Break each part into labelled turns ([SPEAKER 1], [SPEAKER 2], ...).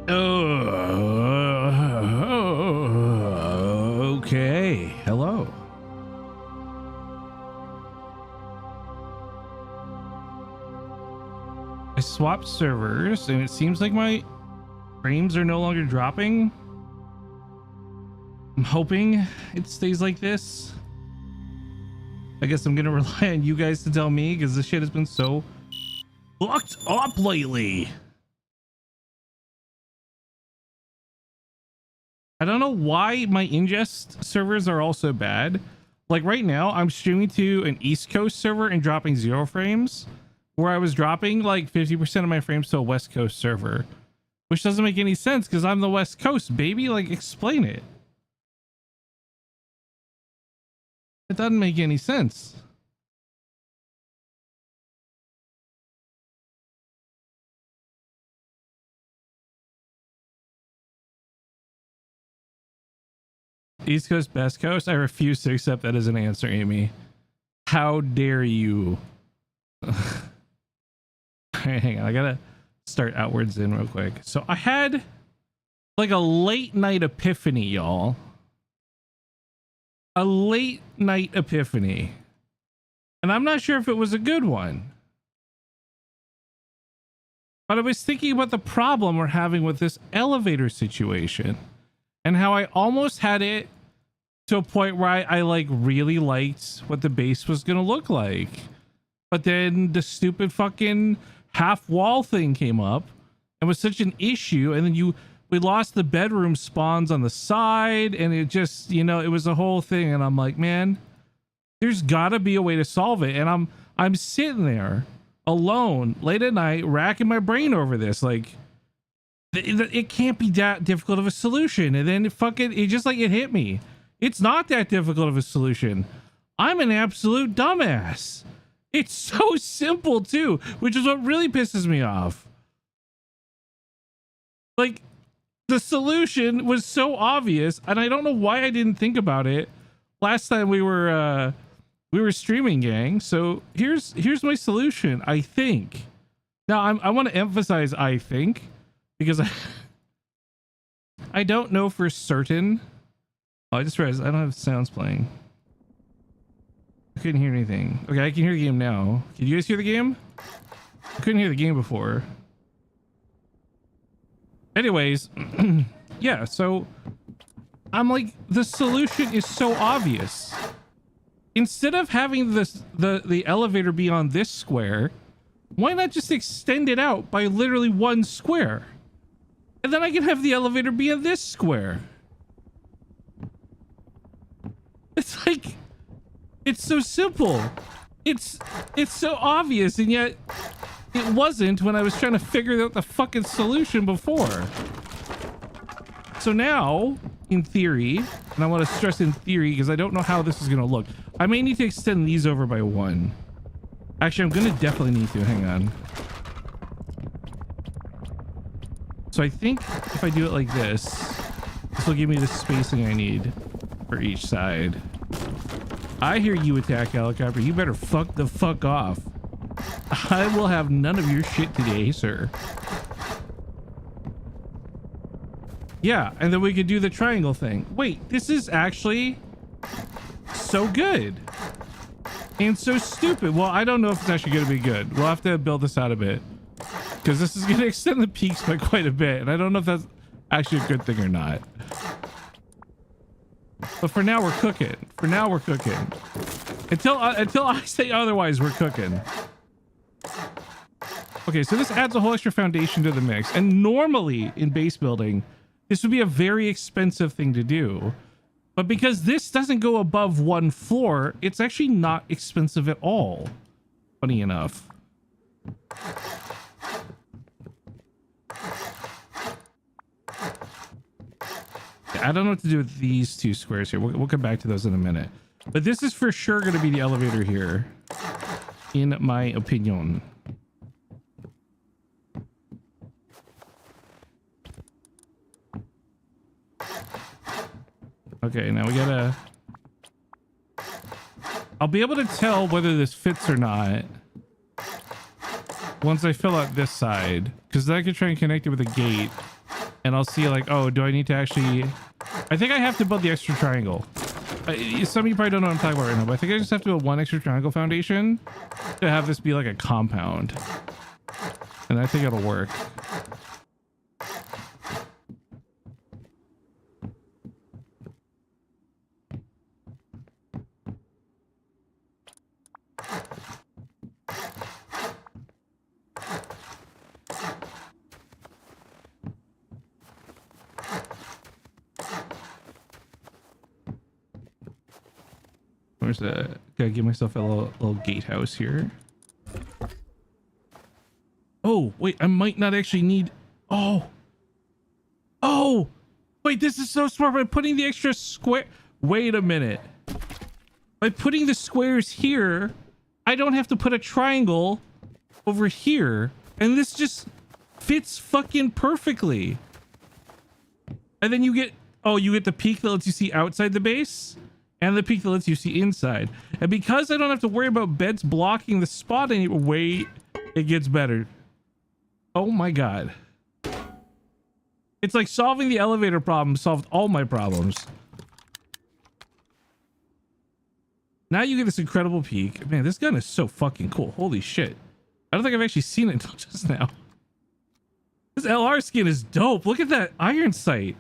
[SPEAKER 1] Oh, okay. Hello. I swapped servers and it seems like my frames are no longer dropping. I'm hoping it stays like this. I guess I'm gonna rely on you guys to tell me because this shit has been so fucked up lately. I don't know why my ingest servers are all so bad. Like right now, I'm streaming to an East Coast server and dropping 0 frames, where I was dropping like 50% of my frames to a West Coast server, which doesn't make any sense because I'm the West Coast, baby. Like, explain it. It doesn't make any sense. East Coast, Best Coast? I refuse to accept that as an answer, Amy. How dare you? All right, hang on. I gotta start outwards in real quick. So I had like a late night epiphany, y'all. A late night epiphany. And I'm not sure if it was a good one. But I was thinking about the problem we're having with this elevator situation and how I almost had it to a point where I like really liked what the base was gonna look like. But then the stupid fucking half wall thing came up and was such an issue. And then we lost the bedroom spawns on the side and it just, you know, it was a whole thing. And I'm like, man, there's gotta be a way to solve it. And I'm sitting there alone late at night, racking my brain over this. Like, it can't be that difficult of a solution. And then it just like it hit me. It's not that difficult of a solution. I'm an absolute dumbass. It's so simple too, which is what really pisses me off. Like, the solution was so obvious, and I don't know why I didn't think about it last time we were streaming, gang. So here's my solution, I think. Now I want to emphasize I think, because I don't know for certain. Oh, I just realized I don't have sounds playing. I couldn't hear anything. Okay, I can hear the game now. Can you guys hear the game? I couldn't hear the game before. Anyways, yeah, so I'm like, the solution is so obvious. Instead of having the elevator be on this square, why not just extend it out by literally 1 square? And then I can have the elevator be in this square. It's like, it's so simple. It's so obvious, and yet it wasn't when I was trying to figure out the fucking solution before. So now, in theory, and I want to stress in theory because I don't know how this is going to look. I may need to extend these over by 1. Actually, I'm going to definitely need to. Hang on. So I think if I do it like this, this will give me the spacing I need for each side. I hear you, attack helicopter. You better fuck the fuck off. I will have none of your shit today, sir. Yeah, and then we could do the triangle thing. Wait, this is actually so good and so stupid. Well, I don't know if it's actually going to be good. We'll have to build this out a bit because this is going to extend the peaks by quite a bit, and I don't know if that's actually a good thing or not. But for now, we're cooking. For now, we're cooking. Until I say otherwise, we're cooking. Okay, so this adds a whole extra foundation to the mix. And normally in base building, this would be a very expensive thing to do. But because this doesn't go above 1 floor, it's actually not expensive at all. Funny enough. I don't know what to do with these 2 squares here. We'll come back to those in a minute. But this is for sure going to be the elevator here, in my opinion. Okay, now we gotta... I'll be able to tell whether this fits or not once I fill out this side, because then I can try and connect it with a gate and I'll see like, oh, do I need to actually, I think I have to build the extra triangle. Some of you probably don't know what I'm talking about right now, but I think I just have to build one extra triangle foundation to have this be like a compound. And I think it'll work. Where's the, gotta give myself a little gatehouse here. Oh, wait, I might not actually need, oh, wait, this is so smart by putting the extra square. Wait a minute. By putting the squares here, I don't have to put a triangle over here. And this just fits fucking perfectly. And then you get, oh, you get the peak that lets you see outside the base and the peak that lets you see inside. And because I don't have to worry about beds blocking the spot anymore, wait, it gets better. Oh my God. It's like solving the elevator problem solved all my problems. Now you get this incredible peak. Man, this gun is so fucking cool. Holy shit. I don't think I've actually seen it until just now. This LR skin is dope. Look at that iron sight.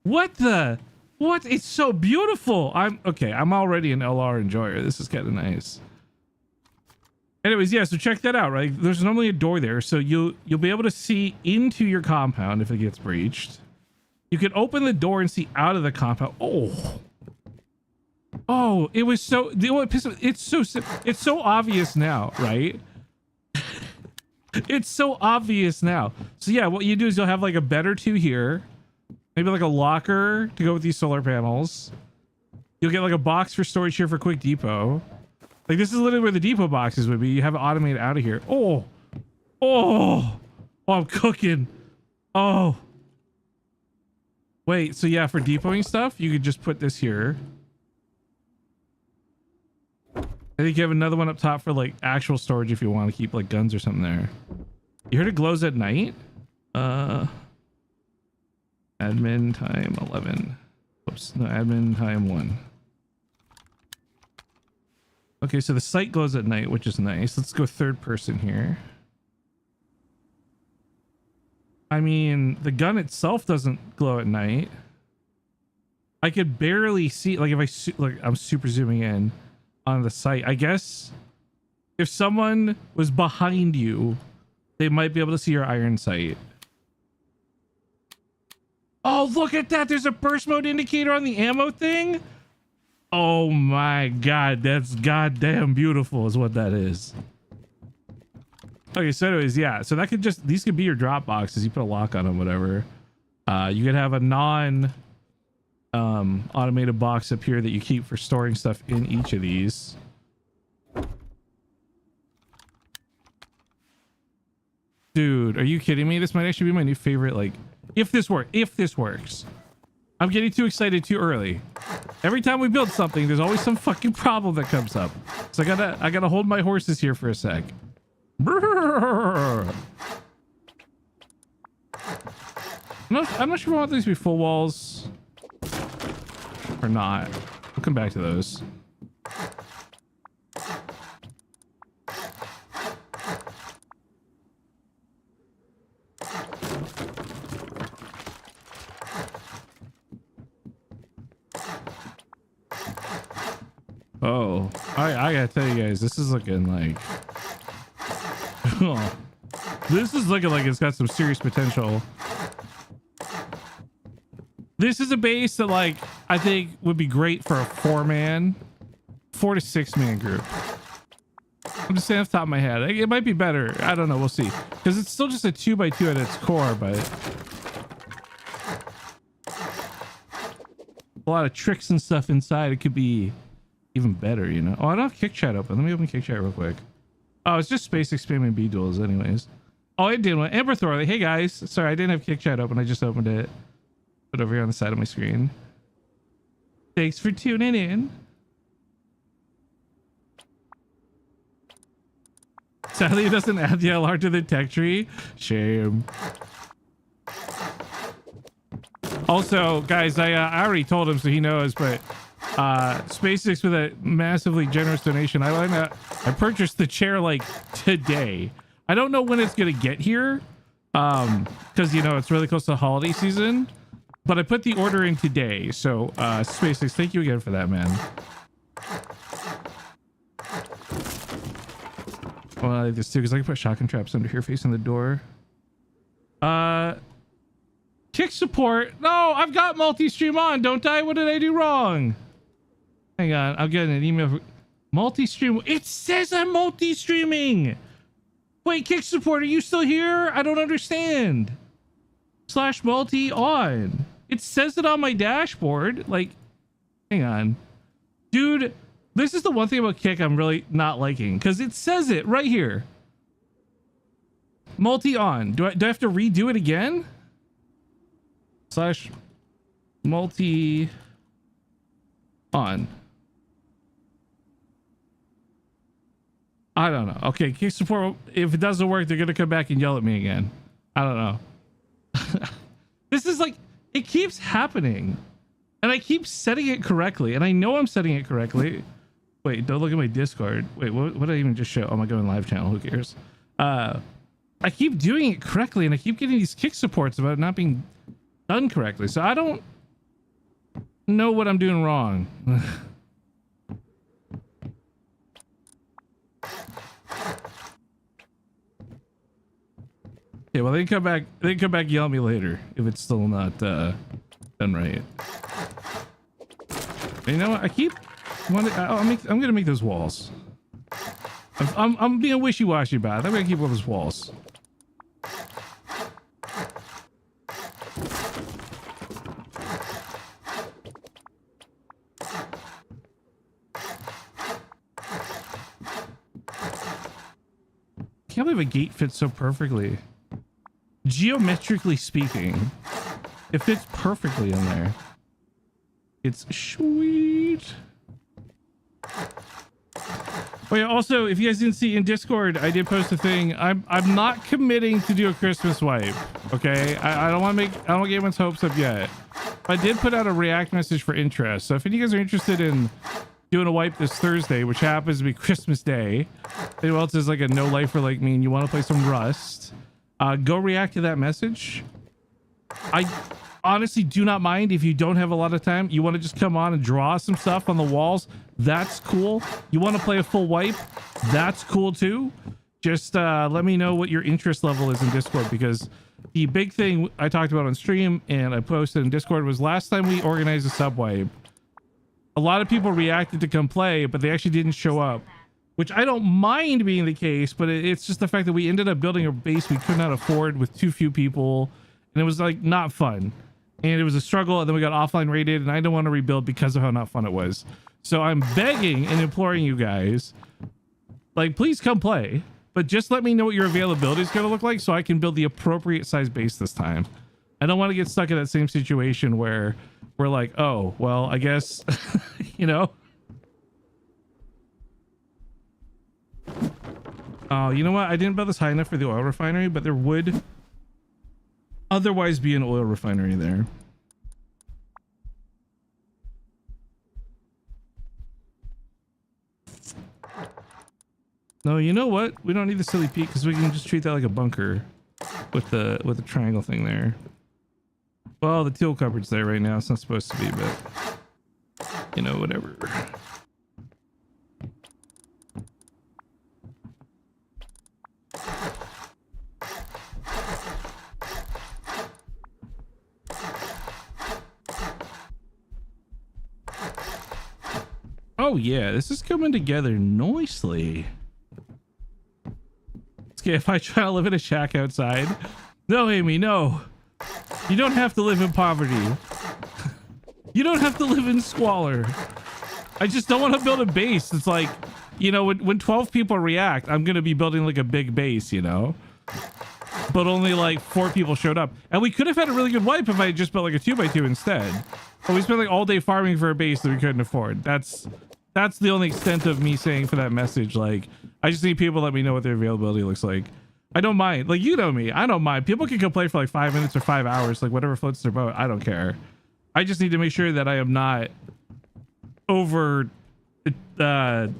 [SPEAKER 1] What the? What? It's so beautiful. I'm already an LR enjoyer. This is kind of nice. Anyways, yeah, so check that out, right? There's normally a door there, so you'll be able to see into your compound if it gets breached. You can open the door and see out of the compound. Oh, it was so, it's so obvious now, right? It's so obvious now. So yeah, what you do is you'll have like a bed or two here, maybe like a locker to go with these solar panels. You'll get like a box for storage here for Quick Depot. Like this is literally where the depot boxes would be. You have it automated out of here. Oh, I'm cooking. Oh, wait. So yeah, for depoting stuff, you could just put this here. I think you have another one up top for like actual storage if you want to keep like guns or something there. You heard it glows at night? Admin time 11. Oops, no, admin time 1. Okay, so the sight glows at night, which is nice. Let's go third person here. I mean, the gun itself doesn't glow at night. I could barely see, like if I'm super zooming in on the sight. I guess if someone was behind you, they might be able to see your iron sight. Oh, look at that. There's a burst mode indicator on the ammo thing. Oh my God, that's goddamn beautiful is what that is. Okay, so anyways, yeah, so that could just, these could be your drop boxes. You put a lock on them, whatever. You could have a non automated box up here that you keep for storing stuff in each of these. Dude, are you kidding me? This might actually be my new favorite, like, if this works. I'm getting too excited too early. Every time we build something, there's always some fucking problem that comes up. So I gotta hold my horses here for a sec. I'm not sure if I want these to be full walls or not. I'll come back to those. Oh, I gotta tell you guys, this is looking like, oh, this is looking like it's got some serious potential. This is a base that, like, I think would be great for a 4 to 6 man group. I'm just saying off the top of my head. It might be better. I don't know. We'll see. Because it's still just a 2x2 at its core, but a lot of tricks and stuff inside. It could be even better, you know? Oh, I don't have Kick Chat open. Let me open Kick Chat real quick. Oh, it's just Space Experiment B duels anyways. Oh, I did one. Amber Thorley. Hey guys. Sorry, I didn't have Kick Chat open. I just opened it. Put it over here on the side of my screen. Thanks for tuning in. Sadly, it doesn't add the LR to the tech tree. Shame. Also, guys, I already told him, so he knows, but SpaceX with a massively generous donation. I purchased the chair like today. I don't know when it's gonna get here, because you know it's really close to the holiday season. But I put the order in today, so SpaceX, thank you again for that, man. Well, I like this too because I can put shotgun traps under here facing the door. Kick support. No, I've got multi-stream on, don't I? What did I do wrong? Hang on, I'm getting an email. Multi-stream. It says I'm multi-streaming. Wait, kick support, are you still here? I don't understand. / multi on. It says it on my dashboard. Like, hang on, dude. This is the one thing about Kick I'm really not liking because it says it right here. Multi on. Do I have to redo it again? / multi on. I don't know. Okay, Kick support. If it doesn't work, they're gonna come back and yell at me again. I don't know. This is like, it keeps happening, and I keep setting it correctly, and I know I'm setting it correctly. Wait, don't look at my Discord. Wait, what did I even just show? Oh, my going live channel. Who cares? I keep doing it correctly, and I keep getting these kick supports about it not being done correctly. So I don't know what I'm doing wrong. Okay, well, they can come back. They can come back and yell at me later if it's still not done right. You know what? I keep. I'm gonna make those walls. I'm being wishy-washy about it. I'm gonna keep all those walls. Can't believe a gate fits so perfectly. Geometrically speaking, it fits perfectly in there. It's sweet. Oh yeah, also, if you guys didn't see in Discord, I did post a thing. I'm not committing to do a Christmas wipe. Okay, I don't want to get anyone's hopes up yet. But I did put out a React message for interest. So if any of you guys are interested in doing a wipe this Thursday, which happens to be Christmas Day, anyone else is like a no lifer like me and you want to play some Rust, go react to that message. I honestly do not mind if you don't have a lot of time. You want to just come on and draw some stuff on the walls, that's cool. You want to play a full wipe, that's cool too. Just let me know what your interest level is in Discord, because the big thing I talked about on stream and I posted in Discord was last time we organized a sub wipe, a lot of people reacted to come play, but they actually didn't show up, which I don't mind being the case, but it's just the fact that we ended up building a base we could not afford with too few people, and it was like not fun, and it was a struggle, and then we got offline rated, and I don't want to rebuild because of how not fun it was. So I'm begging and imploring you guys, like, please come play, but just let me know what your availability is going to look like so I can build the appropriate size base this time. I don't want to get stuck in that same situation where we're like, oh, well, I guess, you know. Oh, you know what? I didn't build this high enough for the oil refinery, but there would otherwise be an oil refinery there. No, you know what? We don't need the silly peak because we can just treat that like a bunker with the triangle thing there. Well, the tool cupboard's there right now. It's not supposed to be, but you know, whatever. Oh yeah, this is coming together nicely. Okay, if I try to live in a shack outside. No, Amy, no. You don't have to live in poverty. You don't have to live in squalor. I just don't want to build a base. It's like, you know, when 12 people react, I'm going to be building like a big base, you know? But only like 4 people showed up. And we could have had a really good wipe if I had just built like a 2x2 instead. But we spent like all day farming for a base that we couldn't afford. That's the only extent of me saying for that message. Like, I just need people to let me know what their availability looks like. I don't mind. Like, you know me, I don't mind. People can complain for like 5 minutes or 5 hours, like whatever floats their boat. I don't care. I just need to make sure that I am not over so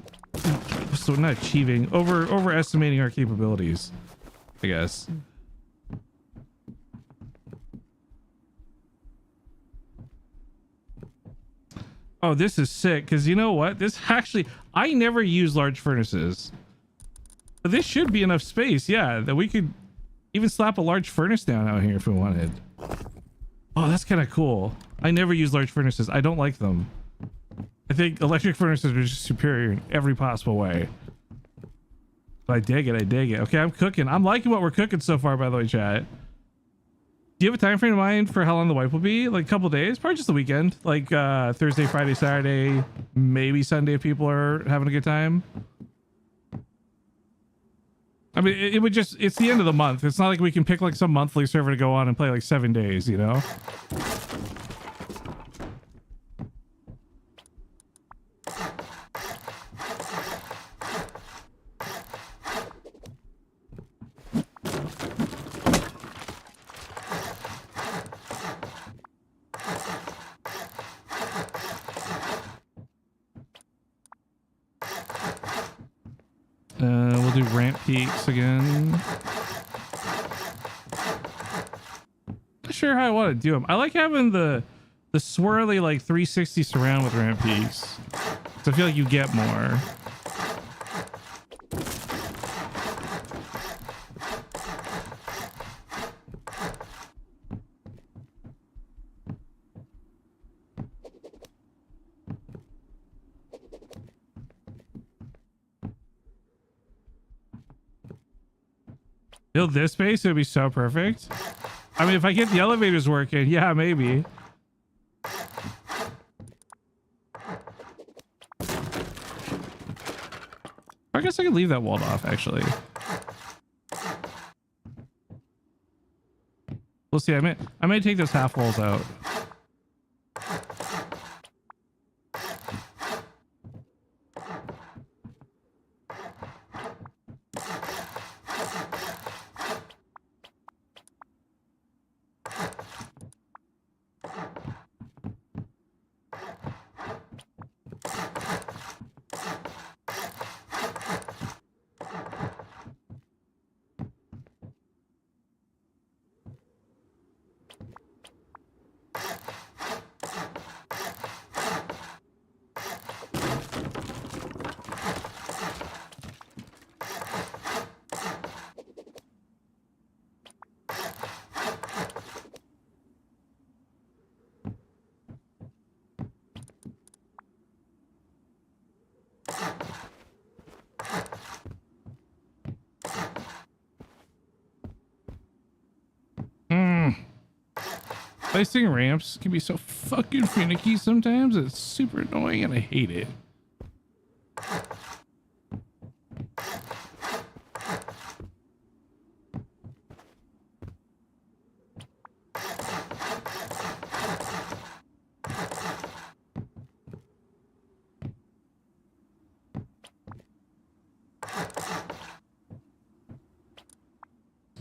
[SPEAKER 1] not achieving, overestimating our capabilities, I guess. Oh, this is sick, because you know what? This actually, I never use large furnaces. But this should be enough space, yeah, that we could even slap a large furnace down out here if we wanted. Oh, that's kind of cool. I never use large furnaces. I don't like them. I think electric furnaces are just superior in every possible way. But I dig it, I dig it. Okay, I'm cooking. I'm liking what we're cooking so far, by the way, chat. Do you have a time frame in mind for how long the wipe will be? Like a couple days? Probably just the weekend. Like Thursday, Friday, Saturday, maybe Sunday if people are having a good time. I mean, it would just, it's the end of the month. It's not like we can pick like some monthly server to go on and play like 7 days, you know? We'll do ramp peaks again. Not sure how I want to do them. I like having the swirly like 360 surround with ramp peaks. So I feel like you get more. Build this space, it would be so perfect. I mean, if I get the elevators working, yeah, maybe. I guess I could leave that walled off, actually. We'll see. I may take those half walls out. Placing ramps can be so fucking finicky sometimes. It's super annoying and I hate it.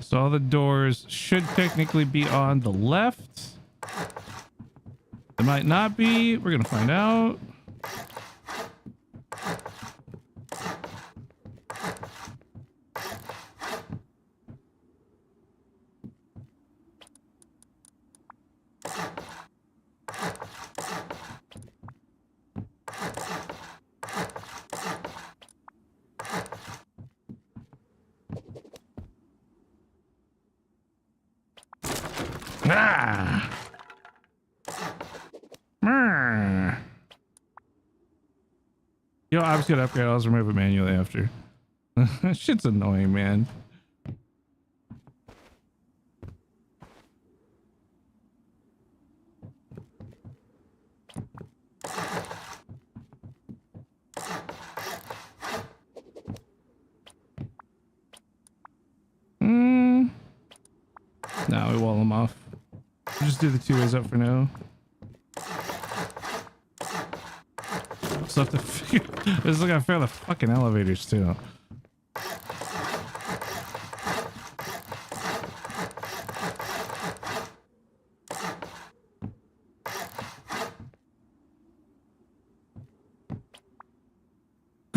[SPEAKER 1] So all the doors should technically be on the left. They might not be. We're gonna find out. Ah! Yo, I was gonna upgrade. I'll just remove it manually after. Shit's annoying, man. No, we wall them off. We'll just do the 2 ways up for now. So have to figure. This is like I fail the fucking elevators too.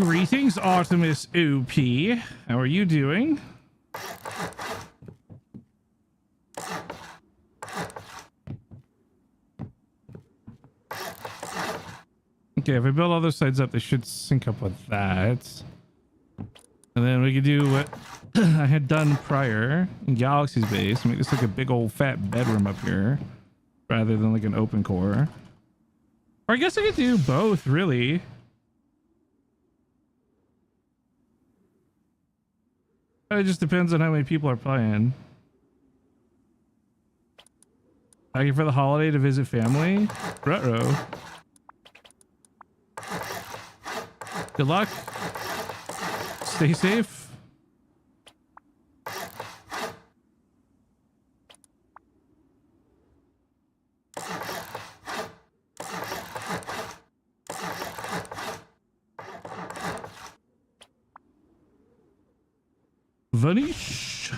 [SPEAKER 1] Greetings, Artemis OP. How are you doing? Okay, if I build all those sides up, they should sync up with that. And then we could do what I had done prior in Galaxy's base. Make this like a big old fat bedroom up here rather than like an open core. Or I guess I could do both, really. It just depends on how many people are playing. Thank for the holiday to visit family. Ruh-roh. Good luck. Stay safe. Vanish.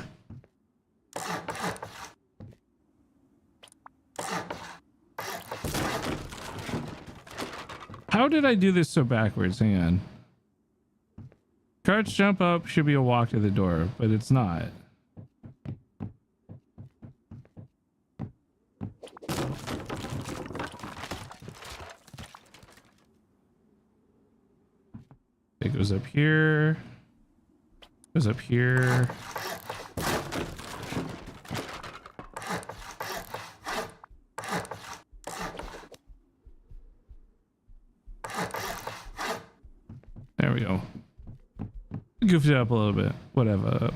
[SPEAKER 1] How did I do this so backwards? Hang on. Carts jump up should be a walk to the door, but it's not. It goes up here. Goes up here. There we go. Goofed it up a little bit. Whatever.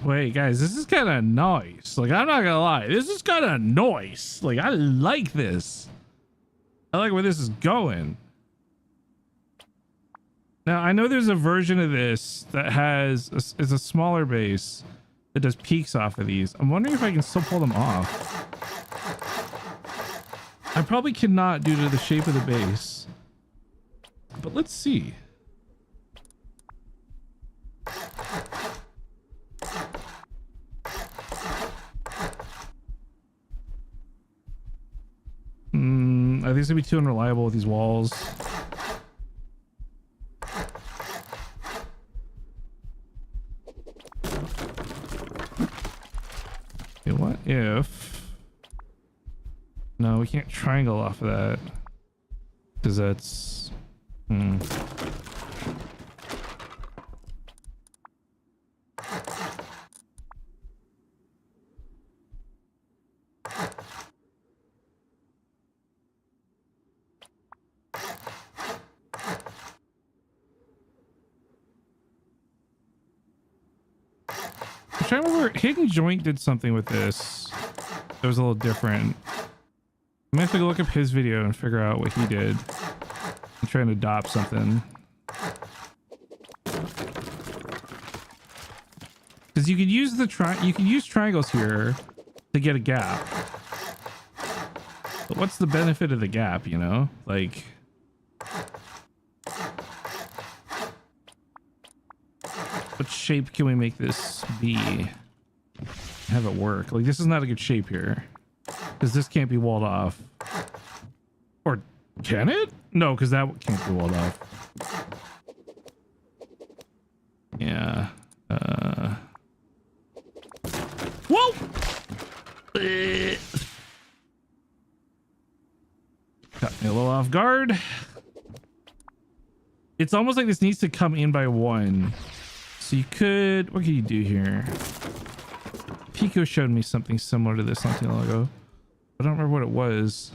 [SPEAKER 1] Wait, guys, this is kind of nice. Like, I'm not gonna lie. This is kind of nice. Like, I like this. I like where this is going. Now, I know there's a version of this that has is a smaller base that does peaks off of these. I'm wondering if I can still pull them off. I probably cannot due to the shape of the base. But let's see. I think it's gonna be too unreliable with these walls. Okay, what if... No, we can't triangle off of that. Because that's... I remember Hidden Joint did something with this that was a little different. I'm gonna have to go look up his video and figure out what he did. I'm trying to adopt something. Because you could use triangles here to get a gap. But what's the benefit of the gap, you know? Like, what shape can we make this be? Have it work. Like, this is not a good shape here. Because this can't be walled off. Or can it? No, because that can't be walled off. Yeah. Whoa! Got me a little off guard. It's almost like this needs to come in by one. So you could... What can you do here? Pico showed me something similar to this not too long ago. I don't remember what it was.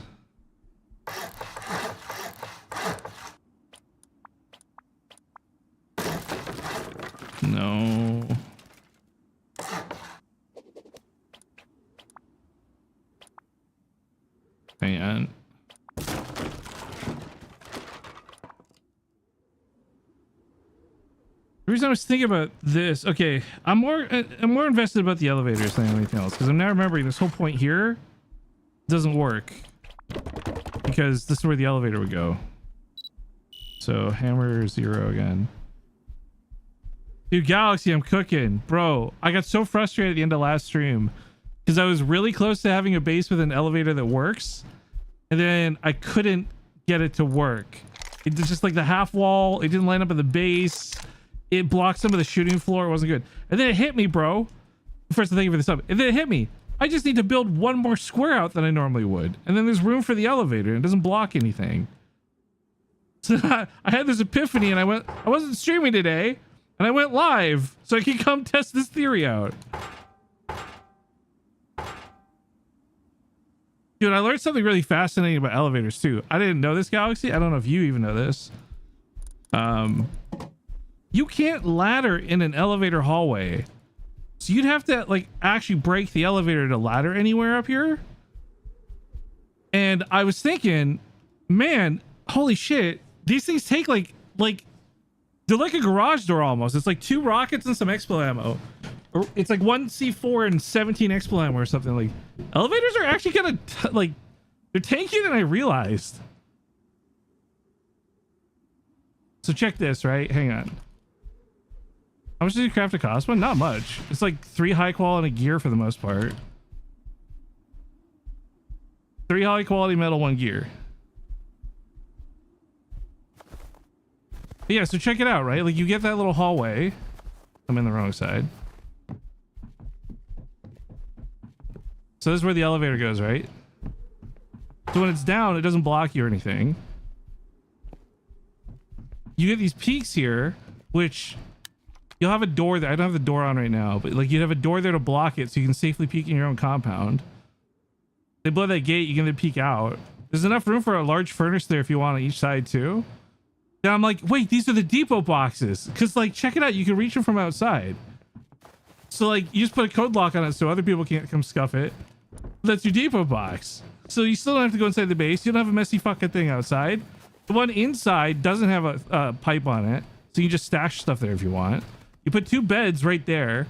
[SPEAKER 1] No. Hang on. The reason I was thinking about this, okay, I'm more invested about the elevators than anything else, because I'm now remembering this whole point here doesn't work because this is where the elevator would go. So hammer 0 again. Dude, Galaxy, I'm cooking. Bro, I got so frustrated at the end of last stream because I was really close to having a base with an elevator that works. And then I couldn't get it to work. It's just like the half wall. It didn't line up in the base. It blocked some of the shooting floor. It wasn't good. And then it hit me, bro. First, thank you for the sub. And then it hit me. I just need to build one more square out than I normally would. And then there's room for the elevator. And it doesn't block anything. So I had this epiphany and I wasn't streaming today. And I went live so I could come test this theory out. Dude, I learned something really fascinating about elevators too. I didn't know this, Galaxy. I don't know if you even know this. You can't ladder in an elevator hallway. So you'd have to like actually break the elevator to ladder anywhere up here. And I was thinking, man, holy shit. These things take like they're like a garage door almost. It's like 2 rockets and some expo ammo. Or it's like 1 C4 and 17 expo ammo or something. Like elevators are actually kind of like they're tankier than I realized. So check this, right? Hang on. How much did you craft a cost one? Not much. It's like 3 high quality gear for the most part. 3 high quality metal, 1 gear. But yeah, so check it out, right? Like you get that little hallway. I'm in the wrong side. So this is where the elevator goes, right? So when it's down, it doesn't block you or anything. You get these peaks here, which you'll have a door there. I don't have the door on right now, but like you'd have a door there to block it so you can safely peek in your own compound. They blow that gate, you can then peek out. There's enough room for a large furnace there if you want on each side too. Then I'm like, wait, these are the depot boxes. Cause like, check it out. You can reach them from outside. So like you just put a code lock on it so other people can't come scuff it. That's your depot box. So you still don't have to go inside the base. You don't have a messy fucking thing outside. The one inside doesn't have a pipe on it. So you just stash stuff there if you want. You put 2 beds right there.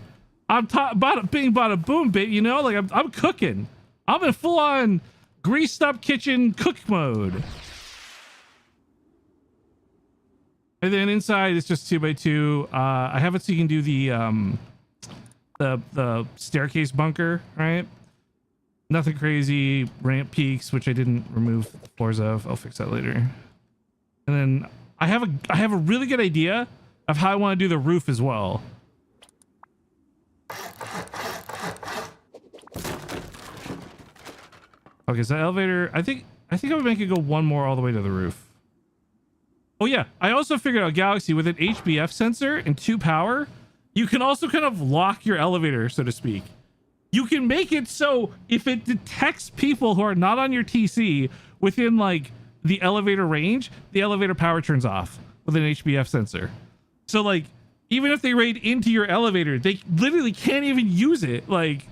[SPEAKER 1] I'm bada bing, bada boom, bit. You know, like I'm cooking. I'm in full on greased up kitchen cook mode. And then inside it's just 2x2. I have it so you can do the staircase bunker, right? Nothing crazy. Ramp peaks, which I didn't remove floors of. I'll fix that later. And then I have a really good idea of how I want to do the roof as well. Okay, so elevator. I think I would make it go 1 more all the way to the roof. Oh yeah, I also figured out, Galaxy, with an HBF sensor and 2 power, you can also kind of lock your elevator, so to speak. You can make it so if it detects people who are not on your TC within like the elevator range, the elevator power turns off with an HBF sensor. So like, even if they raid into your elevator, they literally can't even use it. Like,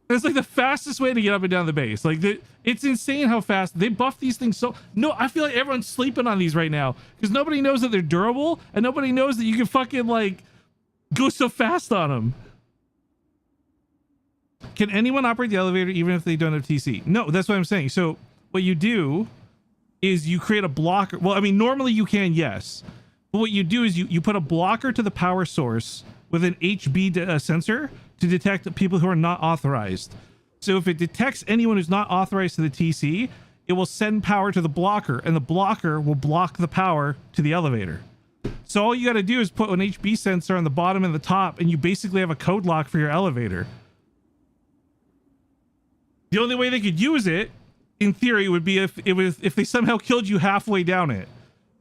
[SPEAKER 1] it's like the fastest way to get up and down the base. Like, it's insane how fast they buff these things. So no, I feel like everyone's sleeping on these right now because nobody knows that they're durable and nobody knows that you can fucking like go so fast on them. Can anyone operate the elevator even if they don't have TC? No, that's what I'm saying. So what you do is you create a blocker. Well, I mean, normally you can, yes. But what you do is you put a blocker to the power source with an HB sensor to detect people who are not authorized. So if it detects anyone who's not authorized to the TC, it will send power to the blocker, and the blocker will block the power to the elevator. So all you got to do is put an HB sensor on the bottom and the top, and you basically have a code lock for your elevator. The only way they could use it, in theory, would be if they somehow killed you halfway down it.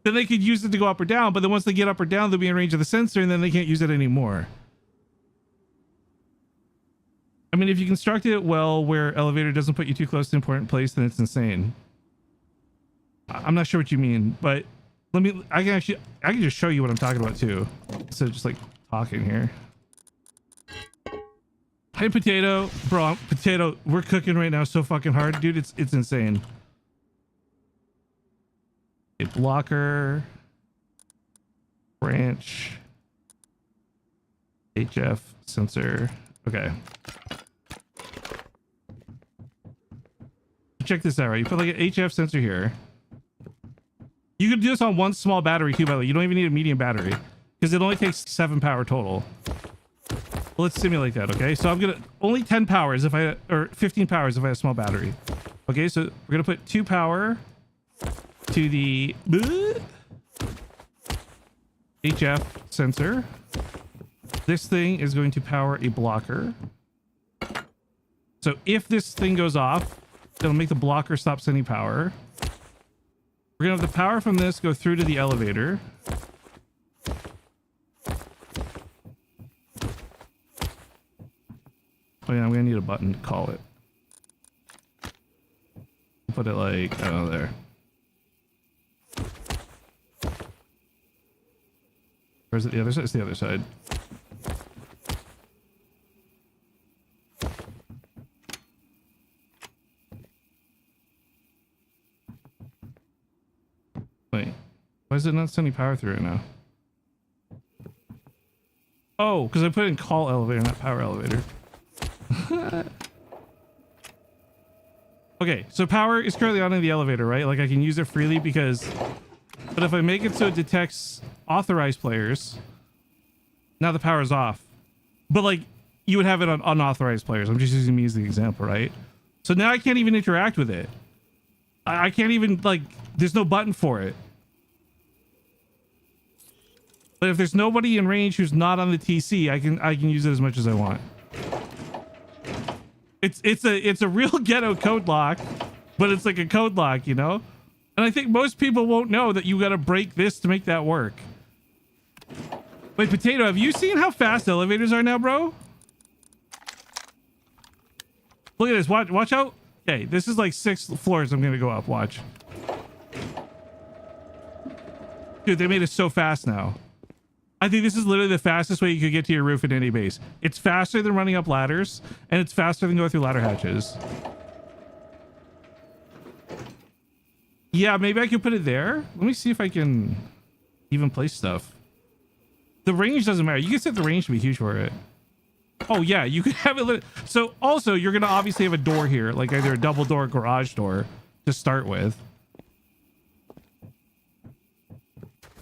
[SPEAKER 1] Then they could use it to go up or down, but then once they get up or down, they'll be in range of the sensor, and then they can't use it anymore. I mean, if you construct it well where elevator doesn't put you too close to an important place, then it's insane. I'm not sure what you mean, but I can just show you what I'm talking about too. So just like talking here. Hey, Potato. Bro, Potato, we're cooking right now so fucking hard. Dude, it's insane. A blocker. Branch. HF sensor. Okay. check this out, right? You put like an HF sensor here. You could do this on one small battery too, by the way. You don't even need a medium battery because it only takes 7 power total. Well, let's simulate that, okay? So I'm gonna only 10 powers if I, or 15 powers if I have a small battery. Okay, so we're gonna put 2 power to the HF sensor. This thing is going to power a blocker. So if this thing goes off, it'll make the blocker stop sending power. We're gonna have the power from this go through to the elevator. Oh yeah, I'm gonna need a button to call it. Put it like, I don't know, there. Or is it the other side? It's the other side. Wait, why is it not sending power through it now? Oh, because I put in call elevator, not power elevator. Okay, so power is currently on in the elevator, right? Like I can use it freely because, but if I make it so it detects authorized players, now the power is off. But like you would have it on unauthorized players. I'm just using me as the example, right? So now I can't even interact with it. I can't even, like, there's no button for it. But if there's nobody in range who's not on the TC, I can use it as much as I want. It's a real ghetto code lock, but it's like a code lock, you know? And I think most people won't know that you got to break this to make that work. Wait, Potato, have you seen how fast elevators are now, bro? Look at this. Watch out. Okay, this is like 6 floors I'm going to go up. Watch. Dude, they made it so fast now. I think this is literally the fastest way you could get to your roof in any base. It's faster than running up ladders, and it's faster than going through ladder hatches. Yeah, maybe I could put it there. Let me see if I can even place stuff. The range doesn't matter. You can set the range to be huge for it. Oh, yeah, you could have it. So also, you're going to obviously have a door here, like either a double door garage door to start with.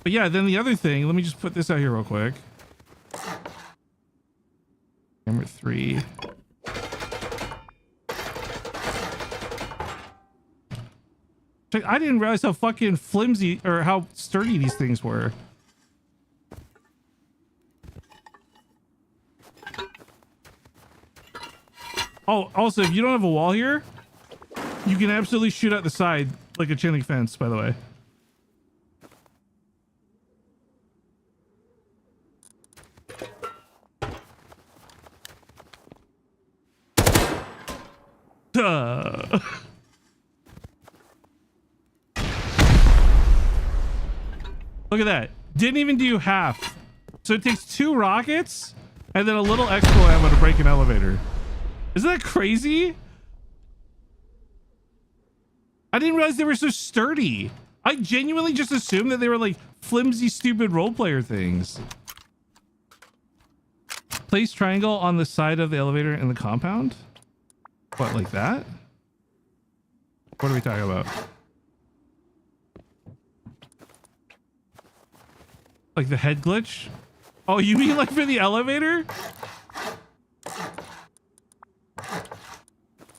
[SPEAKER 1] But yeah, then the other thing, let me just put this out here real quick. Number 3. I didn't realize how fucking flimsy or how sturdy these things were. Oh, also, if you don't have a wall here, you can absolutely shoot out the side like a chain link fence, by the way. Duh. Look at that. Didn't even do half. So it takes 2 rockets and then a little expo ammo to break an elevator. Isn't that crazy? I didn't realize they were so sturdy. I genuinely just assumed that they were like flimsy, stupid role player things. Place triangle on the side of the elevator in the compound. What, like that? What are we talking about? Like the head glitch? Oh, you mean like for the elevator?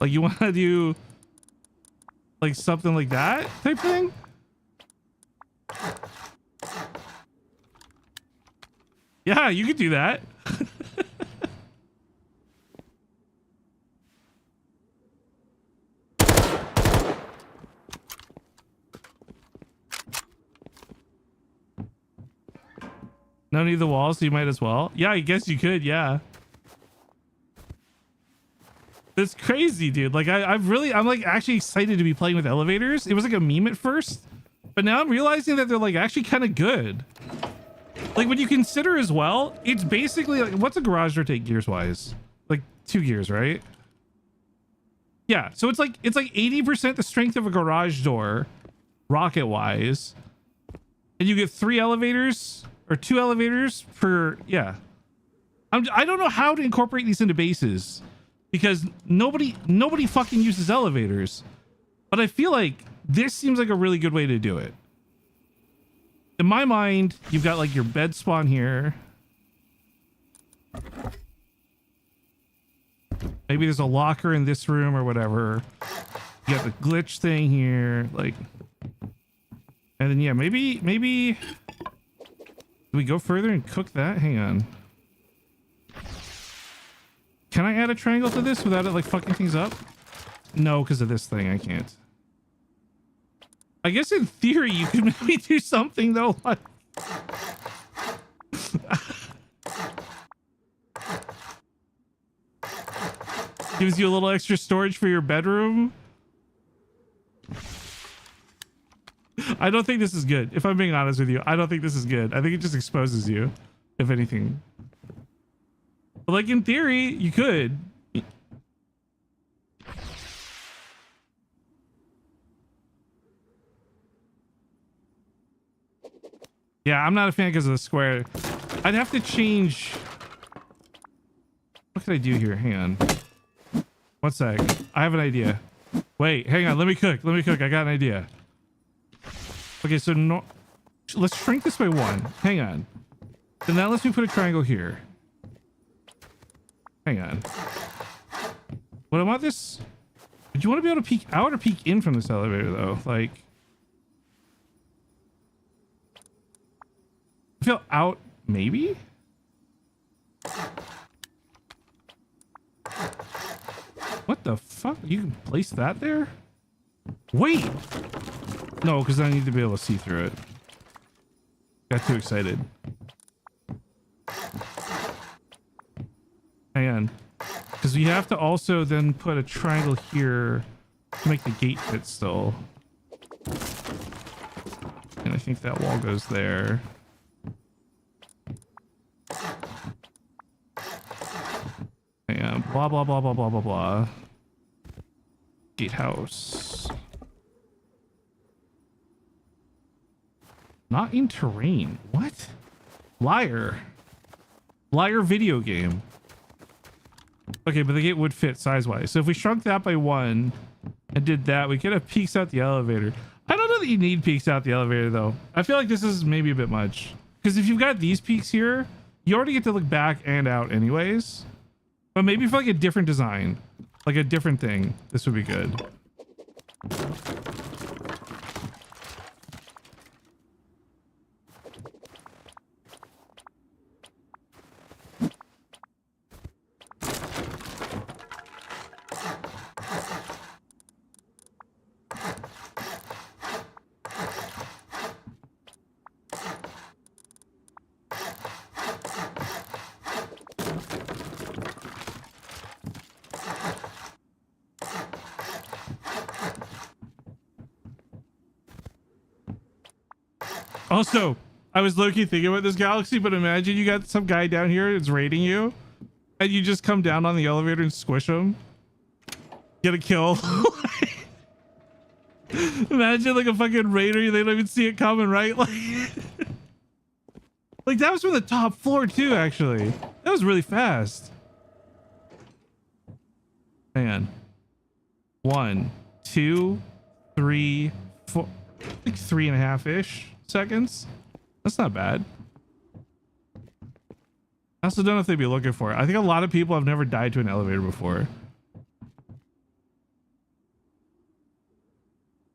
[SPEAKER 1] Like you want to do like something like that type thing? Yeah, you could do that. No need the walls, so you might as well. Yeah, I guess you could, yeah. It's crazy, dude. Like I'm like actually excited to be playing with elevators. It was like a meme at first, but now I'm realizing that they're like actually kind of good. Like when you consider as well, it's basically like, what's a garage door take gears wise? Like 2 gears, right? Yeah, so it's like 80% the strength of a garage door, rocket wise, and you get 3 elevators or 2 elevators per. Yeah, I don't know how to incorporate these into bases. Because nobody fucking uses elevators. But I feel like this seems like a really good way to do it. In my mind, you've got like your bed spawn here. Maybe there's a locker in this room or whatever. You got the glitch thing here, like, and then yeah, maybe do we go further and cook that? Hang on. Can I add a triangle to this without it like fucking things up? No, because of this thing, I can't. I guess in theory you could maybe do something though, like gives you a little extra storage for your bedroom. I don't think this is good. If I'm being honest with you, I don't think this is good. I think it just exposes you, if anything. But like in theory, you could. Yeah, I'm not a fan because of the square. I'd have to change. What can I do here? Hang on. 1 sec. I have an idea. Wait, hang on. Let me cook. Let me cook. I got an idea. Okay, so no, let's shrink this by 1. Hang on. Then that lets me put a triangle here. Hang on. What I want this. Do you want to be able to peek out or peek in from this elevator though? Like, I feel out maybe. What the fuck? You can place that there? Wait. No, because I need to be able to see through it. Got too excited. Hang on. Because we have to also then put a triangle here to make the gate fit still. And I think that wall goes there. Hang on. Blah, blah, blah, blah, blah, blah, blah. Gatehouse. Not in terrain. What? Liar. Liar video game. Okay, but the gate would fit size-wise. So if we shrunk that by 1 and did that, we could have peeks out the elevator. I don't know that you need peeks out the elevator, though. I feel like this is maybe a bit much. Because if you've got these peaks here, you already get to look back and out anyways. But maybe for like a different design, like a different thing, this would be good. Also, I was low-key thinking about this Galaxy, but imagine you got some guy down here that's raiding you, and you just come down on the elevator and squish him. Get a kill. Imagine like a fucking raider, they don't even see it coming, right? Like that was from the top floor too, actually. That was really fast. Hang on. 1, 2, 3, 4, like 3.5-ish seconds. That's not bad. I also don't know if they'd be looking for it. I think a lot of people have never died to an elevator before.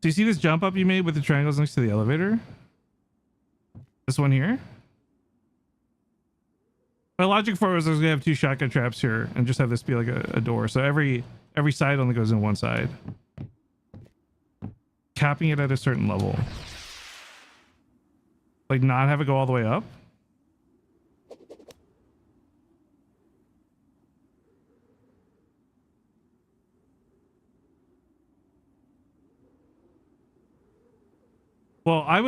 [SPEAKER 1] Do you see this jump up you made with the triangles next to the elevator? This one here? My logic for it was I was gonna have 2 shotgun traps here and just have this be like a door. So every side only goes in one side. Capping it at a certain level. Like not have it go all the way up. Well, I'm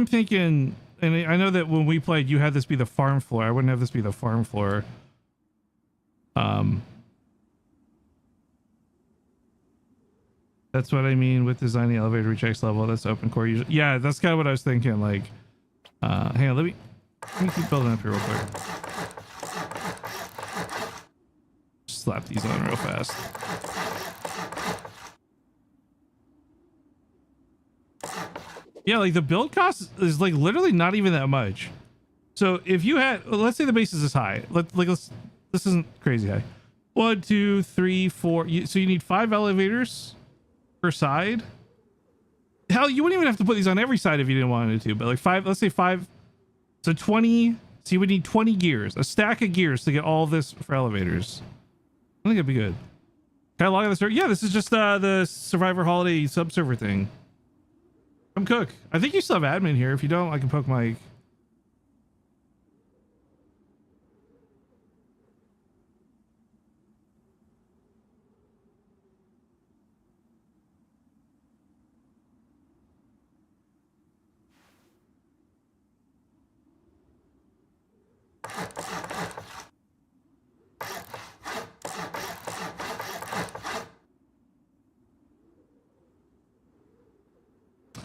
[SPEAKER 1] thinking, and I know that when we played, you had this be the farm floor. I wouldn't have this be the farm floor. That's what I mean with designing the elevator rejects level. That's open core usually. Yeah, that's kind of what I was thinking. Like, hang on, let me keep building up here real quick. Just slap these on real fast. Yeah, like the build cost is like literally not even that much. So if you had, let's say the base is this high. This isn't crazy high. 1, 2, 3, 4. So you need 5 elevators per side. Hell, you wouldn't even have to put these on every side if you didn't want it to. But like 5, let's say 5. So 20. So you would need 20 gears, a stack of gears to get all this for elevators. I think it'd be good. Can I log on the server? Yeah, this is just the Survivor Holiday sub-server thing. Come cook. I think you still have admin here. If you don't, I can poke Mike.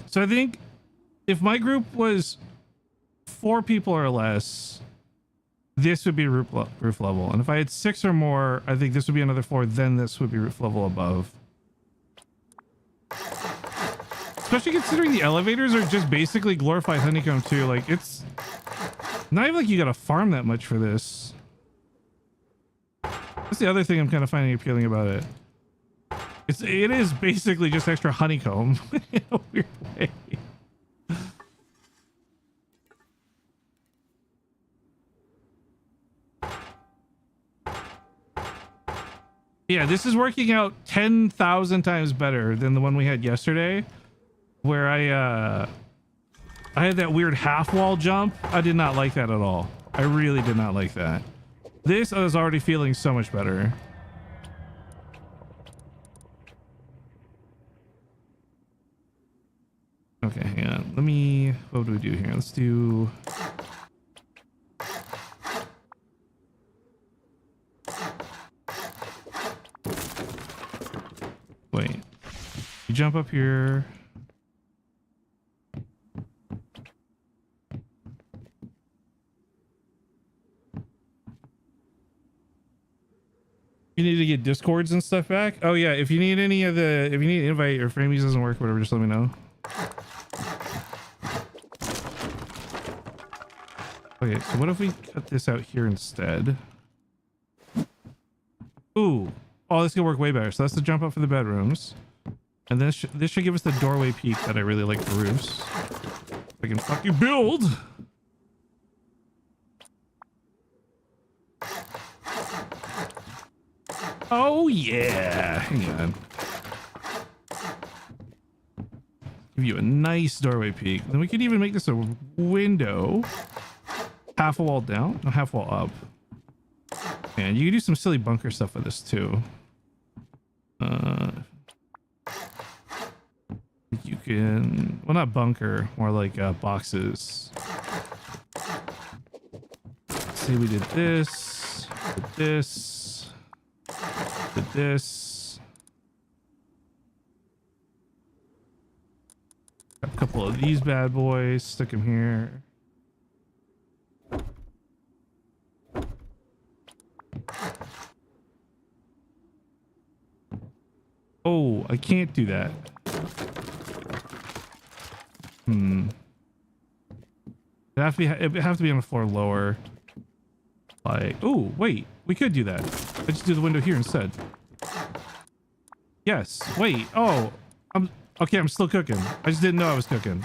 [SPEAKER 1] So I think if my group was 4 people or less, this would be roof level. And if I had 6 or more, I think this would be another 4. Then this would be roof level above. Especially considering the elevators are just basically glorified honeycomb too. Like it's not even like you got to farm that much for this. That's the other thing I'm kind of finding appealing about it. It is basically just extra honeycomb in a weird way. Yeah, this is working out 10,000 times better than the one we had yesterday, where I had that weird half wall jump. I did not like that at all. I really did not like that. This I was already feeling so much better. Okay, hang on. What do we do here? Let's do... Wait. You jump up here. You need to get discords and stuff back? Oh yeah, if you need any of the... If you need an invite or framies doesn't work, whatever, just let me know. Okay, so what if we cut this out here instead? Ooh. Oh, this could work way better. So that's the jump up for the bedrooms. And this should give us the doorway peak that I really like for roofs. I can fucking build! Oh yeah! Hang on. Give you a nice doorway peak. Then we could even make this a window. Half a wall down? No, half wall up. And you can do some silly bunker stuff with this too. You can, well, not bunker, more like boxes. Let's see, we did this, did this, did this. Got a couple of these bad boys, stick them here. Oh, I can't do that. It'd have to be on the floor lower. Like, oh, wait, we could do that. I just do the window here instead. Yes, wait, oh, I'm still cooking. I just didn't know I was cooking.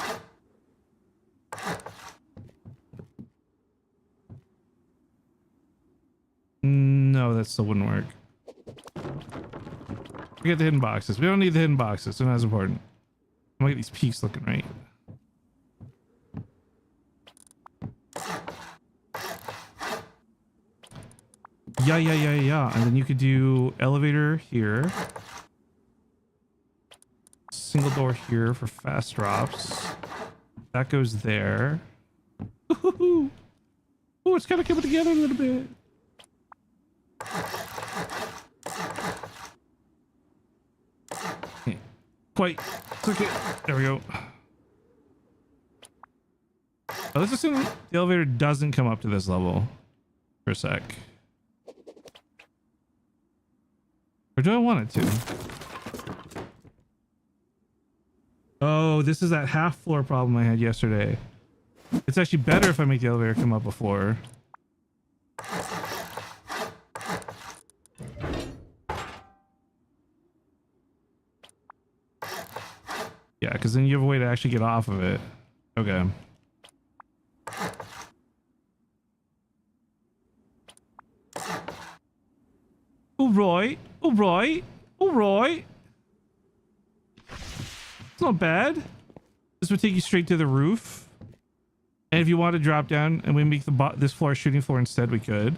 [SPEAKER 1] No, that still wouldn't work. Forget the hidden boxes. We don't need the hidden boxes. They're not as important. I'm gonna get these peaks looking right. Yeah. And then you could do elevator here. Single door here for fast drops. That goes there. Oh, it's kind of coming together a little bit. Quite click it. There we go. Oh, let's assume the elevator doesn't come up to this level for a sec. Or do I want it to? Oh, this is that half floor problem I had yesterday. It's actually better if I make the elevator come up before. Yeah, because then you have a way to actually get off of it. Okay. All right. All right. All right. It's not bad. This would take you straight to the roof. And if you want to drop down and we make this floor a shooting floor instead, we could.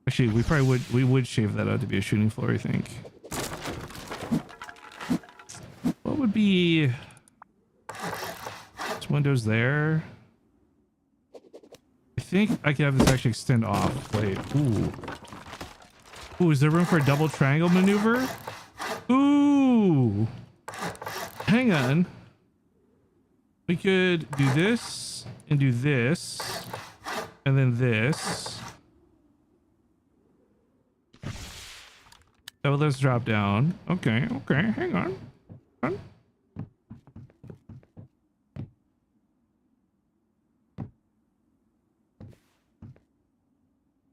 [SPEAKER 1] Actually, we would shave that out to be a shooting floor, I think. What would be... There's windows there. I think I could have this actually extend off. Wait, ooh. Ooh, is there room for a double triangle maneuver? Ooh. Hang on. We could do this and do this. And then this. Oh, let's drop down. Okay, okay, hang on. Hang on.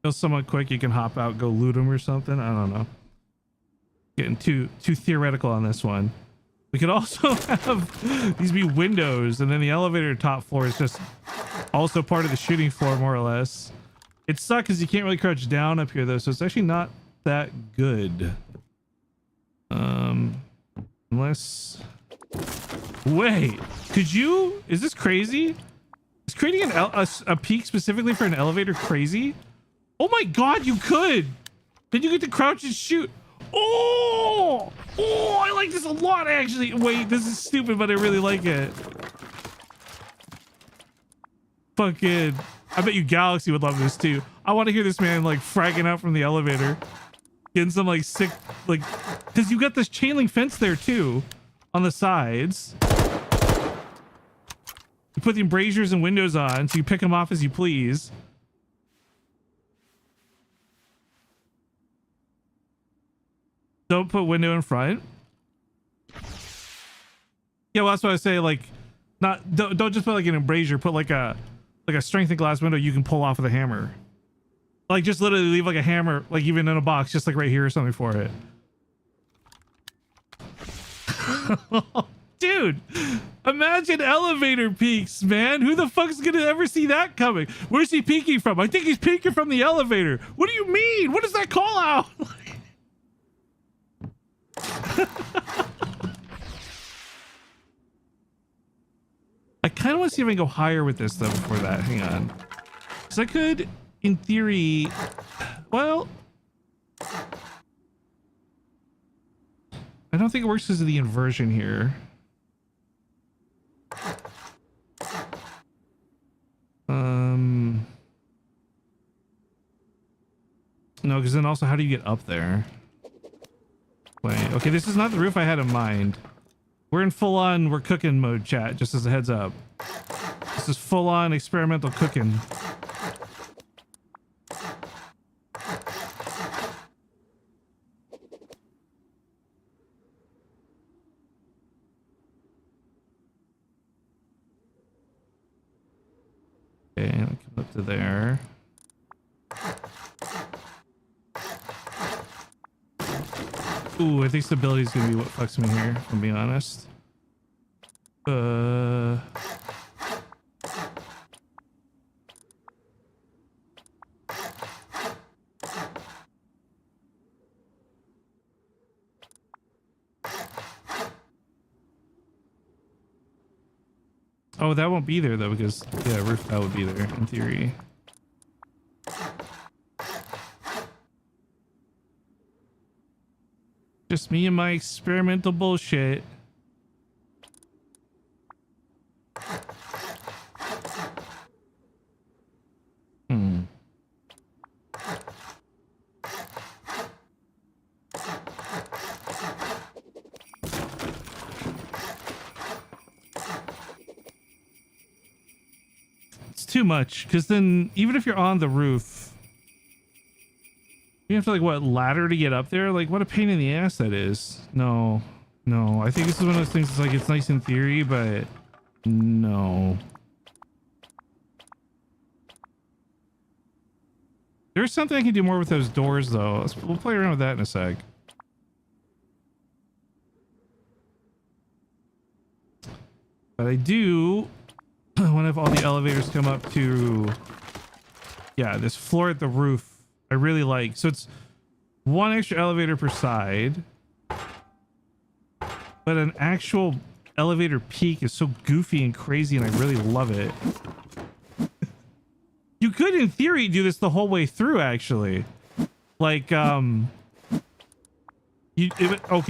[SPEAKER 1] Feels somewhat quick. You can hop out, go loot them or something. I don't know. Getting too theoretical on this one. We could also have these be windows, and then the elevator top floor is just also part of the shooting floor, more or less. It sucks because you can't really crouch down up here though, so it's actually not that good. Unless... Wait, could you... Is this crazy? Is creating a peak specifically for an elevator crazy? Oh my god, you could! Then you get to crouch and shoot. Oh! Oh, I like this a lot, actually. Wait, this is stupid, but I really like it. Fucking... I bet you Galaxy would love this, too. I want to hear this man, like, fragging out from the elevator. Getting some, like, sick... Like... Because you got this chain link fence there, too. On the sides. You put the embrasures and windows on, so you pick them off as you please. Don't put window in front. Yeah, well, that's what I say. Like, don't just put like an embrasure. Put like a strengthened glass window you can pull off with a hammer. Like, just literally leave like a hammer, like even in a box, just like right here or something for it. Dude, imagine elevator peaks, man. Who the fuck's gonna ever see that coming? Where's he peeking from? I think he's peeking from the elevator. What do you mean? What does that call out? I kind of want to see if I can go higher with this though before that. Hang on. Because I could, in theory, well, I don't think it works because of the inversion here. No, because then also how do you get up there? Wait, okay, this is not the roof I had in mind. We're in full-on we're cooking mode, chat, just as a heads up. This is full-on experimental cooking. Okay, I'll come up to there. Ooh, I think stability is gonna be what fucks me here, if I'm being honest. Oh, that won't be there though, because yeah, roof that would be there in theory. Just me and my experimental bullshit. It's too much, because then even if you're on the roof, You have to like what, ladder to get up there? Like what a pain in the ass that is. No, no. I think this is one of those things that's like, it's nice in theory, but no. There's something I can do more with those doors though. We'll play around with that in a sec. But I do want to have all the elevators come up to, yeah, this floor at the roof. I really like. So it's one extra elevator per side, but an actual elevator peak is so goofy and crazy, and I really love it. You could, in theory, do this the whole way through, actually. Like, okay,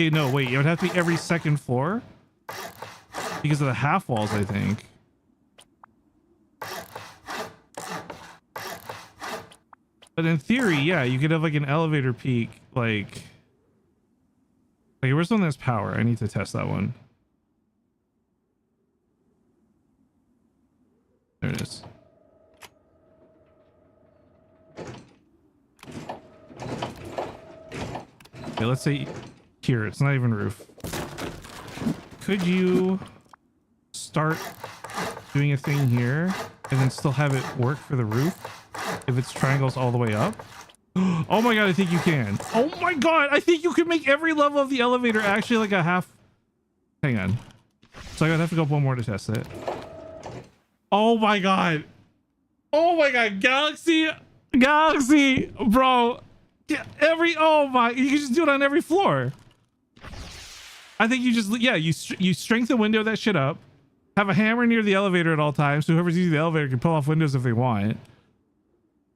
[SPEAKER 1] no, wait, it would have to be every second floor because of the half walls, I think. But in theory, yeah, you could have like an elevator peak, like where's one that's power? I need to test that one. There it is. Okay, let's say here, it's not even roof. Could you start doing a thing here and then still have it work for the roof if it's triangles all the way up? Oh my god, I think you can. Oh my god, I think you can make every level of the elevator actually like a half. Hang on. So I gotta have to go up one more to test it. Oh my god. Oh my god, Galaxy, bro. Oh my, you can just do it on every floor. I think you just, yeah, you strengthen the window that shit up, have a hammer near the elevator at all times, so whoever's using the elevator can pull off windows if they want.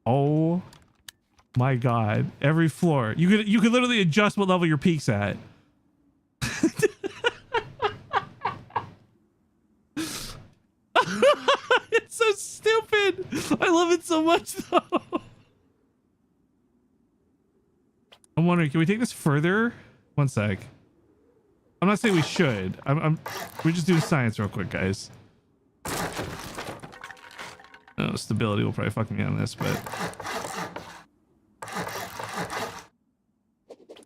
[SPEAKER 1] Oh my god, every floor. You could literally adjust what level your peak's at. It's so stupid. I love it so much though. I'm wondering, can we take this further? One sec. I'm not saying we should. We're just doing science real quick, guys. Oh, stability will probably fuck me on this, but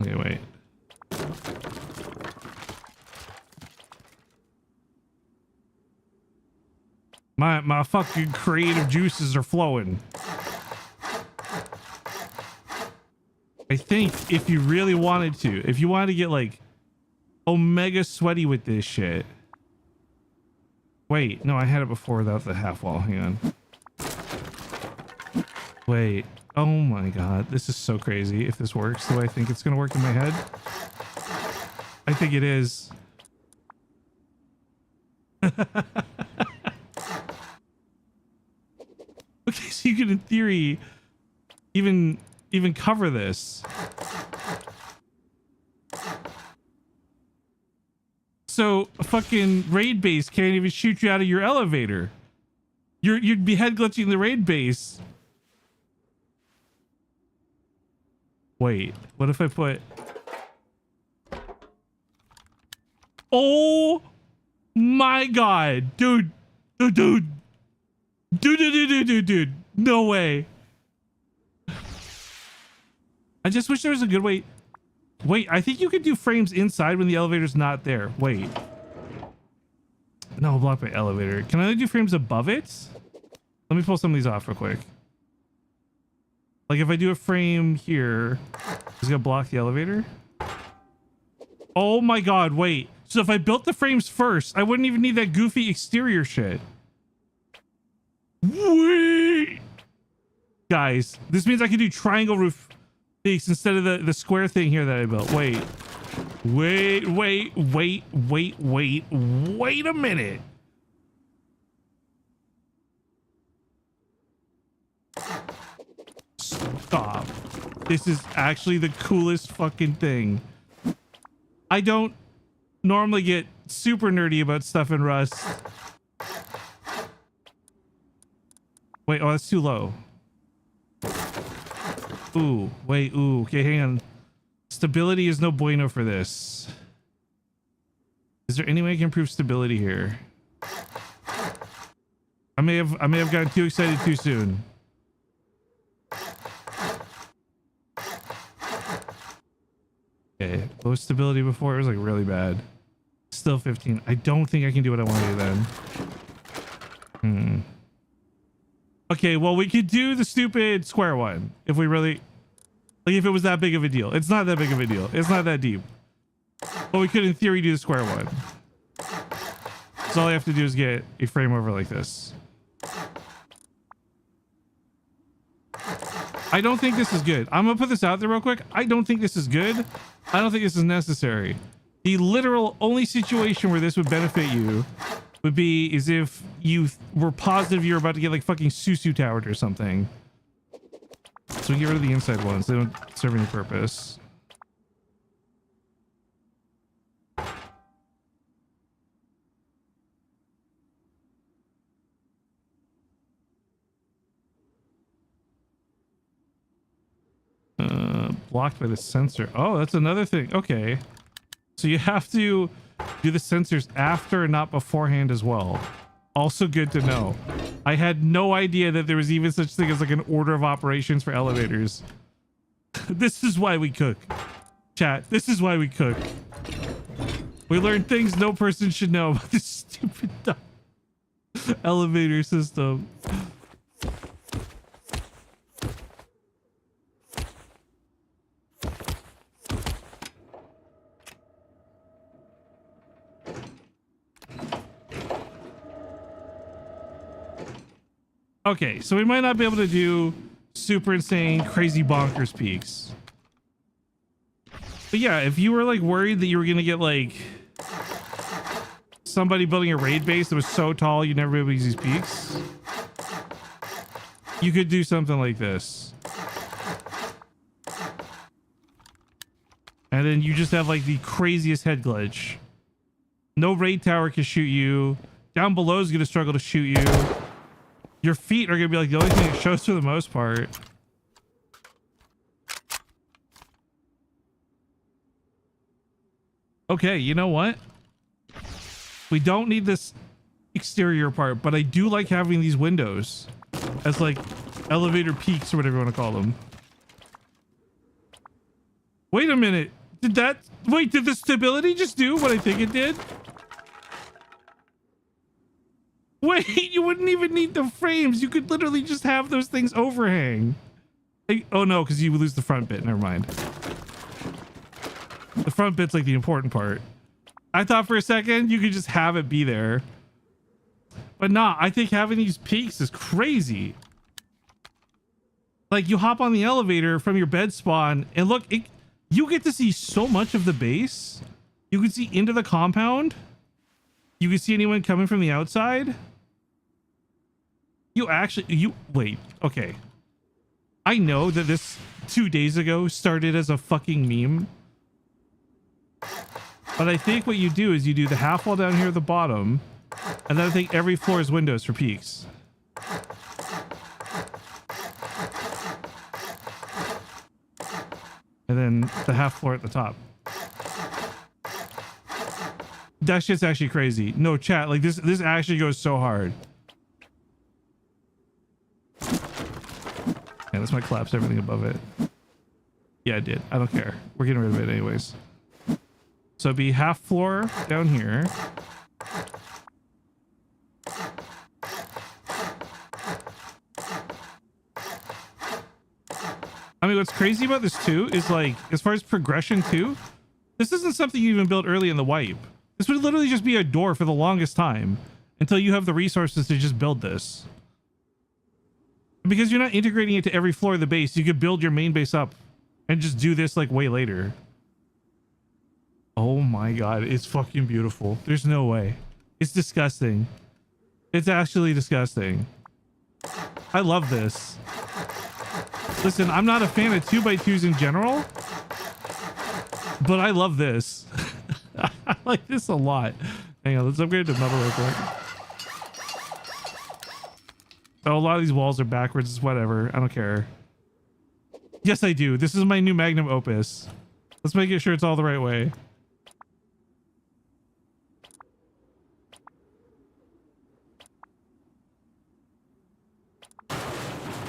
[SPEAKER 1] okay, wait. My fucking creative juices are flowing. I think if you really wanted to, if you wanted to get like omega sweaty with this shit. Wait, no, I had it before without the half wall. Hang on. Wait. Oh my god, this is so crazy. If this works the way I think it's gonna work in my head, I think it is. Okay, so you could, in theory, even cover this. So a fucking raid base can't even shoot you out of your elevator. You'd be head glitching the raid base. Wait, what if I put... Oh my god, dude. No way. I just wish there was a good way. Wait, I think you could do frames inside when the elevator's not there. Wait. No, block by elevator. Can I do frames above it? Let me pull some of these off real quick. Like if I do a frame here, is it gonna block the elevator? Oh my god, wait. So if I built the frames first, I wouldn't even need that goofy exterior shit. Wait. Guys, this means I can do triangle roof peaks instead of the square thing here that I built. Wait a minute. Stop. This is actually the coolest fucking thing. I don't normally get super nerdy about stuff in Rust. Wait, oh, that's too low. Ooh, wait, ooh, okay, hang on. Stability is no bueno for this. Is there any way I can improve stability here? I may have gotten too excited too soon. Okay, low stability before, it was like really bad. Still 15. I don't think I can do what I want to do then. Okay, well, we could do the stupid square one if we really, like, if it was that big of a deal. It's not that big of a deal. It's not that deep. But we could, in theory, do the square one. So all I have to do is get a frame over like this. I don't think this is good. I'm gonna put this out there real quick. I don't think this is good. I don't think this is necessary. The literal only situation where this would benefit you would be is if you were positive you're about to get like fucking Susu towered or something. So we get rid of the inside ones. They don't serve any purpose. Blocked by the sensor. Oh, that's another thing. Okay. So you have to do the sensors after and not beforehand as well. Also good to know. I had no idea that there was even such thing as like an order of operations for elevators. This is why we cook. Chat, this is why we cook. We learn things no person should know about this stupid elevator system. Okay, so we might not be able to do super insane, crazy bonkers peaks. But yeah, if you were like worried that you were gonna get like somebody building a raid base that was so tall you'd never be able to use these peaks, you could do something like this. And then you just have like the craziest head glitch. No raid tower can shoot you. Down below is gonna struggle to shoot you. Your feet are gonna be like the only thing it shows for the most part. Okay, you know what? We don't need this exterior part, but I do like having these windows as like elevator peaks or whatever you want to call them. Wait a minute. Did the stability just do what I think it did? Wait, you wouldn't even need the frames. You could literally just have those things overhang. Oh no, because you would lose the front bit. Never mind. The front bit's like the important part. I thought for a second you could just have it be there. But nah, I think having these peaks is crazy. Like you hop on the elevator from your bed spawn and look, you get to see so much of the base. You can see into the compound. You can see anyone coming from the outside. Wait, okay. I know that this 2 days ago started as a fucking meme. But I think what you do is you do the half wall down here at the bottom. And then I think every floor is windows for peaks. And then the half floor at the top. That shit's actually crazy. No, chat, like this actually goes so hard. Yeah, this might collapse everything above it. Yeah, it did. I don't care. We're getting rid of it anyways. So it'd be half floor down here. I mean, what's crazy about this too is like, as far as progression too, this isn't something you even built early in the wipe. This would literally just be a door for the longest time until you have the resources to just build this. Because you're not integrating it to every floor of the base, you could build your main base up and just do this like way later. Oh my god, it's fucking beautiful. There's no way. It's disgusting. It's actually disgusting. I love this. Listen, I'm not a fan of 2x2s in general, but I love this. I like this a lot. Hang on, let's upgrade to metal real quick. Oh, a lot of these walls are backwards. It's whatever. I don't care. Yes, I do. This is my new magnum opus. Let's make sure it's all the right way.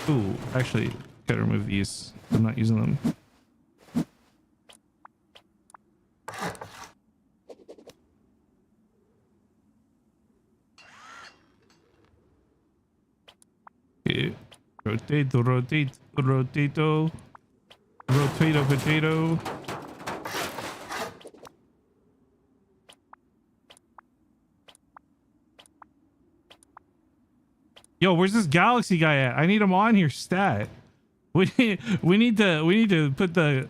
[SPEAKER 1] Ooh, actually, gotta remove these. I'm not using them. Okay. Rotate, rotato, potato. Yo, where's this Galaxy guy at? I need him on here stat. We need to put the,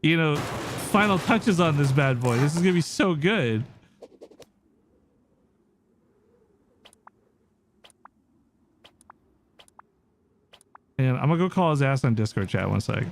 [SPEAKER 1] you know, final touches on this bad boy. This is gonna be so good. And I'm gonna go call his ass on Discord chat 1 sec.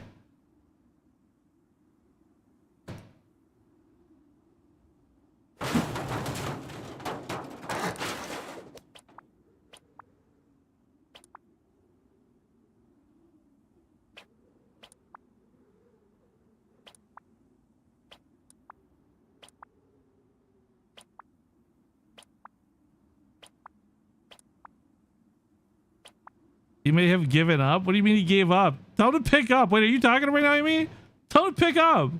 [SPEAKER 1] He may have given up. What do you mean he gave up? Tell him to pick up. Wait, are you talking right now, Amy? Tell him to pick up.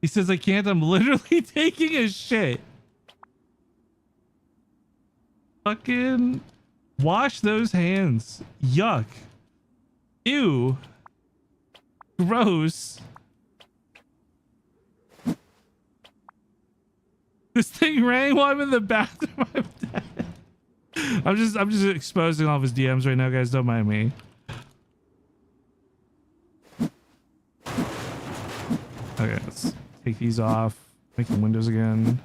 [SPEAKER 1] He says, I can't. I'm literally taking a shit. Fucking wash those hands. Yuck. Ew. Gross. This thing rang while I'm in the bathroom. I'm dead. I'm just exposing all of his DMs right now, guys. Don't mind me. Okay, let's take these off. Make the windows again.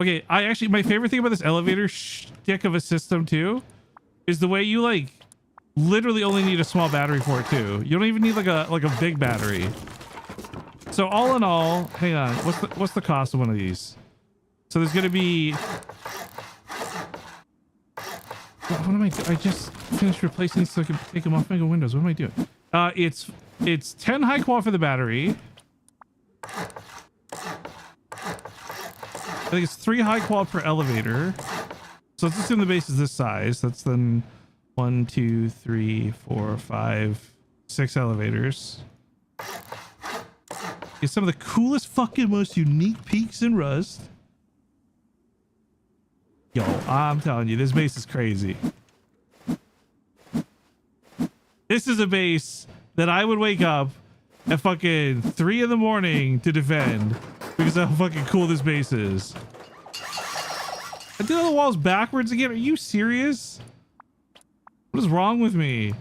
[SPEAKER 1] Okay, my favorite thing about this elevator shtick of a system too is the way you like literally only need a small battery for it too. You don't even need like a big battery. So all in all, hang on. What's the cost of one of these? So there's gonna be. What am I? I just finished replacing these so I can take them off Mega Windows. What am I doing? It's 10 high qual for the battery. I think it's 3 high qual per elevator. So let's assume the base is this size. That's then 1, 2, 3, 4, 5, 6 elevators. Get some of the coolest fucking most unique peaks in Rust. Yo, I'm telling you, this base is crazy. This is a base that I would wake up at fucking 3 in the morning to defend because of how fucking cool this base is. I did all the walls backwards again. Are you serious? What is wrong with me?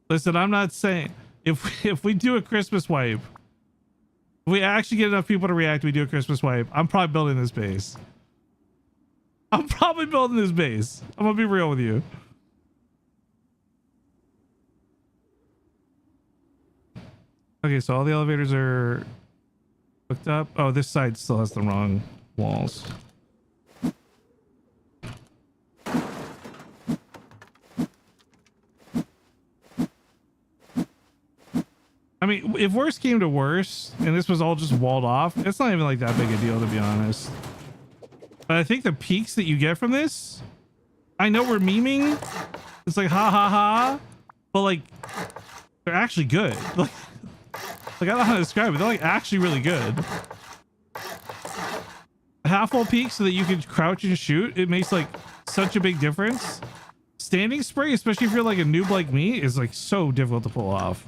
[SPEAKER 1] Listen, I'm not saying if we do a Christmas wipe, if we actually get enough people to react, we do a Christmas wipe. I'm probably building this base. I'm probably building this base. I'm gonna be real with you. Okay, so all the elevators are hooked up. Oh, this side still has the wrong walls. I mean, if worse came to worse and this was all just walled off, it's not even like that big a deal, to be honest. But I think the peaks that you get from this, I know we're memeing. It's like, ha ha ha. But like, they're actually good. Like I don't know how to describe it. They're like actually really good. Half full peak so that you can crouch and shoot. It makes like such a big difference. Standing spray, especially if you're like a noob like me, is like so difficult to pull off.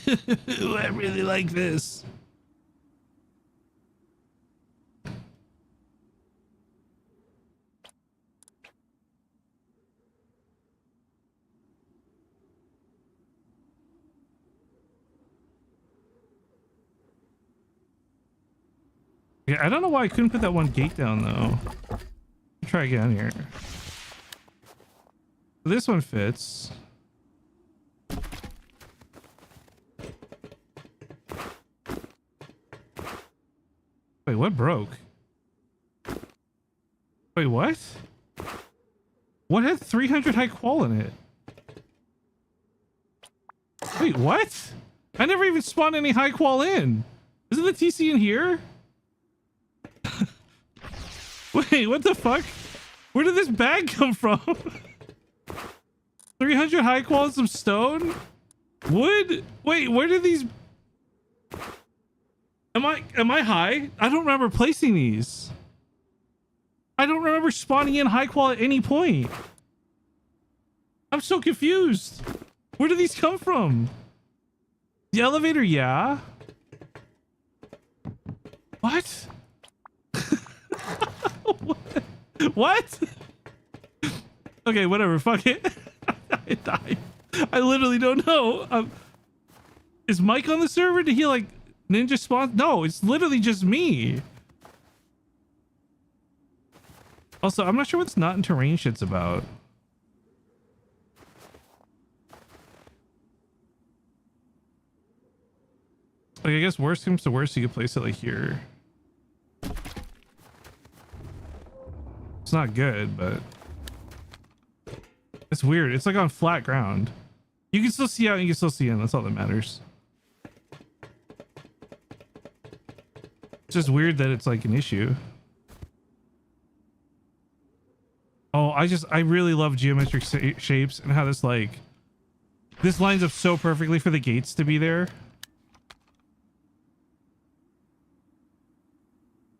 [SPEAKER 1] I really like this. Yeah, I don't know why I couldn't put that one gate down though. Try again here. This one fits. Wait, what broke? Wait, what? What had 300 high qual in it? Wait, what? I never even spawned any high qual in. Isn't the TC in here? Wait, what the fuck? Where did this bag come from? 300 high qual and some stone? Wood? Wait, where did these... Am I high? I don't remember placing these. I don't remember spawning in high qual at any point. I'm so confused. Where do these come from? The elevator, yeah. What? What? Okay, whatever. Fuck it. I literally don't know. Is Mike on the server? Did he like ninja spawn? No, it's literally just me. Also, I'm not sure what's not in terrain shit's about. Like, I guess worst comes to worst, you could place it like here. It's not good, but it's weird. It's like on flat ground. You can still see out and you can still see in. That's all that matters. It's just weird that it's like an issue. Oh, I really love geometric shapes and how this this lines up so perfectly for the gates to be there.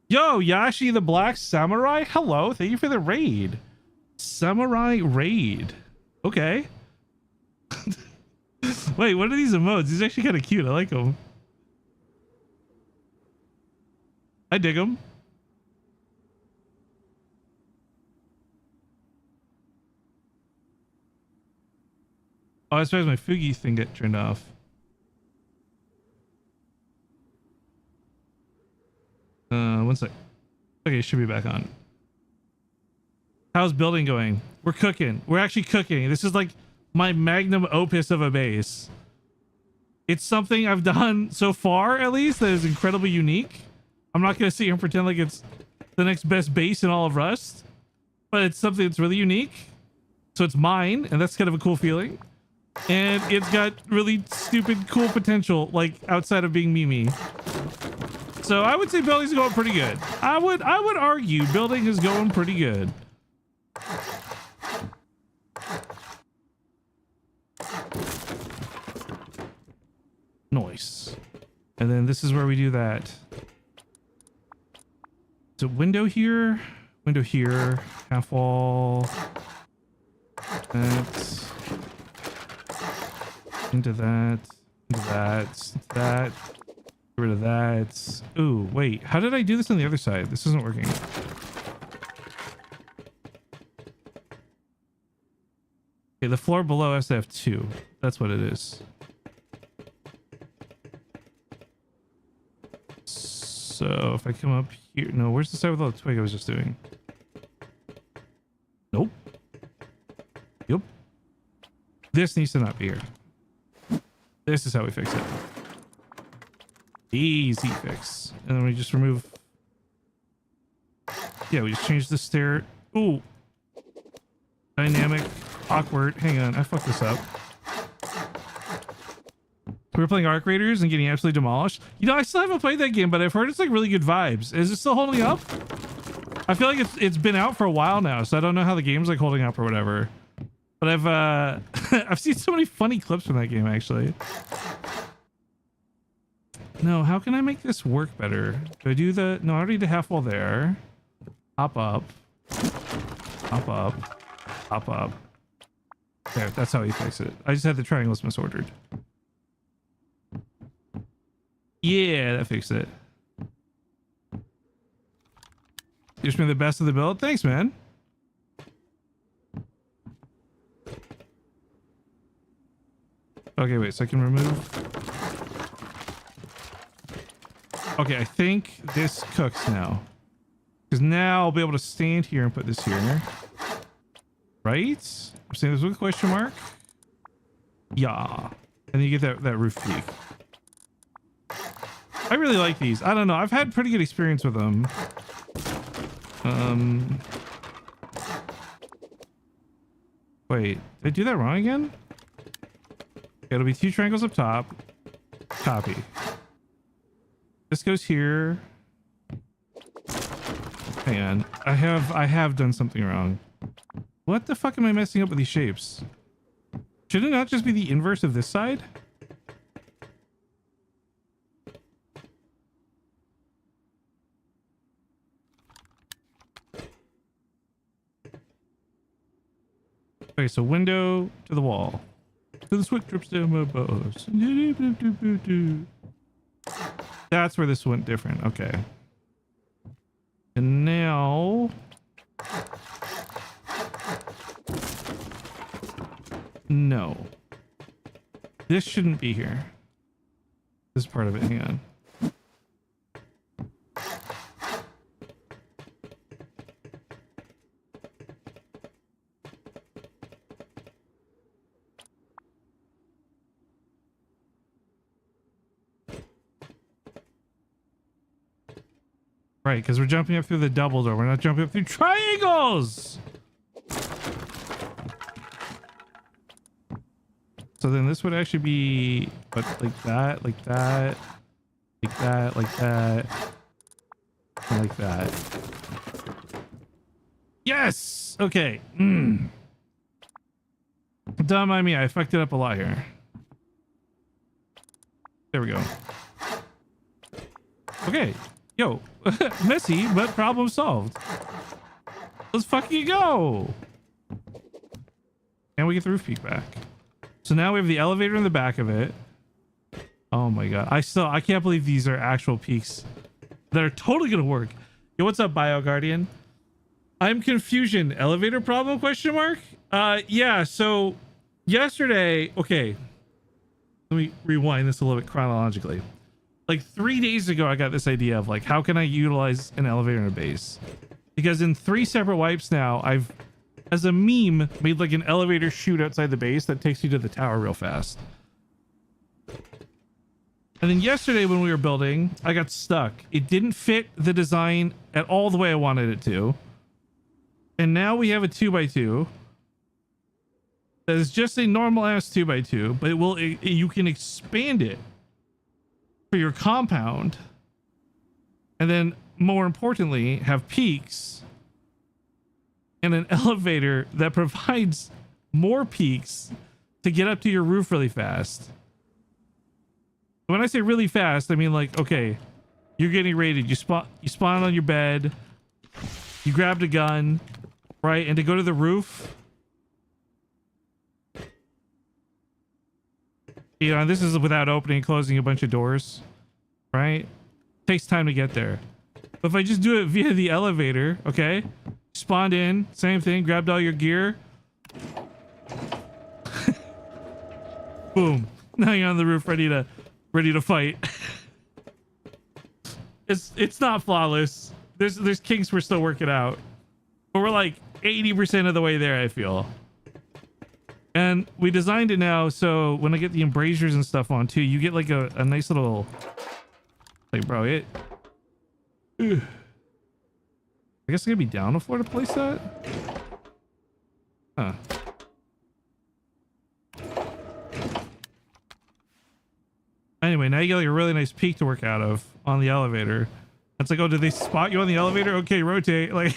[SPEAKER 1] Yo, Yashi the Black Samurai. Hello. Thank you for the raid. Samurai raid. Okay. Wait, what are these emotes? These are actually kind of cute. I like them. I dig them. Oh, I suppose my Fugi thing got turned off. One sec. Okay, should be back on. How's building going? We're cooking. We're actually cooking. This is like my magnum opus of a base. It's something I've done so far, at least, that is incredibly unique. I'm not going to sit here and pretend like it's the next best base in all of Rust, but it's something that's really unique. So it's mine, and that's kind of a cool feeling. And it's got really stupid, cool potential, like outside of being Mimi. So I would say building's going pretty good. I would argue building is going pretty good. Nice. And then this is where we do that. So window here, half wall. That. Into that. Into that. Into that. Get rid of that. Ooh, wait. How did I do this on the other side? This isn't working. Okay, the floor below has to have 2. That's what it is. So if I come up here... No, where's the side with all the twig I was just doing? Nope. Yep. This needs to not be here. This is how we fix it. Easy fix. And then we just remove... Yeah, we just change the stair. Ooh. Dynamic. Awkward. Hang on. I fucked this up. We were playing Arc Raiders and getting absolutely demolished. You know, I still haven't played that game, but I've heard it's like really good vibes. Is it still holding up? I feel like it's been out for a while now, so I don't know how the game's like holding up or whatever. But I've I've seen so many funny clips from that game actually. No, how can I make this work better? Do I do the... No, I already did half wall there. Hop up. Hop up. Hop up. There, that's how you fix it. I just had the triangles misordered. Yeah, that fixed it. You just been the best of the build? Thanks, man. Okay, wait, so I can remove... Okay, I think this cooks now. Because now I'll be able to stand here and put this here. Right? I'm saying this with a question mark. Yeah. And then you get that roof peak. I really like these. I don't know. I've had pretty good experience with them. Wait, did I do that wrong again? It'll be 2 triangles up top. Copy. This goes here. Hang on. I have done something wrong. What the fuck am I messing up with these shapes? Should it not just be the inverse of this side? Okay, so window to the wall. To the swift trips down my bows. That's where this went different. Okay. And now... No. This shouldn't be here. This part of it, hang on. Right, because we're jumping up through the double door. We're not jumping up through triangles! So then this would actually be but like that, like that, like that, like that, and like that. Yes! Okay. Don't mind me, I fucked it up a lot here. There we go. Okay. Yo, messy, but problem solved. Let's fucking go. And we get the roof peak back. So now we have the elevator in the back of it. Oh my god. I can't believe these are actual peaks that are totally gonna work. Yo, what's up, Bio Guardian? I'm confusion. Elevator problem, question mark? Yeah, so yesterday, okay. Let me rewind this a little bit chronologically. Like 3 days ago, I got this idea of like, how can I utilize an elevator in a base? Because in 3 separate wipes now, I've, as a meme, made like an elevator chute outside the base that takes you to the tower real fast. And then yesterday when we were building, I got stuck. It didn't fit the design at all the way I wanted it to. And now we have a 2x2 that is just a normal ass 2x2, but you can expand it for your compound, and then more importantly have peaks and an elevator that provides more peaks to get up to your roof really fast. When I say really fast, I mean like, okay, you're getting raided, you spawn on your bed, you grabbed a gun, right? And to go to the roof, you know, this is without opening and closing a bunch of doors, right? Takes time to get there. But if I just do it via the elevator, okay? Spawned in, same thing, grabbed all your gear. Boom. Now you're on the roof ready to fight. It's not flawless. There's kinks we're still working out. But we're like 80% of the way there, I feel. And we designed it now so when I get the embrasures and stuff on too, you get like a nice little, like, bro, it. Ugh. I guess I'm gonna be down the floor to place that. Huh. Anyway, now you get like a really nice peak to work out of on the elevator. It's like, oh, did they spot you on the elevator? Okay, rotate. Like,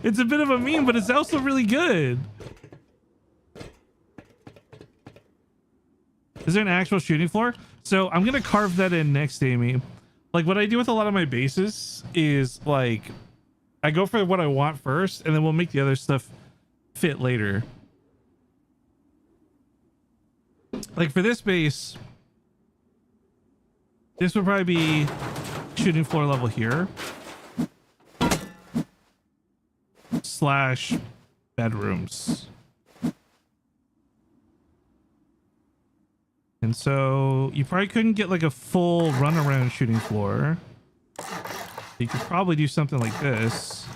[SPEAKER 1] it's a bit of a meme, but it's also really good. Is there an actual shooting floor? So I'm gonna carve that in next, Amy. Like what I do with a lot of my bases is like I go for what I want first, and then we'll make the other stuff fit later. Like for this base, this would probably be shooting floor level here / bedrooms. And so you probably couldn't get like a full runaround shooting floor. You could probably do something like this.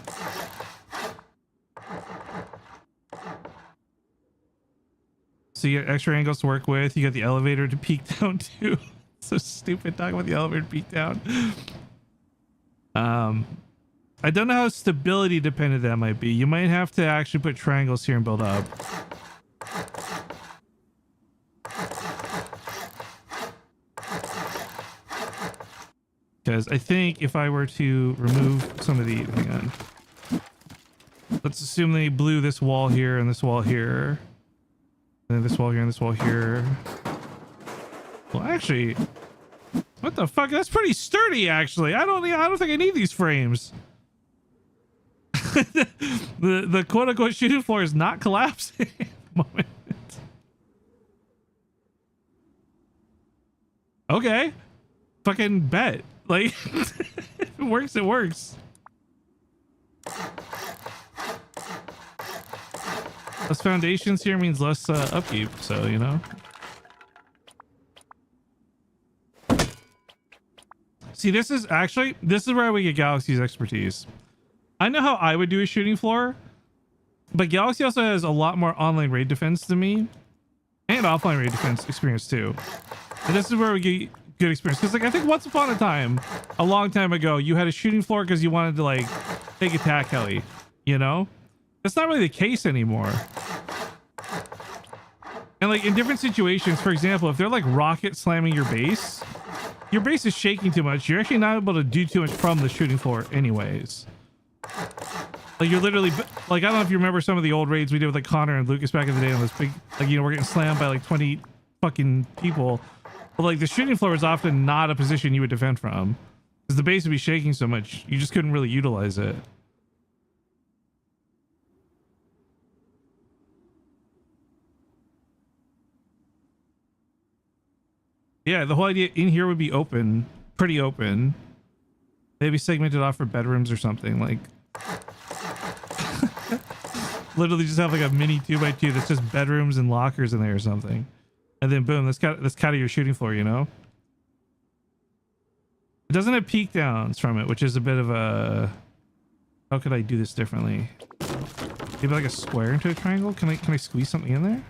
[SPEAKER 1] So you get extra angles to work with. You got the elevator to peek down too. So stupid talking about the elevator to peek down. I don't know how stability dependent that might be. You might have to actually put triangles here and build up. Because I think if I were to remove some of the... Hang on. Let's assume they blew this wall here and this wall here. And then this wall here and this wall here. Well, actually... What the fuck? That's pretty sturdy, actually. I don't think I need these frames. the quote-unquote shooting floor is not collapsing at the moment. Okay. Fucking bet. Like, if it works, it works. Less foundations here means less upkeep, so, you know. See, this is where we get Galaxy's expertise. I know how I would do a shooting floor, but Galaxy also has a lot more online raid defense than me, and offline raid defense experience too. And this is where we get good experience, because like I think once upon a time, a long time ago, you had a shooting floor because you wanted to like take attack heli, you know. That's not really the case anymore. And like in different situations, for example, if they're like rocket slamming your base is shaking too much. You're actually not able to do too much from the shooting floor anyways. Like you're literally like, I don't know if you remember some of the old raids we did with like Connor and Lucas back in the day on this big, like, you know, we're getting slammed by like 20 fucking people. But like the shooting floor is often not a position you would defend from because the base would be shaking so much. You just couldn't really utilize it. Yeah, the whole idea in here would be open, pretty open. Maybe segmented off for bedrooms or something. Like, literally just have like a mini 2x2 that's just bedrooms and lockers in there or something. And then boom, that's kind of your shooting floor, you know? It doesn't have peak downs from it, which is a bit of a... How could I do this differently? Maybe like a square into a triangle? Can I squeeze something in there?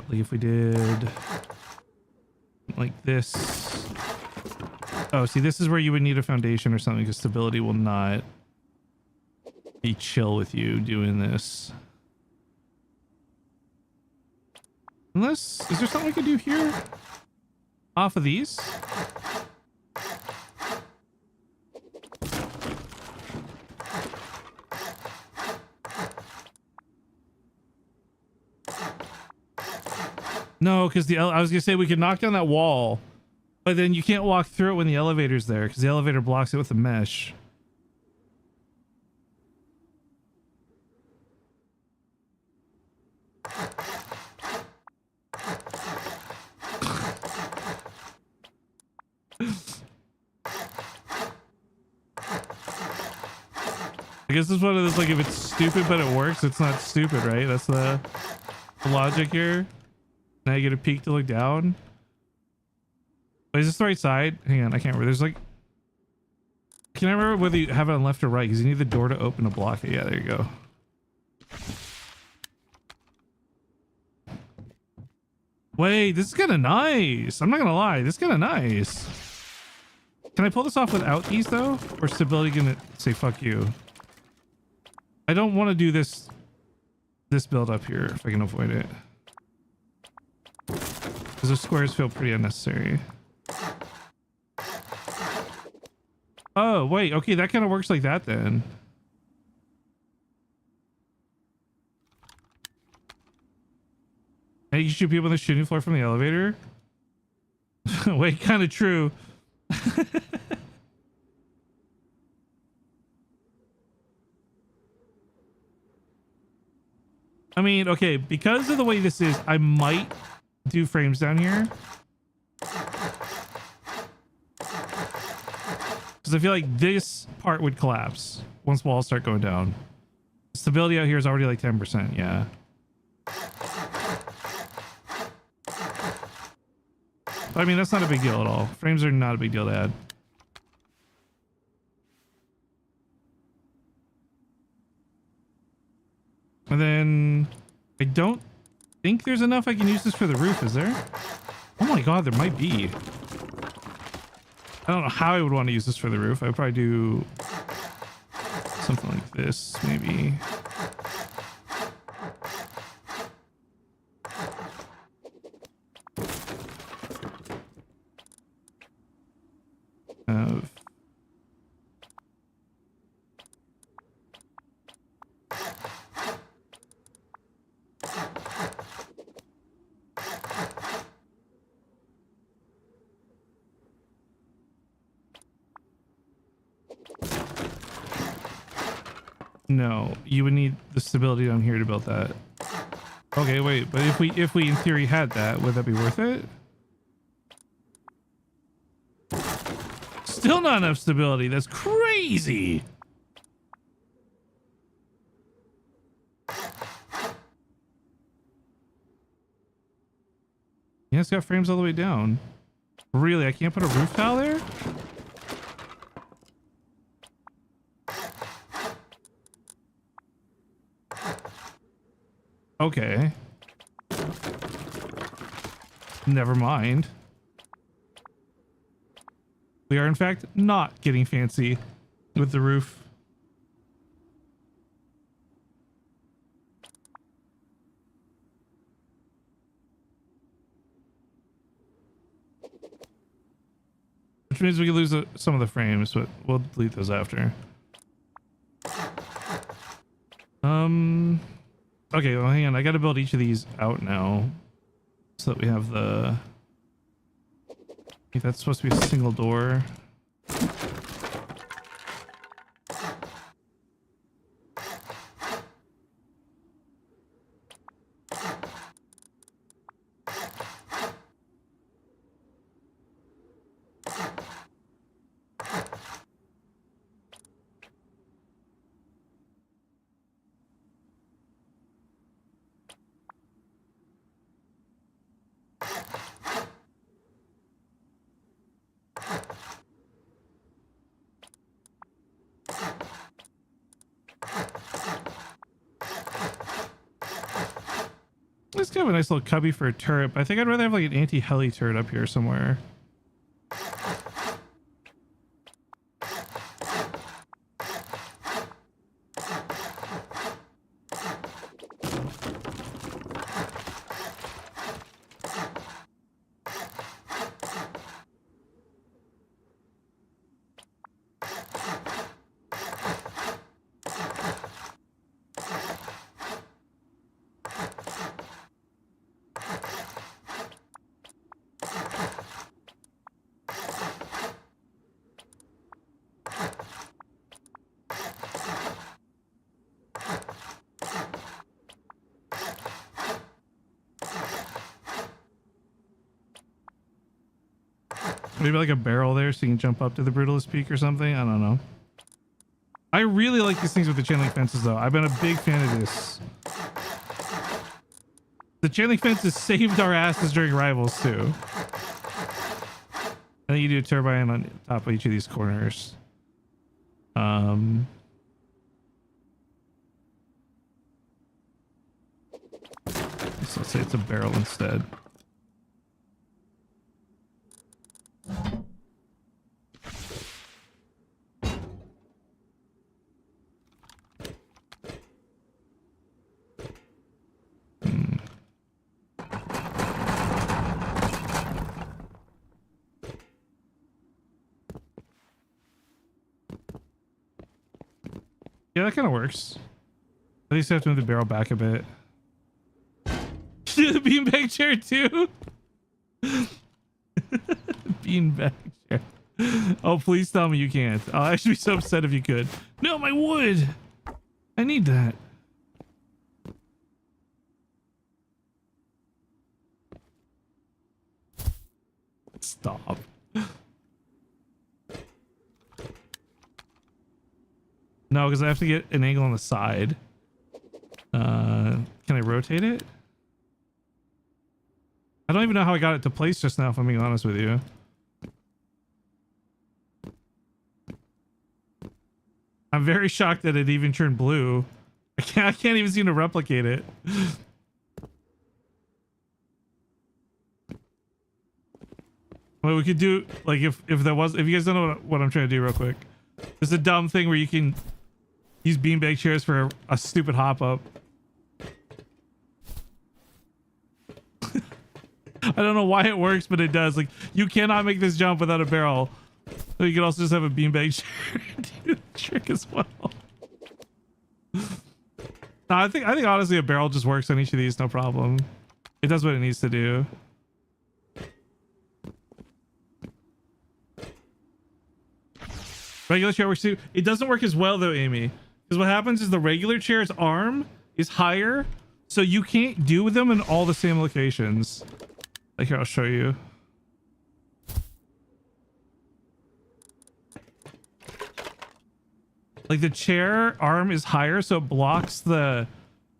[SPEAKER 1] Like if we did like this. Oh, see, this is where you would need a foundation or something because stability will not be chill with you doing this. Unless, is there something we could do here? Off of these? No, because I was gonna say we could knock down that wall, but then you can't walk through it when the elevator's there because the elevator blocks it with a mesh. I guess it's one of those, like, if it's stupid but it works, it's not stupid, right? That's the logic here. Now you get a peek to look down. Wait, is this the right side? Hang on, I can't remember. There's like... Can I remember whether you have it on left or right? Because you need the door to open to block it. Yeah, there you go. Wait, this is kind of nice. I'm not gonna lie, this is kind of nice. Can I pull this off without these though? Or is stability gonna say fuck you? I don't want to do this build up here if I can avoid it. Because those squares feel pretty unnecessary. Oh, wait. Okay, that kind of works like that then. Hey, you shoot people on the shooting floor from the elevator? Wait, kind of true. I mean, okay, because of the way this is, I might do frames down here. Because I feel like this part would collapse once walls start going down. Stability out here is already like 10%, yeah. But I mean, that's not a big deal at all. Frames are not a big deal to add. And then I don't think there's enough I can use this for the roof, is there? Oh my god, there might be. I don't know how I would want to use this for the roof. I would probably do something like this, maybe. No, you would need the stability down here to build that. Okay, wait, but if we in theory had that, would that be worth it? Still not enough stability. That's crazy. Yeah, it's got frames all the way down. Really, I can't put a roof tile there? Okay. Never mind. We are in fact not getting fancy with the roof. Which means we could lose some of the frames, but we'll delete those after. Okay, well, hang on. I got to build each of these out now so that we have the... I think that's supposed to be a single door. It's kind of a nice little cubby for a turret, but I think I'd rather have like an anti-heli turret up here somewhere. Maybe like a barrel there so you can jump up to the Brutalist Peak or something. I don't know. I really like these things with the chain link fences though. I've been a big fan of this. The chain link fences saved our asses during Rivals too. And then you do a turbine on top of each of these corners. So let's say it's a barrel instead. Yeah, that kind of works. At least I have to move the barrel back a bit. The beanbag chair too. Beanbag chair. Oh, please tell me you can't. I'll actually be so upset if you could. No, my wood. I need that. Stop. No, because I have to get an angle on the side. Can I rotate it? I don't even know how I got it to place just now, if I'm being honest with you. I'm very shocked that it even turned blue. I can't even seem to replicate it. Well, we could do like if there was, if you guys don't know what I'm trying to do real quick. There's a dumb thing where you can use beanbag chairs for a stupid hop up. I don't know why it works, but it does. Like, you cannot make this jump without a barrel. So you can also just have a beanbag chair do the trick as well. No, I think honestly a barrel just works on each of these, no problem. It does what it needs to do. Regular chair works too. It doesn't work as well though, Amy. Because what happens is the regular chair's arm is higher, so you can't do them in all the same locations. Like here, I'll show you. Like the chair arm is higher, so it blocks the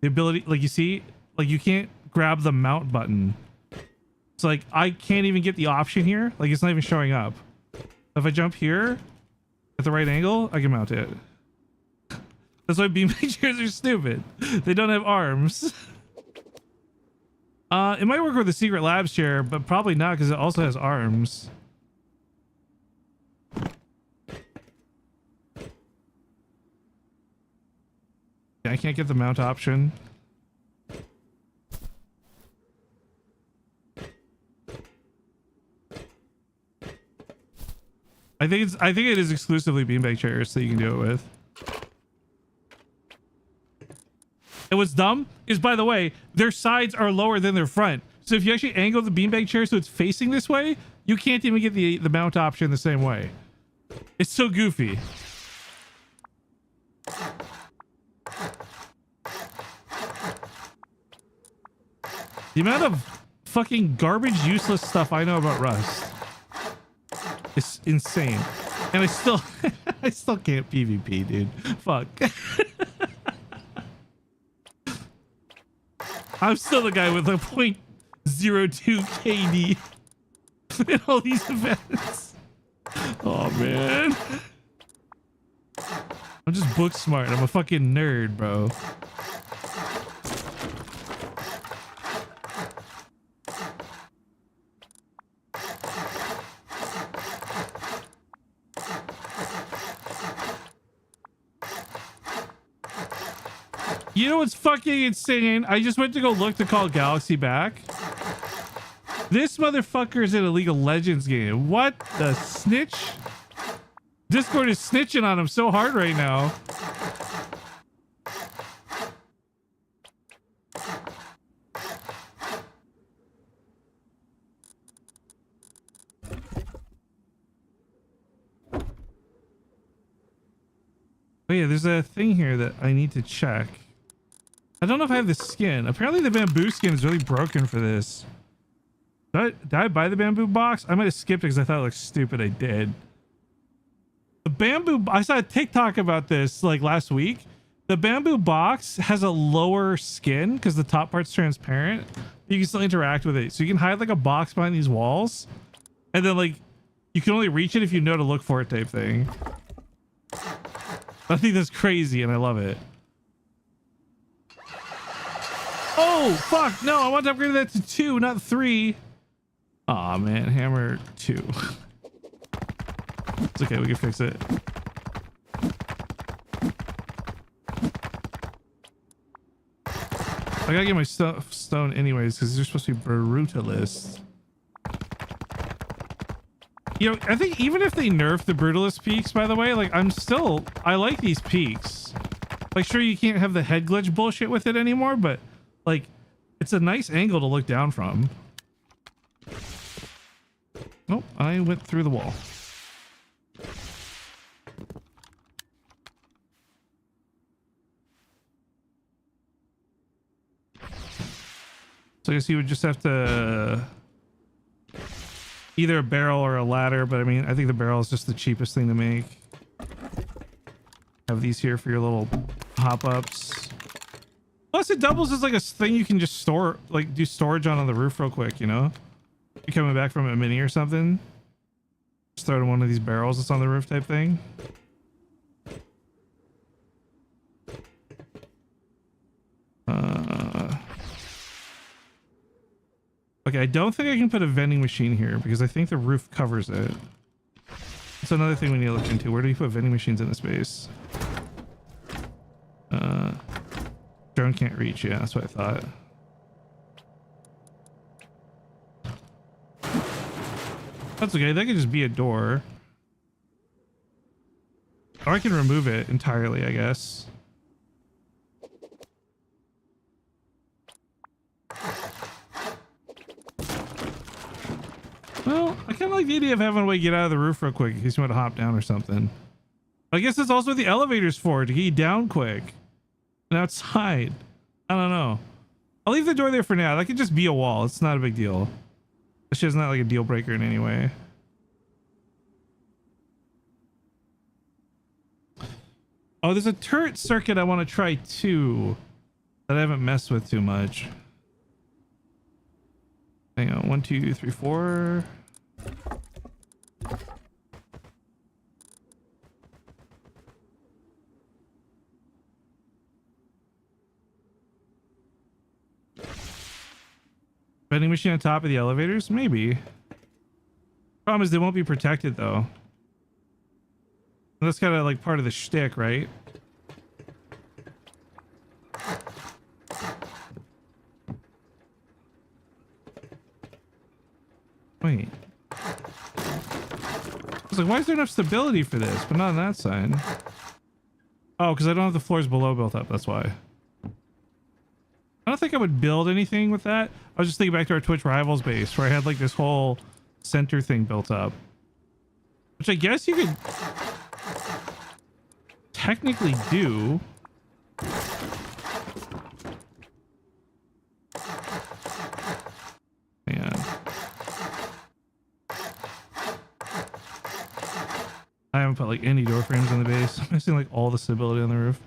[SPEAKER 1] ability. Like you see, like you can't grab the mount button. It's like I can't even get the option here. Like it's not even showing up. If I jump here at the right angle, I can mount it. That's why beanbag chairs are stupid. They don't have arms. It might work with the Secret Labs chair, but probably not because it also has arms. Yeah, I can't get the mount option. I think it is exclusively beanbag chairs that you can do it with. And what's dumb is, by the way, their sides are lower than their front. So if you actually angle the beanbag chair so it's facing this way, you can't even get the mount option the same way. It's so goofy. The amount of fucking garbage, useless stuff I know about Rust is insane. And I still can't PvP, dude. Fuck. I'm still the guy with a .02 KD in all these events. Oh man. I'm just book smart. I'm a fucking nerd, bro. You know what's fucking insane? I just went to go look to call Galaxy back. This motherfucker is in a League of Legends game. What the snitch? Discord is snitching on him so hard right now. Oh yeah, there's a thing here that I need to check. I don't know if I have the skin. Apparently the bamboo skin is really broken for this. Did I buy the bamboo box? I might have skipped it because I thought it looked stupid. I did. The bamboo... I saw a TikTok about this like last week. The bamboo box has a lower skin because the top part's transparent. You can still interact with it. So you can hide like a box behind these walls. And then like... you can only reach it if you know to look for it type thing. I think that's crazy and I love it. Oh, fuck. No, I want to upgrade that to 2, not 3. Aw, man. Hammer 2. It's okay. We can fix it. I gotta get my stone anyways because they're supposed to be brutalist. You know, I think even if they nerf the brutalist peaks, by the way, like I like these peaks. Like, sure, you can't have the head glitch bullshit with it anymore, but like, it's a nice angle to look down from. Oh, I went through the wall. So I guess you would just have to either a barrel or a ladder, but I mean, I think the barrel is just the cheapest thing to make. Have these here for your little hop-ups. Plus it doubles as like a thing you can just store, like do storage on the roof real quick, you know? You're coming back from a mini or something. Just throw it in one of these barrels that's on the roof type thing. Okay, I don't think I can put a vending machine here because I think the roof covers it. That's another thing we need to look into. Where do you put vending machines in the space? Drone can't reach. Yeah, that's what I thought. That's okay. That could just be a door. Or I can remove it entirely, I guess. Well, I kind of like the idea of having a way to get out of the roof real quick in case you want to hop down or something. I guess that's also what the elevator's for, to get you down quick and outside. I don't know. I'll leave the door there for now. That could just be a wall. It's not a big deal. This shit's not like a deal breaker in any way. Oh, there's a turret circuit I want to try too that I haven't messed with too much. Hang on, 1, 2, 3, 4. Vending machine on top of the elevators? Maybe. Problem is they won't be protected though. That's kind of like part of the shtick, right? Wait. I was like, why is there enough stability for this, but not on that side? Oh, because I don't have the floors below built up. That's why. I don't think I would build anything with that. I was just thinking back to our Twitch Rivals base where I had like this whole center thing built up. Which I guess you could technically do. Man. I haven't put like any door frames on the base. I'm missing like all the stability on the roof.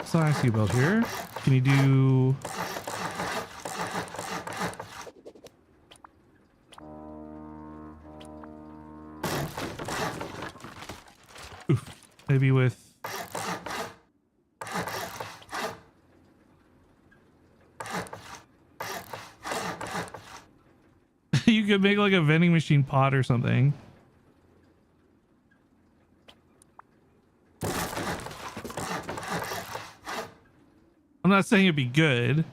[SPEAKER 1] So I see you build here. Can you do... Oof. Maybe with... You could make like a vending machine pod or something. I'm not saying it'd be good,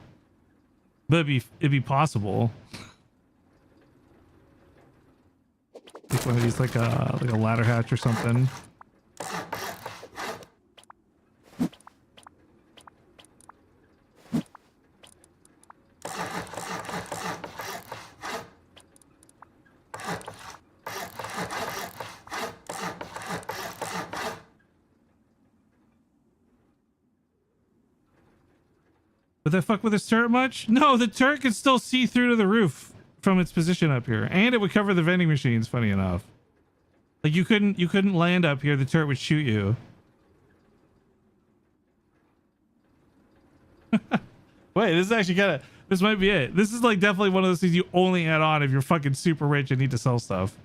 [SPEAKER 1] but it'd be possible. Like one of these, like a ladder hatch or something. Would that fuck with this turret much? No, the turret could still see through to the roof from its position up here, and it would cover the vending machines. Funny enough, like you couldn't land up here. The turret would shoot you. Wait, this is actually kind of, this might be it. This is like definitely one of those things you only add on if you're fucking super rich and need to sell stuff.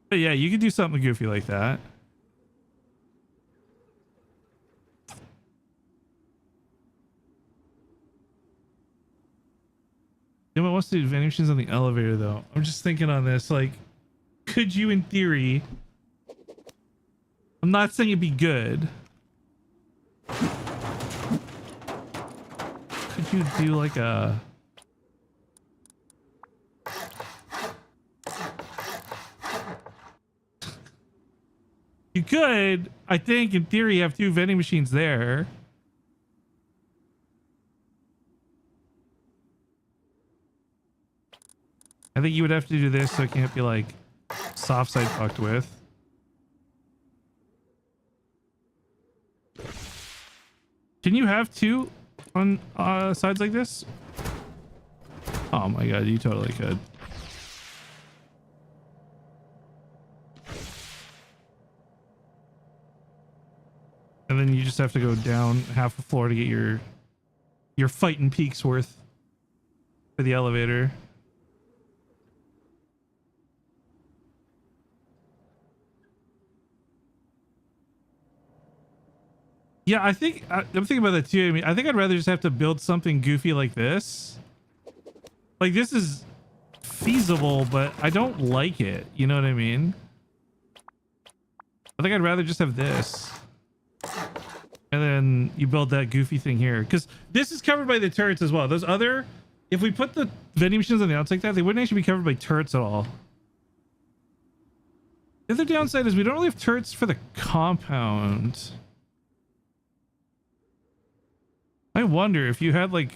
[SPEAKER 1] But yeah, you could do something goofy like that. What wants to do vending machines on the elevator though? I'm just thinking on this, like, could you in theory, I'm not saying it'd be good, could you do like a, you could, I think in theory have 2 vending machines there. I think you would have to do this so it can't be like soft side fucked with. Can you have 2 on sides like this? Oh my god, you totally could. And then you just have to go down half a floor to get your fighting peaks worth for the elevator. Yeah, I think I'm thinking about that too. I mean, I think I'd rather just have to build something goofy like this. Like this is feasible, but I don't like it. You know what I mean? I think I'd rather just have this. And then you build that goofy thing here. Because this is covered by the turrets as well. Those other... If we put the vending machines on the outside like that, they wouldn't actually be covered by turrets at all. The other downside is we don't really have turrets for the compound. I wonder if you had like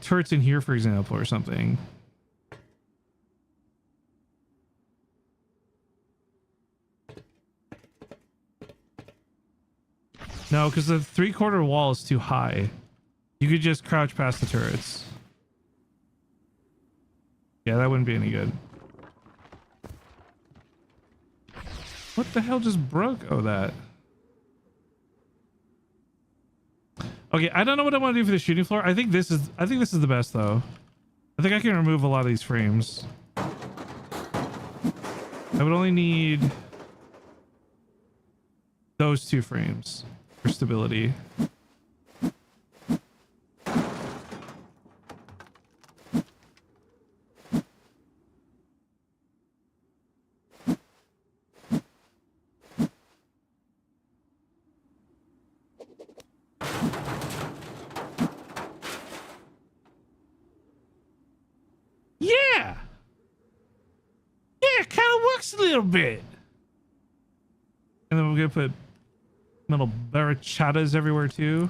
[SPEAKER 1] turrets in here, for example, or something. No, because the 3/4 wall is too high. You could just crouch past the turrets. Yeah, that wouldn't be any good. What the hell just broke? Oh, that. Okay, I don't know what I want to do for the shooting floor. I think this is the best though. I think I can remove a lot of these frames. I would only need those 2 frames for stability. Yeah! Yeah, it kind of works a little bit. And then we're gonna put metal barrachadas everywhere too.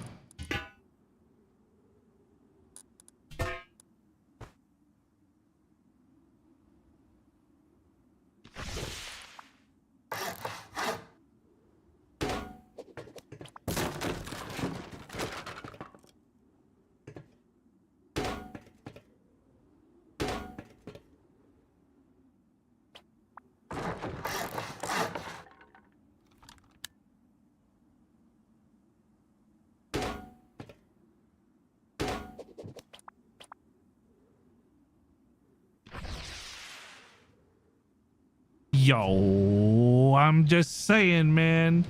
[SPEAKER 1] Yo, I'm just saying, man.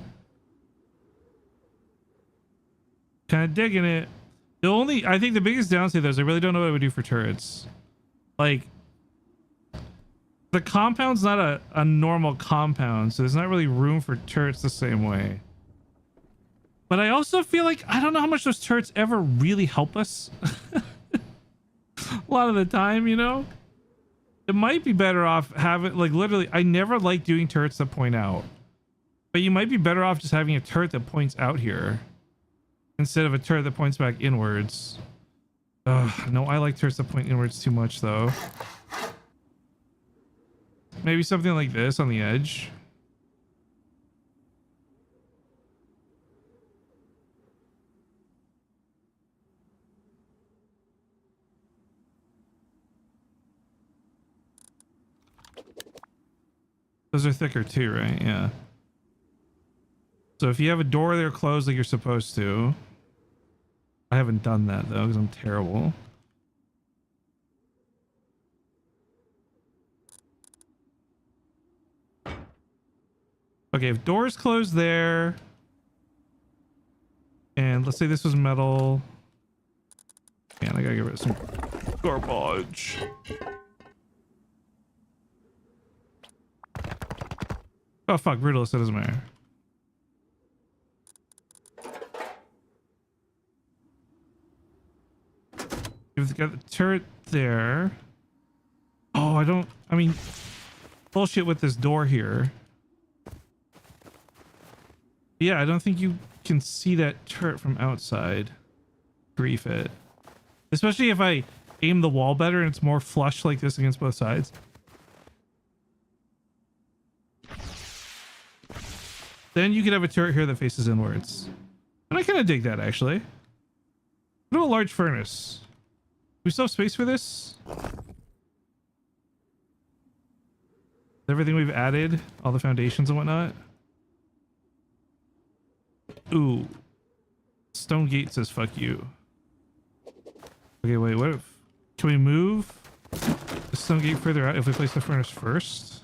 [SPEAKER 1] Kind of digging it. I think the biggest downside though is I really don't know what I would do for turrets. Like, the compound's not a normal compound, so there's not really room for turrets the same way. But I also feel like I don't know how much those turrets ever really help us. A lot of the time, you know? It might be better off having, like, literally, I never like doing turrets that point out. But you might be better off just having a turret that points out here instead of a turret that points back inwards. Ugh, no, I like turrets that point inwards too much, though. Maybe something like this on the edge. Those are thicker too, right? Yeah. So if you have a door there closed like you're supposed to. I haven't done that though because I'm terrible. Okay, if doors closed there, and let's say this was metal. Man, I gotta get rid of some garbage. Oh fuck, brutalist, that doesn't matter. You've got the turret there. Oh, I mean, bullshit with this door here. Yeah, I don't think you can see that turret from outside. Grief it. Especially if I aim the wall better and it's more flush like this against both sides. Then you could have a turret here that faces inwards. And I kind of dig that, actually. What about a large furnace? Do we still have space for this? Everything we've added, all the foundations and whatnot. Ooh. Stone Gate says fuck you. Okay, wait, what if... Can we move the Stone Gate further out if we place the furnace first?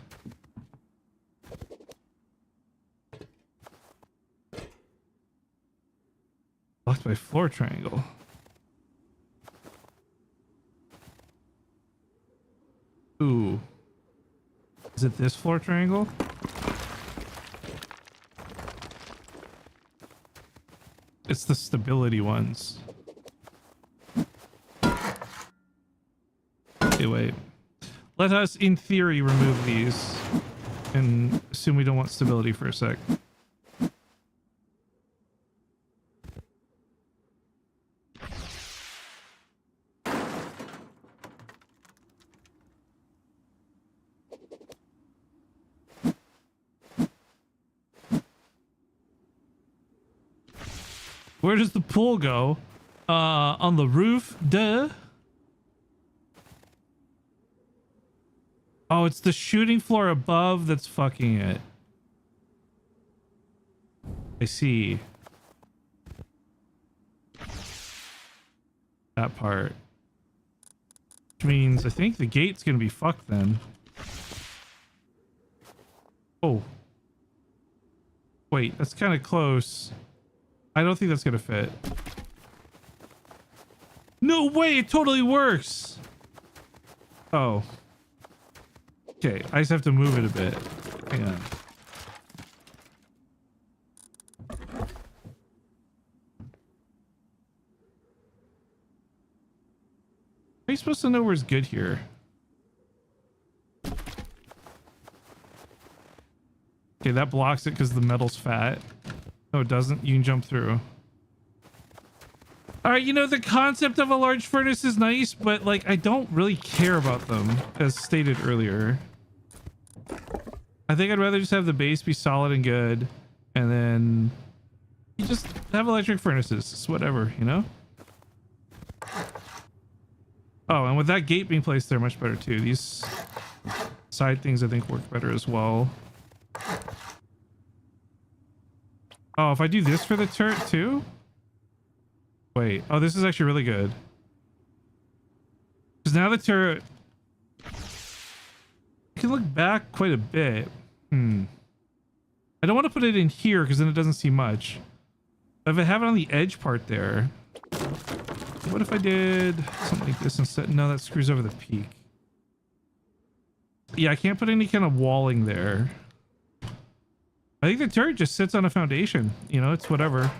[SPEAKER 1] blocked by floor triangle. Ooh. Is it this floor triangle? It's the stability ones. Okay, wait. Let us, in theory, remove these and assume we don't want stability for a sec. Where does the pool go? On the roof? Duh. Oh, it's the shooting floor above that's fucking it. I see. That part. Which means I think the gate's gonna be fucked then. Oh. Wait, that's kind of close. I don't think that's gonna fit. No way, it totally works! Oh. Okay, I just have to move it a bit. Hang on. How are you supposed to know where's good here? Okay, that blocks it because the metal's fat. No, it doesn't. You can jump through. All right, you know, the concept of a large furnace is nice, but like, I don't really care about them, as stated earlier. I think I'd rather just have the base be solid and good, and then you just have electric furnaces. It's whatever, you know? Oh, and with that gate being placed there, much better too. These side things I think work better as well. Oh, if I do this for the turret too? Wait, oh, this is actually really good. Because now the turret can look back quite a bit. I don't want to put it in here because then it doesn't see much. If I have it on the edge part there, what if I did something like this instead? No, that screws over the peak. Yeah, I can't put any kind of walling there. I think the turret just sits on a foundation. You know, it's whatever.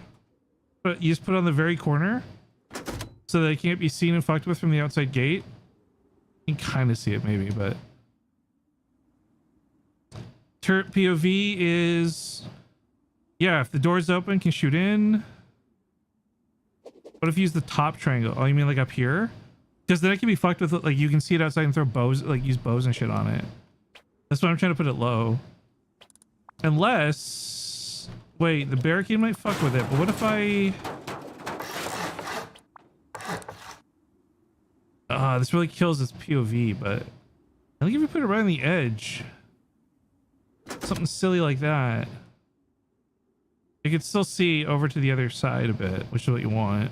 [SPEAKER 1] But you just put it on the very corner so that it can't be seen and fucked with from the outside gate. You can kind of see it maybe, but... Turret POV is... Yeah, if the door's open, can shoot in. What if you use the top triangle? Oh, you mean like up here? Because then it can be fucked with, like, you can see it outside and throw bows, like, use bows and shit on it. That's why I'm trying to put it low. Unless... Wait, the barricade might fuck with it, but what if I... this really kills its POV, but... I think if you put it right on the edge... Something silly like that... You can still see over to the other side a bit, which is what you want.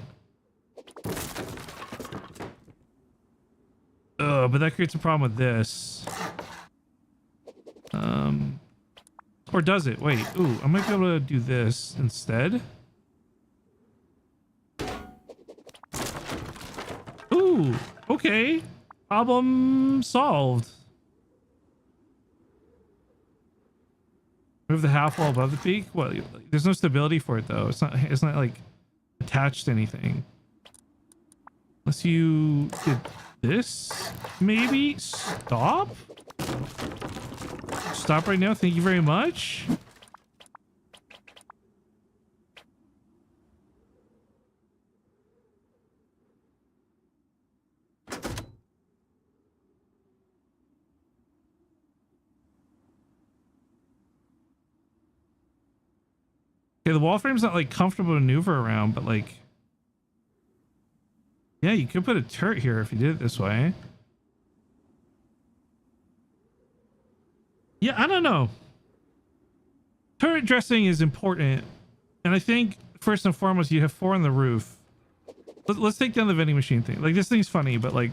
[SPEAKER 1] But that creates a problem with this. Or does it? Wait, ooh, I might be able to do this instead. Ooh, okay. Problem solved. Move the half wall above the peak. Well, there's no stability for it though. It's not like attached to anything. Unless you did this, maybe stop. Stop right now. Thank you very much. Okay, the wall frame's not like comfortable to maneuver around, but like, yeah, you could put a turret here if you did it this way. Yeah, I don't know. Turret dressing is important, and I think first and foremost you have 4 on the roof. Let's take down the vending machine thing. Like, this thing's funny, but like,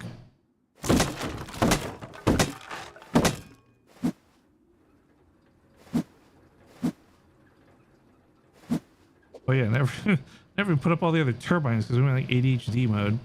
[SPEAKER 1] Oh yeah, never never put up all the other turbines because we're in like ADHD mode.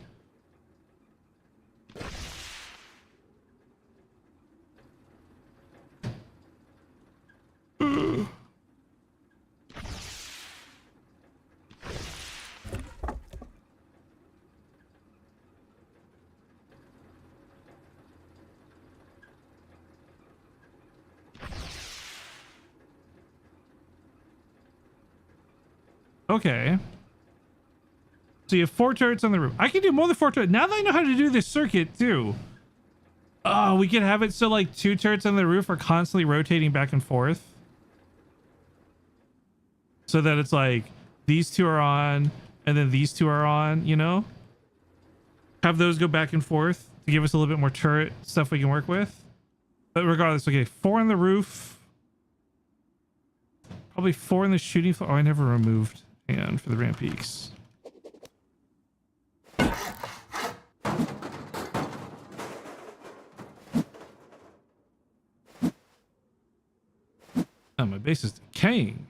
[SPEAKER 1] Okay. So you have 4 turrets on the roof. I can do more than 4 turrets. Now that I know how to do this circuit too. Oh, we can have it so like 2 turrets on the roof are constantly rotating back and forth. So that it's like these 2 are on and then these 2 are on, you know? Have those go back and forth to give us a little bit more turret stuff we can work with. But regardless, okay, 4 on the roof. Probably 4 in the shooting floor. Oh, I never removed. Hang on for the ramp peaks. Oh, my base is decaying.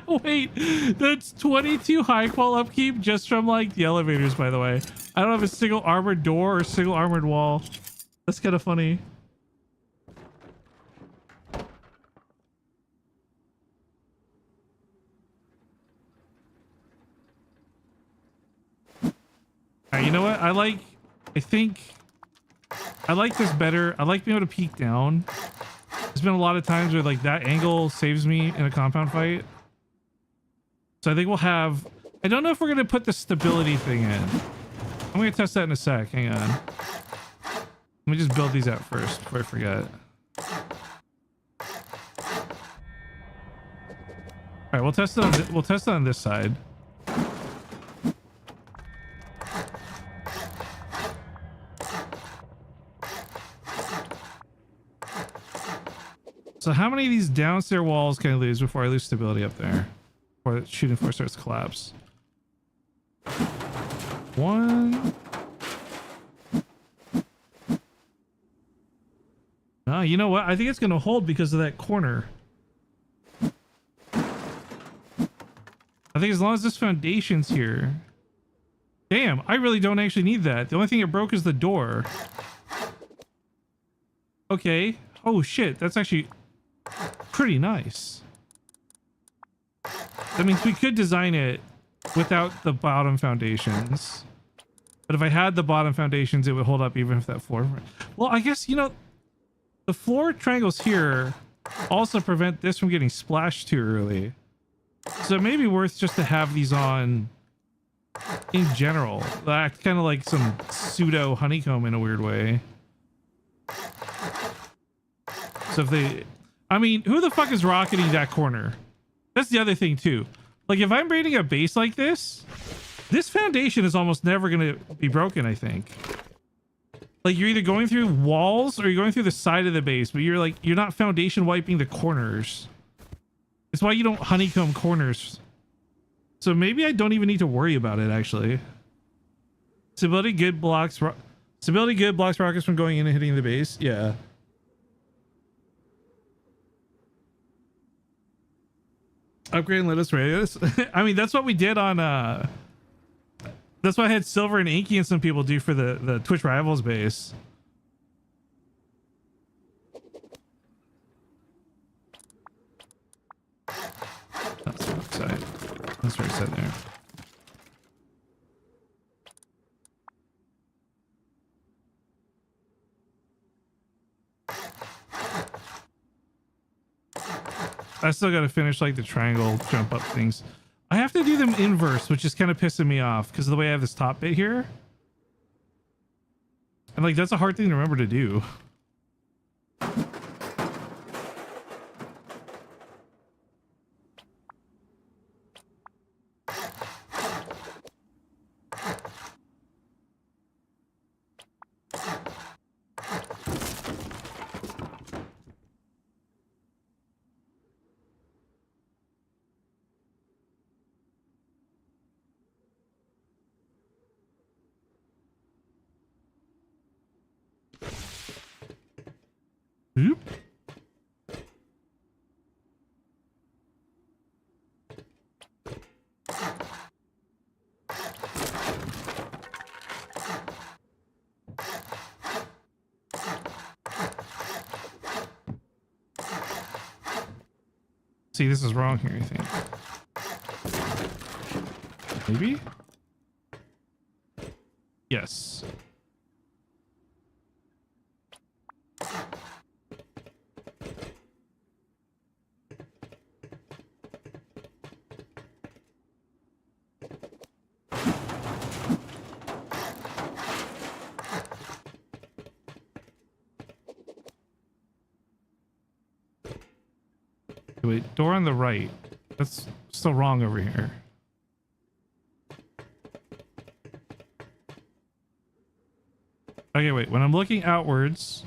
[SPEAKER 1] Wait, that's 22 high qual upkeep just from like the elevators, by the way. I don't have a single armored door or single armored wall. That's kind of funny. Alright, you know what? I think I like this better. I like being able to peek down. There's been a lot of times where like that angle saves me in a compound fight. So I think we'll have, I don't know if we're going to put the stability thing in. I'm going to test that in a sec. Hang on. Let me just build these out first before I forget. All right, we'll test it on we'll test it on this side. So how many of these downstairs walls can I lose before I lose stability up there? Before the shooting floor starts to collapse. 1. No, you know what? I think it's going to hold because of that corner. I think as long as this foundation's here. Damn, I really don't actually need that. The only thing it broke is the door. Okay. Oh shit, that's actually pretty nice. That means we could design it without the bottom foundations. But if I had the bottom foundations, it would hold up even if that floor... Well, I guess, you know, the floor triangles here also prevent this from getting splashed too early. So it may be worth just to have these on in general. Act kind of like some pseudo honeycomb in a weird way. So if they... I mean, who the fuck is rocketing that corner? That's the other thing too. Like if I'm raiding a base like this foundation is almost never going to be broken, I think. Like you're either going through walls or you're going through the side of the base, but you're not foundation wiping the corners. It's why you don't honeycomb corners. So maybe I don't even need to worry about it actually. Stability good blocks rockets from going in and hitting the base. Yeah. Upgrade and let us radius. I mean, that's what we did on that's what I had Silver and Inky and some people do for the Twitch Rivals base. That's the wrong side. That's right side there. I still got to finish like the triangle jump up things. I have to do them inverse, which is kind of pissing me off because of the way I have this top bit here. And like, that's a hard thing to remember to do. Oop. See, this is wrong here, I think. Maybe? Yes. Wait, door on the right. That's still wrong over here. Okay, wait. When I'm looking outwards,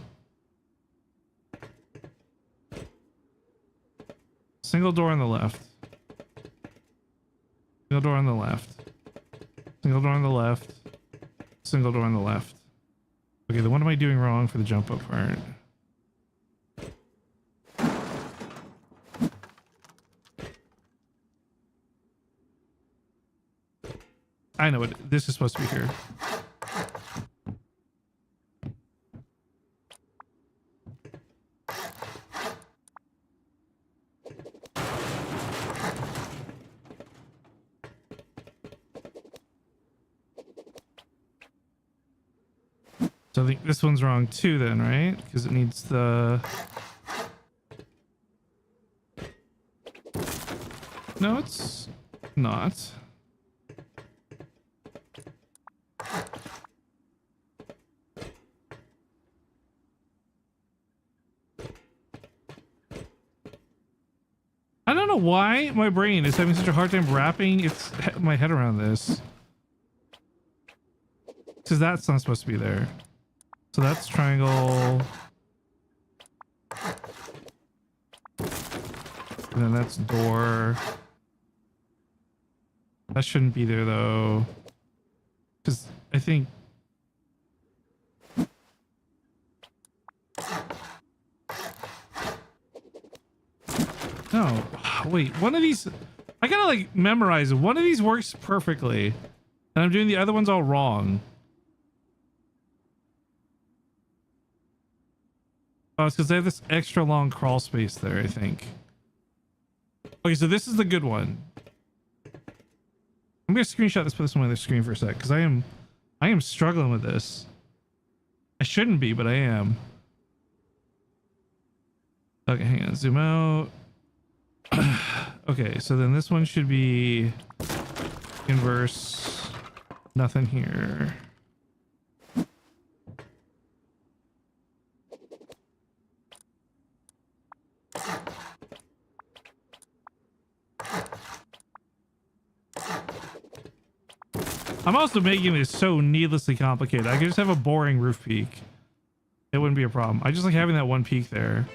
[SPEAKER 1] single door on the left. Single door on the left. Single door on the left. Single door on the left. Okay, then what am I doing wrong for the jump up part? I know it. This is supposed to be here. So I think this one's wrong too then, right? Because it needs the... No, it's not. I don't know why my brain is having such a hard time wrapping my head around this. Because that's not supposed to be there. So that's triangle. And then that's door. That shouldn't be there though. Because I think... No, wait, one of these, I gotta like memorize it. One of these works perfectly and I'm doing the other ones all wrong. Oh, it's because they have this extra long crawl space there, I think. Okay, so this is the good one. I'm gonna screenshot this, put this on the screen for a sec, because I am struggling with this. I shouldn't be, but I am. Okay, hang on, zoom out. Okay, so then this one should be inverse. Nothing here. I'm also making this so needlessly complicated. I could just have a boring roof peak. It wouldn't be a problem. I just like having that one peak there.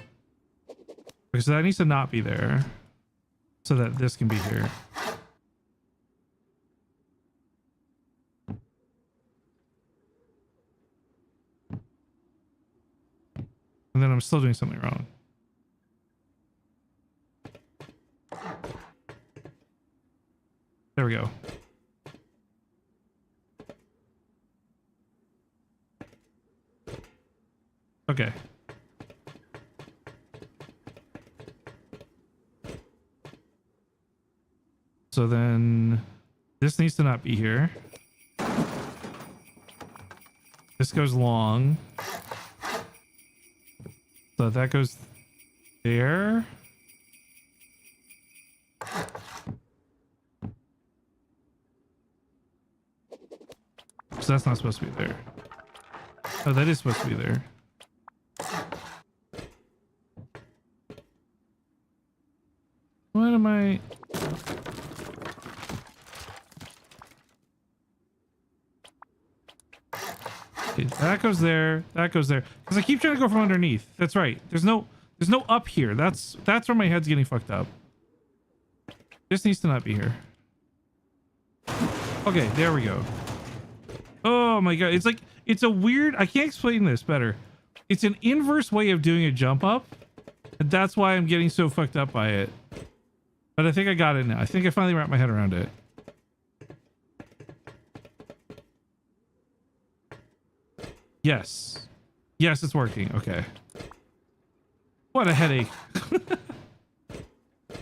[SPEAKER 1] Okay, so that needs to not be there. So that this can be here. And then I'm still doing something wrong. There we go. Okay. So then this needs to not be here. This goes long. So that goes there. So that's not supposed to be there. Oh, that is supposed to be there. What am I... Okay, that goes there. That goes there. Because I keep trying to go from underneath. That's right. There's no up here. That's where my head's getting fucked up. This needs to not be here. Okay, there we go. Oh my god. It's like, it's a weird... I can't explain this better. It's an inverse way of doing a jump up. And that's why I'm getting so fucked up by it. But I think I got it now. I think I finally wrapped my head around it. Yes. Yes, it's working. Okay. What a headache.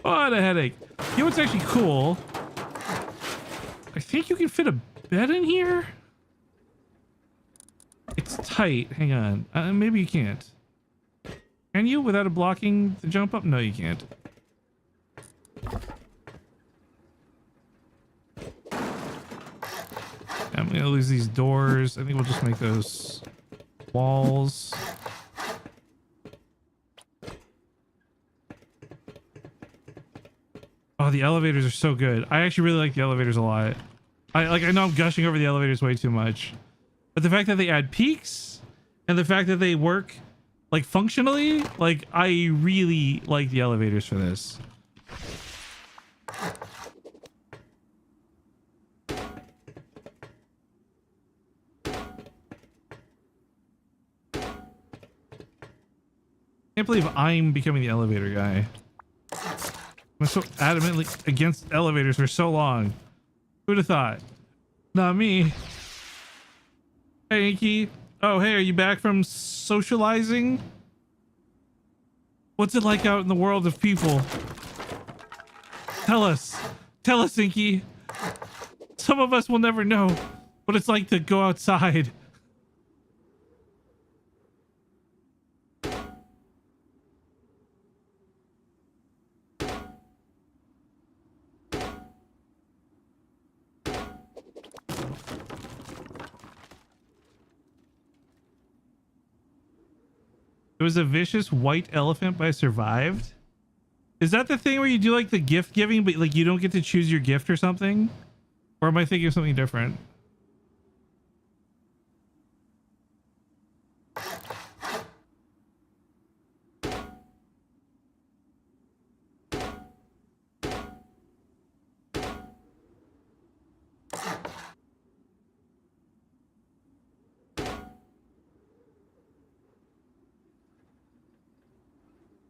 [SPEAKER 1] What a headache. You know what's actually cool? I think you can fit a bed in here? It's tight. Hang on. Maybe you can't. Can you without it blocking the jump up? No, you can't. I'm gonna lose these doors. I think we'll just make those walls. Oh, the elevators are so good. I actually really like the elevators a lot. I know I'm gushing over the elevators way too much, but the fact that they add peaks and the fact that they work like functionally, like I really like the elevators for this. Can't believe I'm becoming the elevator guy. I'm so adamantly against elevators for so long. Who'd have thought? Not me. Hey, Inky. Oh, hey, are you back from socializing? What's it like out in the world of people? Tell us. Tell us, Inky. Some of us will never know what it's like to go outside. It was a vicious white elephant, but I survived. Is that the thing where you do like the gift giving, but like you don't get to choose your gift or something? Or am I thinking of something different?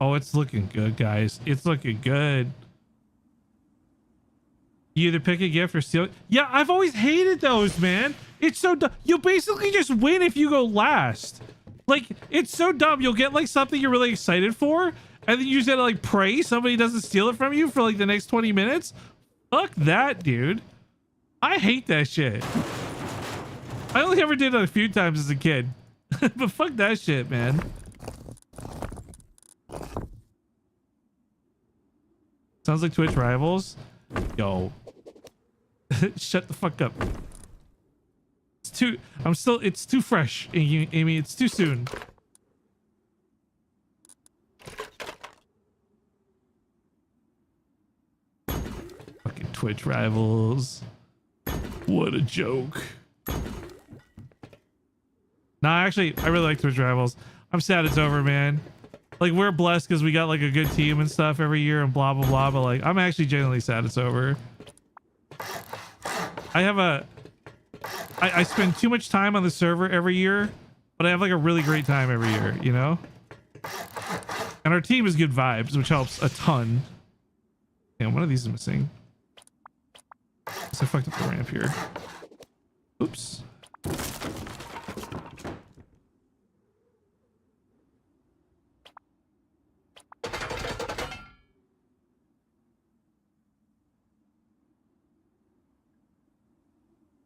[SPEAKER 1] Oh, it's looking good, guys. It's looking good. You either pick a gift or steal it. Yeah, I've always hated those, man. It's so dumb. You basically just win if you go last. Like, it's so dumb. You'll get like something you're really excited for, and then you just gotta like pray somebody doesn't steal it from you for like the next 20 minutes. Fuck that, dude. I hate that shit. I only ever did it a few times as a kid. But fuck that shit, man. Sounds like Twitch rivals. Yo. Shut the fuck up. It's too fresh, Amy. It's too soon. Fucking Twitch rivals. What a joke. Nah, actually, I really like Twitch rivals. I'm sad it's over, man. Like, we're blessed because we got like a good team and stuff every year and blah blah blah, but like I'm actually genuinely sad it's over. I spend too much time on the server every year, but I have like a really great time every year, you know? And our team is good vibes, which helps a ton. Damn, one of these is missing. So I fucked up the ramp here. Oops.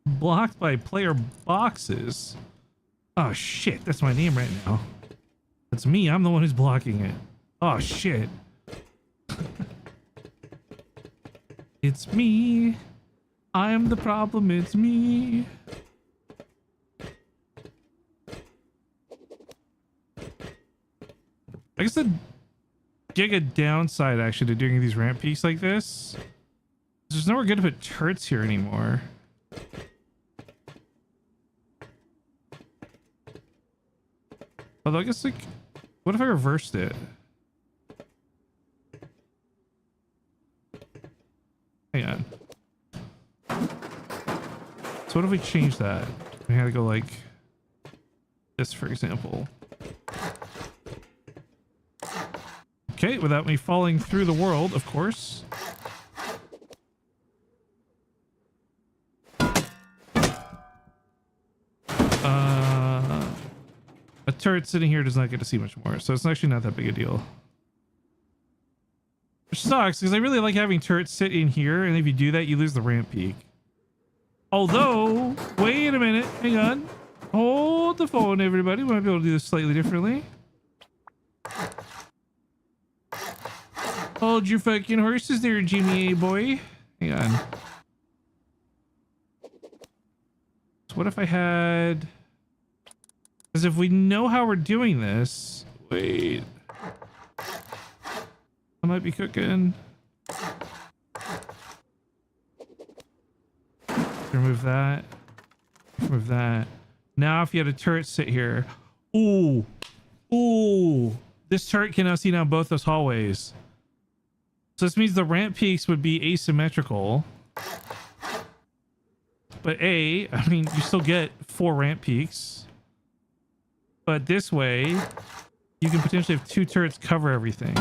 [SPEAKER 1] Blocked by player boxes. Oh shit, that's my name right now. That's me. I'm the one who's blocking it. Oh shit. It's me. I'm the problem. It's me. I guess the giga downside actually to doing these ramp peaks like this, there's nowhere good to put turrets here anymore. Although I guess like, what if I reversed it? Hang on. So what if we change that? We had to go like this, for example. Okay, without me falling through the world, of course. A turret sitting here does not get to see much more, so it's actually not that big a deal. Which sucks, because I really like having turrets sit in here, and if you do that, you lose the ramp peak. Although, wait a minute, hang on. Hold the phone, everybody. We might be able to do this slightly differently. Hold your fucking horses there, Jimmy A boy. Hang on. So what if I had... Because if we know how we're doing this... Wait. I might be cooking. Remove that. Remove that. Now if you had a turret sit here... Ooh. Ooh. This turret can now see down both those hallways. So this means the ramp peaks would be asymmetrical. But I mean, you still get 4 ramp peaks. But this way, you can potentially have 2 turrets cover everything.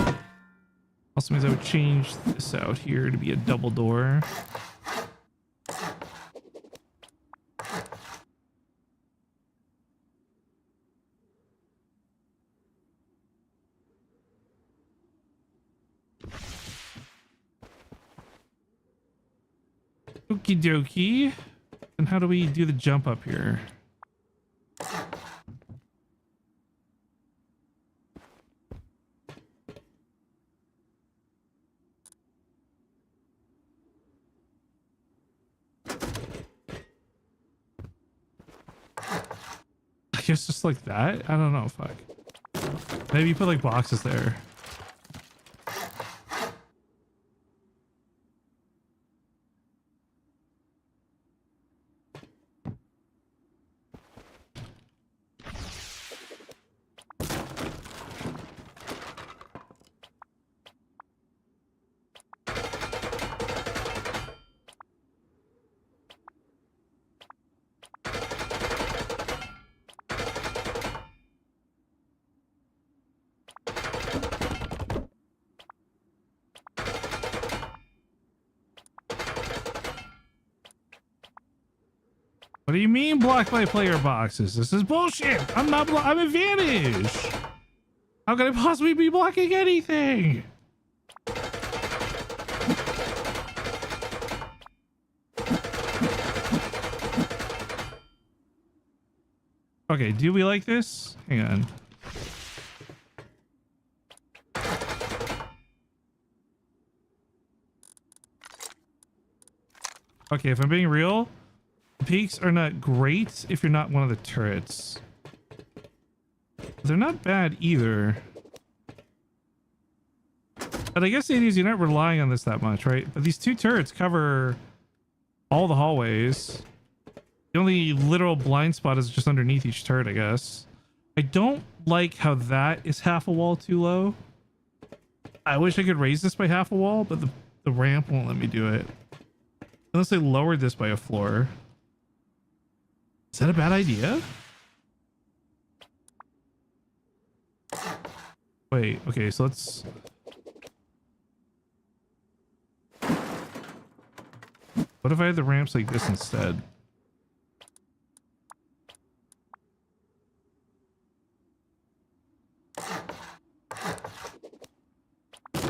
[SPEAKER 1] Also means I would change this out here to be a double door. Okie dokie. And how do we do the jump up here? I guess just like that? I don't know, fuck. Maybe you put like boxes there. What do you mean blocked by player boxes? This is bullshit. I'm not I'm advantage. How could I possibly be blocking anything? Okay, do we like this? Hang on. Okay, if I'm being real, peaks are not great if you're not one of the turrets. They're not bad either. But I guess the idea is you're not relying on this that much, right? But these 2 turrets cover all the hallways. The only literal blind spot is just underneath each turret, I guess. I don't like how that is half a wall too low. I wish I could raise this by half a wall, but the ramp won't let me do it. Unless I lowered this by a floor. Is that a bad idea? Wait, okay, so let's... What if I had the ramps like this instead?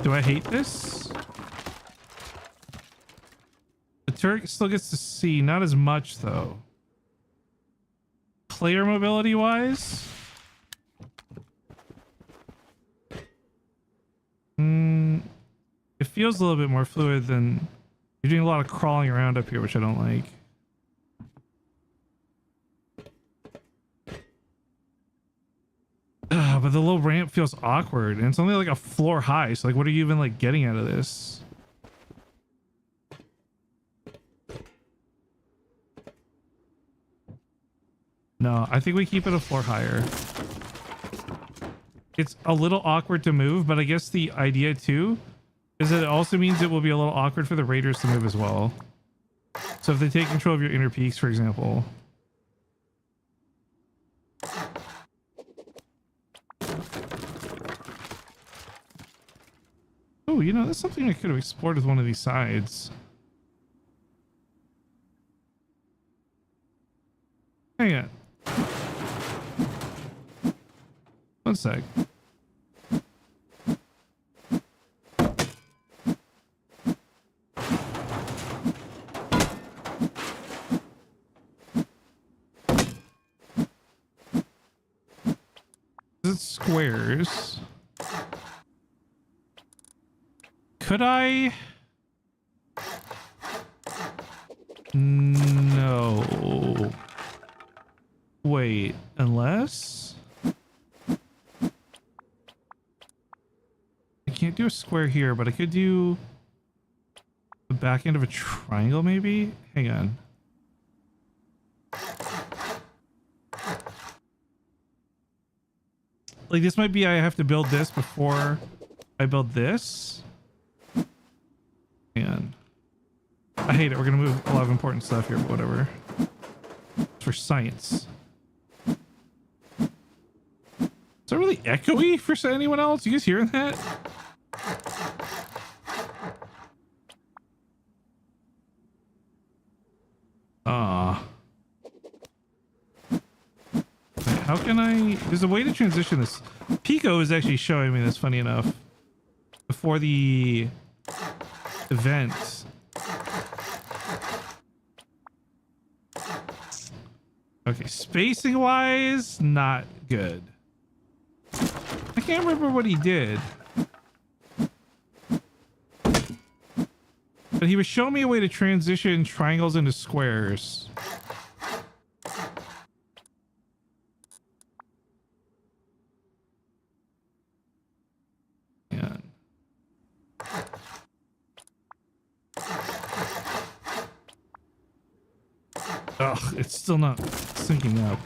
[SPEAKER 1] Do I hate this? The turret still gets to see, not as much though. Player mobility wise? It feels a little bit more fluid than... You're doing a lot of crawling around up here, which I don't like. But the low ramp feels awkward, and it's only like a floor high, so like what are you even like getting out of this? No, I think we keep it a floor higher. It's a little awkward to move, but I guess the idea too is that it also means it will be a little awkward for the raiders to move as well. So if they take control of your inner peaks, for example. Oh, you know, that's something I could have explored with one of these sides. Hang on. One sec. It's squares. Could I? No. Wait, unless I can't do a square here, but I could do the back end of a triangle maybe? Hang on. Like this might be I have to build this before I build this. And I hate it. We're gonna move a lot of important stuff here, but whatever. It's for science. Is that really echoey for anyone else? You guys hearing that? How can I? There's a way to transition this. Pico is actually showing me this, funny enough, before the event. Okay, spacing wise, not good. I can't remember what he did, but he was showing me a way to transition triangles into squares. Ugh, it's still not syncing up.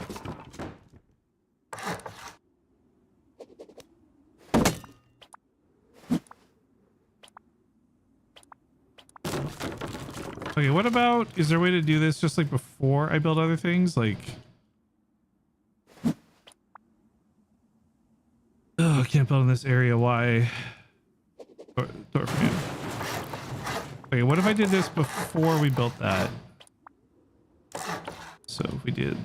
[SPEAKER 1] Okay, what about, is there a way to do this just like before I build other things? Like, oh, I can't build in this area. Why? Door frame. Okay, what if I did this before we built that? So if we did.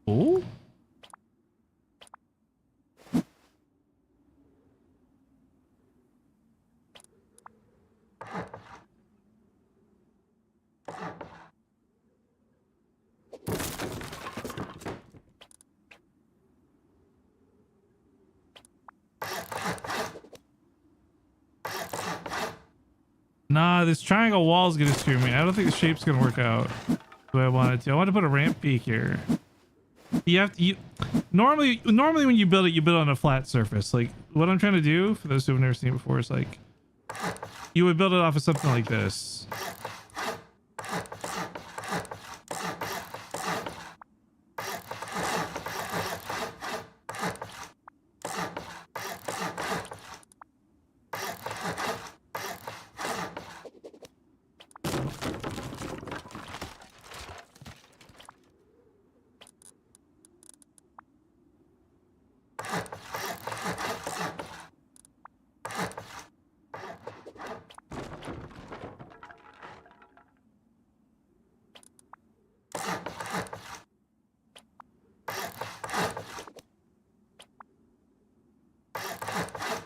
[SPEAKER 1] Oh. Nah, this triangle wall is gonna screw me. I don't think the shape's gonna work out the way I want it to. I want to put a ramp peak here. You have to. Normally when you build it on a flat surface. Like what I'm trying to do, for those who have never seen it before, is like you would build it off of something like this.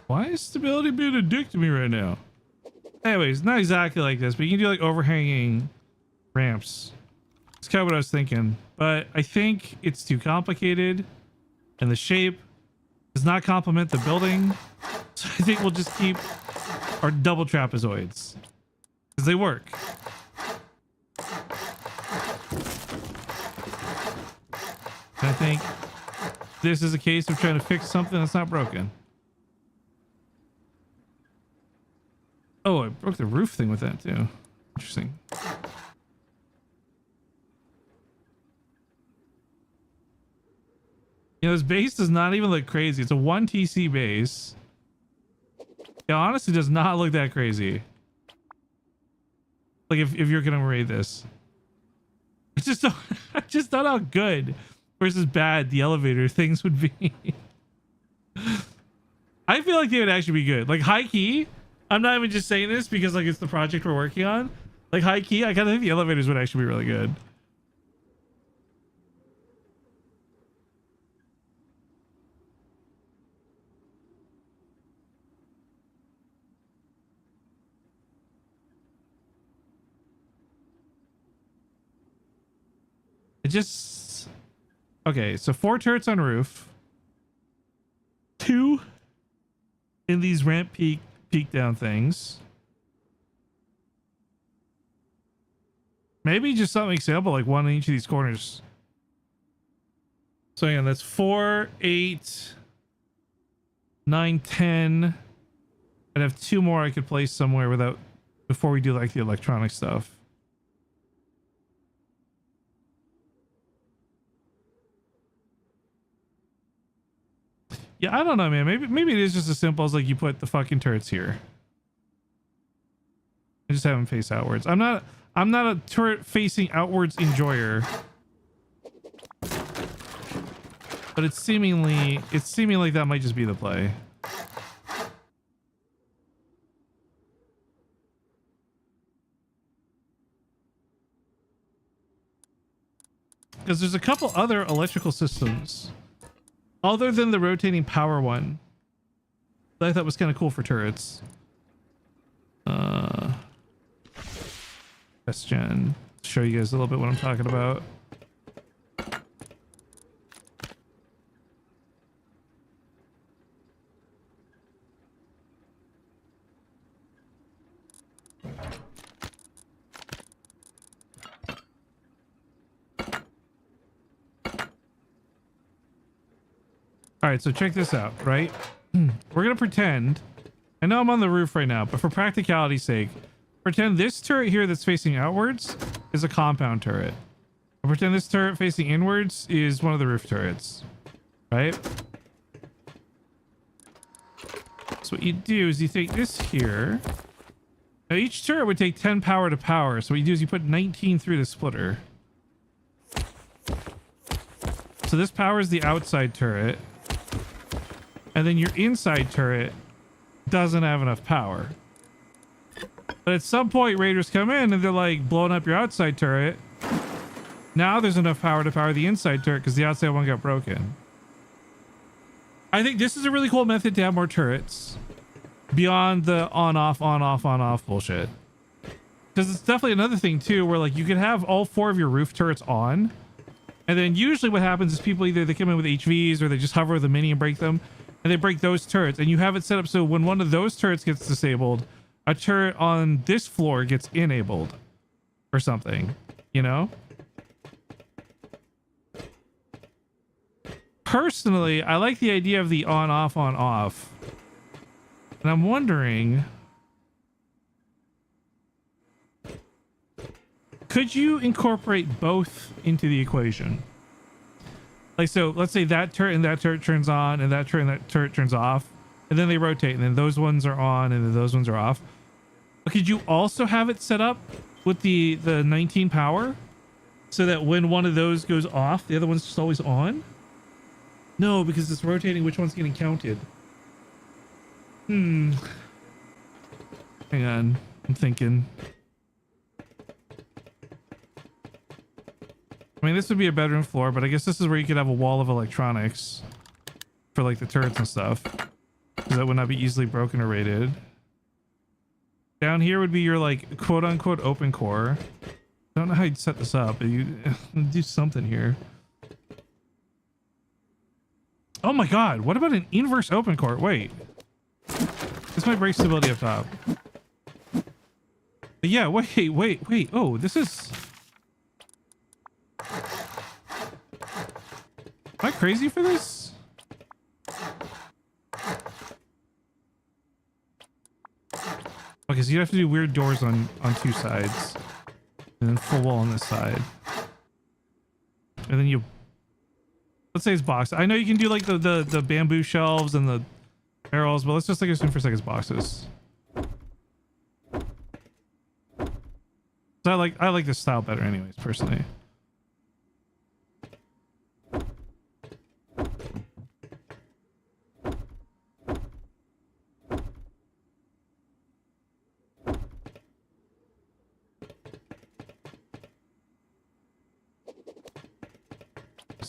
[SPEAKER 1] Why is stability being a dick to me right now? Anyways, not exactly like this, but you can do like overhanging ramps. It's kind of what I was thinking, but I think it's too complicated and the shape does not complement the building. So I think we'll just keep our double trapezoids because they work. And I think this is a case of trying to fix something that's not broken. Oh, I broke the roof thing with that too. Interesting. You know, this base does not even look crazy. It's a 1 TC base. It honestly does not look that crazy. Like if you're gonna raid this. I just don't know how good versus bad the elevator things would be. I feel like they would actually be good. Like high key, I'm not even just saying this because like it's the project we're working on. Like high key, I kind of think the elevators would actually be really good. It just okay. So 4 turrets on roof, 2 in these ramp peak down things. Maybe just something example like 1 in each of these corners. So again, that's 4, 8, 9, 10. I'd have 2 more I could place somewhere without before we do like the electronic stuff. Yeah, I don't know, man. Maybe it is just as simple as like you put the fucking turrets here. I just have them face outwards. I'm not a turret facing outwards enjoyer. But it's seeming like that might just be the play. Because there's a couple other electrical systems other than the rotating power one that I thought was kind of cool for turrets. Question. Show you guys a little bit what I'm talking about. All right, so check this out, right? We're gonna pretend, I know I'm on the roof right now, but for practicality's sake, pretend this turret here that's facing outwards is a compound turret. I'll pretend this turret facing inwards is one of the roof turrets, right? So what you do is you take this here. Now each turret would take 10 power to power, so what you do is you put 19 through the splitter. So this powers the outside turret. And then your inside turret doesn't have enough power. But at some point, raiders come in and they're like blowing up your outside turret. Now there's enough power to power the inside turret because the outside one got broken. I think this is a really cool method to have more turrets beyond the on-off bullshit. Because it's definitely another thing too, where like you could have all 4 of your roof turrets on. And then usually what happens is people either they come in with HVs or they just hover with a mini and break them. And they break those turrets, and you have it set up so when one of those turrets gets disabled, a turret on this floor gets enabled or something, you know? Personally, I like the idea of the on-off. And I'm wondering, could you incorporate both into the equation? Like, so let's say that turret and that turret turns on and that turret turns off, and then they rotate and then those ones are on and then those ones are off. But could you also have it set up with the 19 power so that when one of those goes off, the other one's just always on? No, because it's rotating which one's getting counted. Hang on, I'm thinking. I mean, this would be a bedroom floor, but I guess this is where you could have a wall of electronics for like the turrets and stuff, because that would not be easily broken or raided. Down here would be your like quote unquote open core. I don't know how you'd set this up, but you do something here. Oh my god, what about an inverse open core? Wait, this might break stability up top. But yeah, wait. Oh, this is... Am I crazy for this? Okay, so you have to do weird doors on 2 sides. And then full wall on this side. And then you... Let's say it's box. I know you can do like the bamboo shelves and the barrels, but let's just like assume for a second it's boxes. So I like this style better anyways, personally.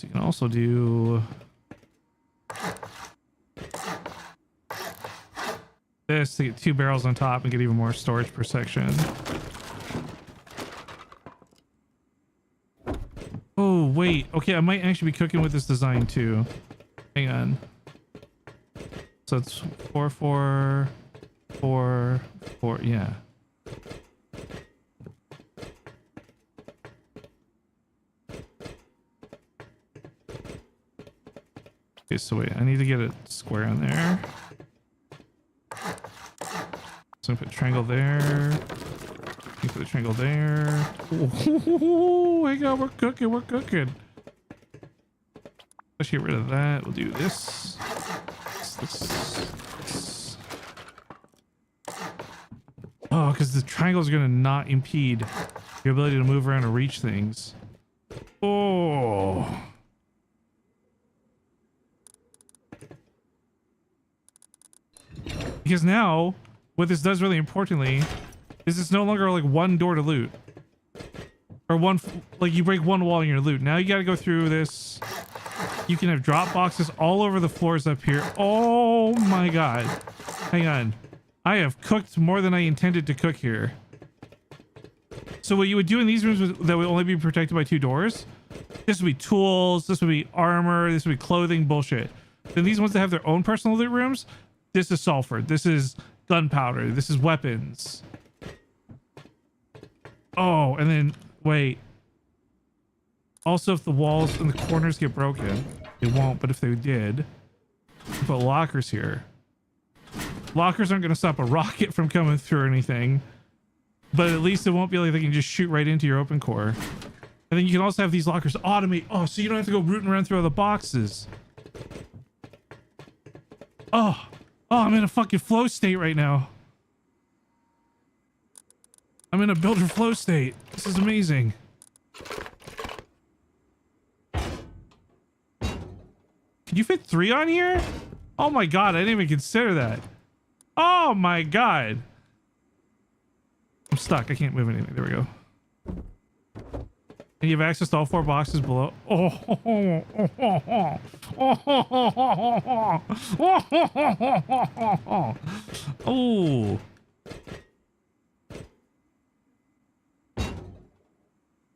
[SPEAKER 1] So you can also do this to get 2 barrels on top and get even more storage per section. Oh, wait. Okay, I might actually be cooking with this design too. Hang on. So it's 4, 4, 4, 4. Yeah. Okay, so wait. I need to get a square on there. So I put a triangle there. You put a triangle there. Oh, hang on, we're cooking, we're cooking. Let's get rid of that. We'll do this. This. Oh, because the triangle is going to not impede your ability to move around and reach things. Oh. Because now, what this does really importantly is it's no longer like one door to loot. Or one, like you break one wall and you're loot. Now you got to go through this. You can have drop boxes all over the floors up here. Oh my god. Hang on. I have cooked more than I intended to cook here. So what you would do in these rooms that would only be protected by 2 doors, this would be tools, this would be armor, this would be clothing, bullshit. Then these ones that have their own personal loot rooms, this is sulfur, this is gunpowder, this is weapons. Oh, and then, wait. Also, if the walls and the corners get broken, they won't, but if they did, put lockers here. Lockers aren't going to stop a rocket from coming through or anything, but at least it won't be like they can just shoot right into your open core. And then you can also have these lockers automate. Oh, so you don't have to go rooting around through all the boxes. Oh, I'm in a fucking flow state right now. I'm in a builder flow state. This is amazing. Can you fit 3 on here? Oh my god, I didn't even consider that. Oh my god. I'm stuck. I can't move anything. There we go. And you have access to all 4 boxes below. Oh.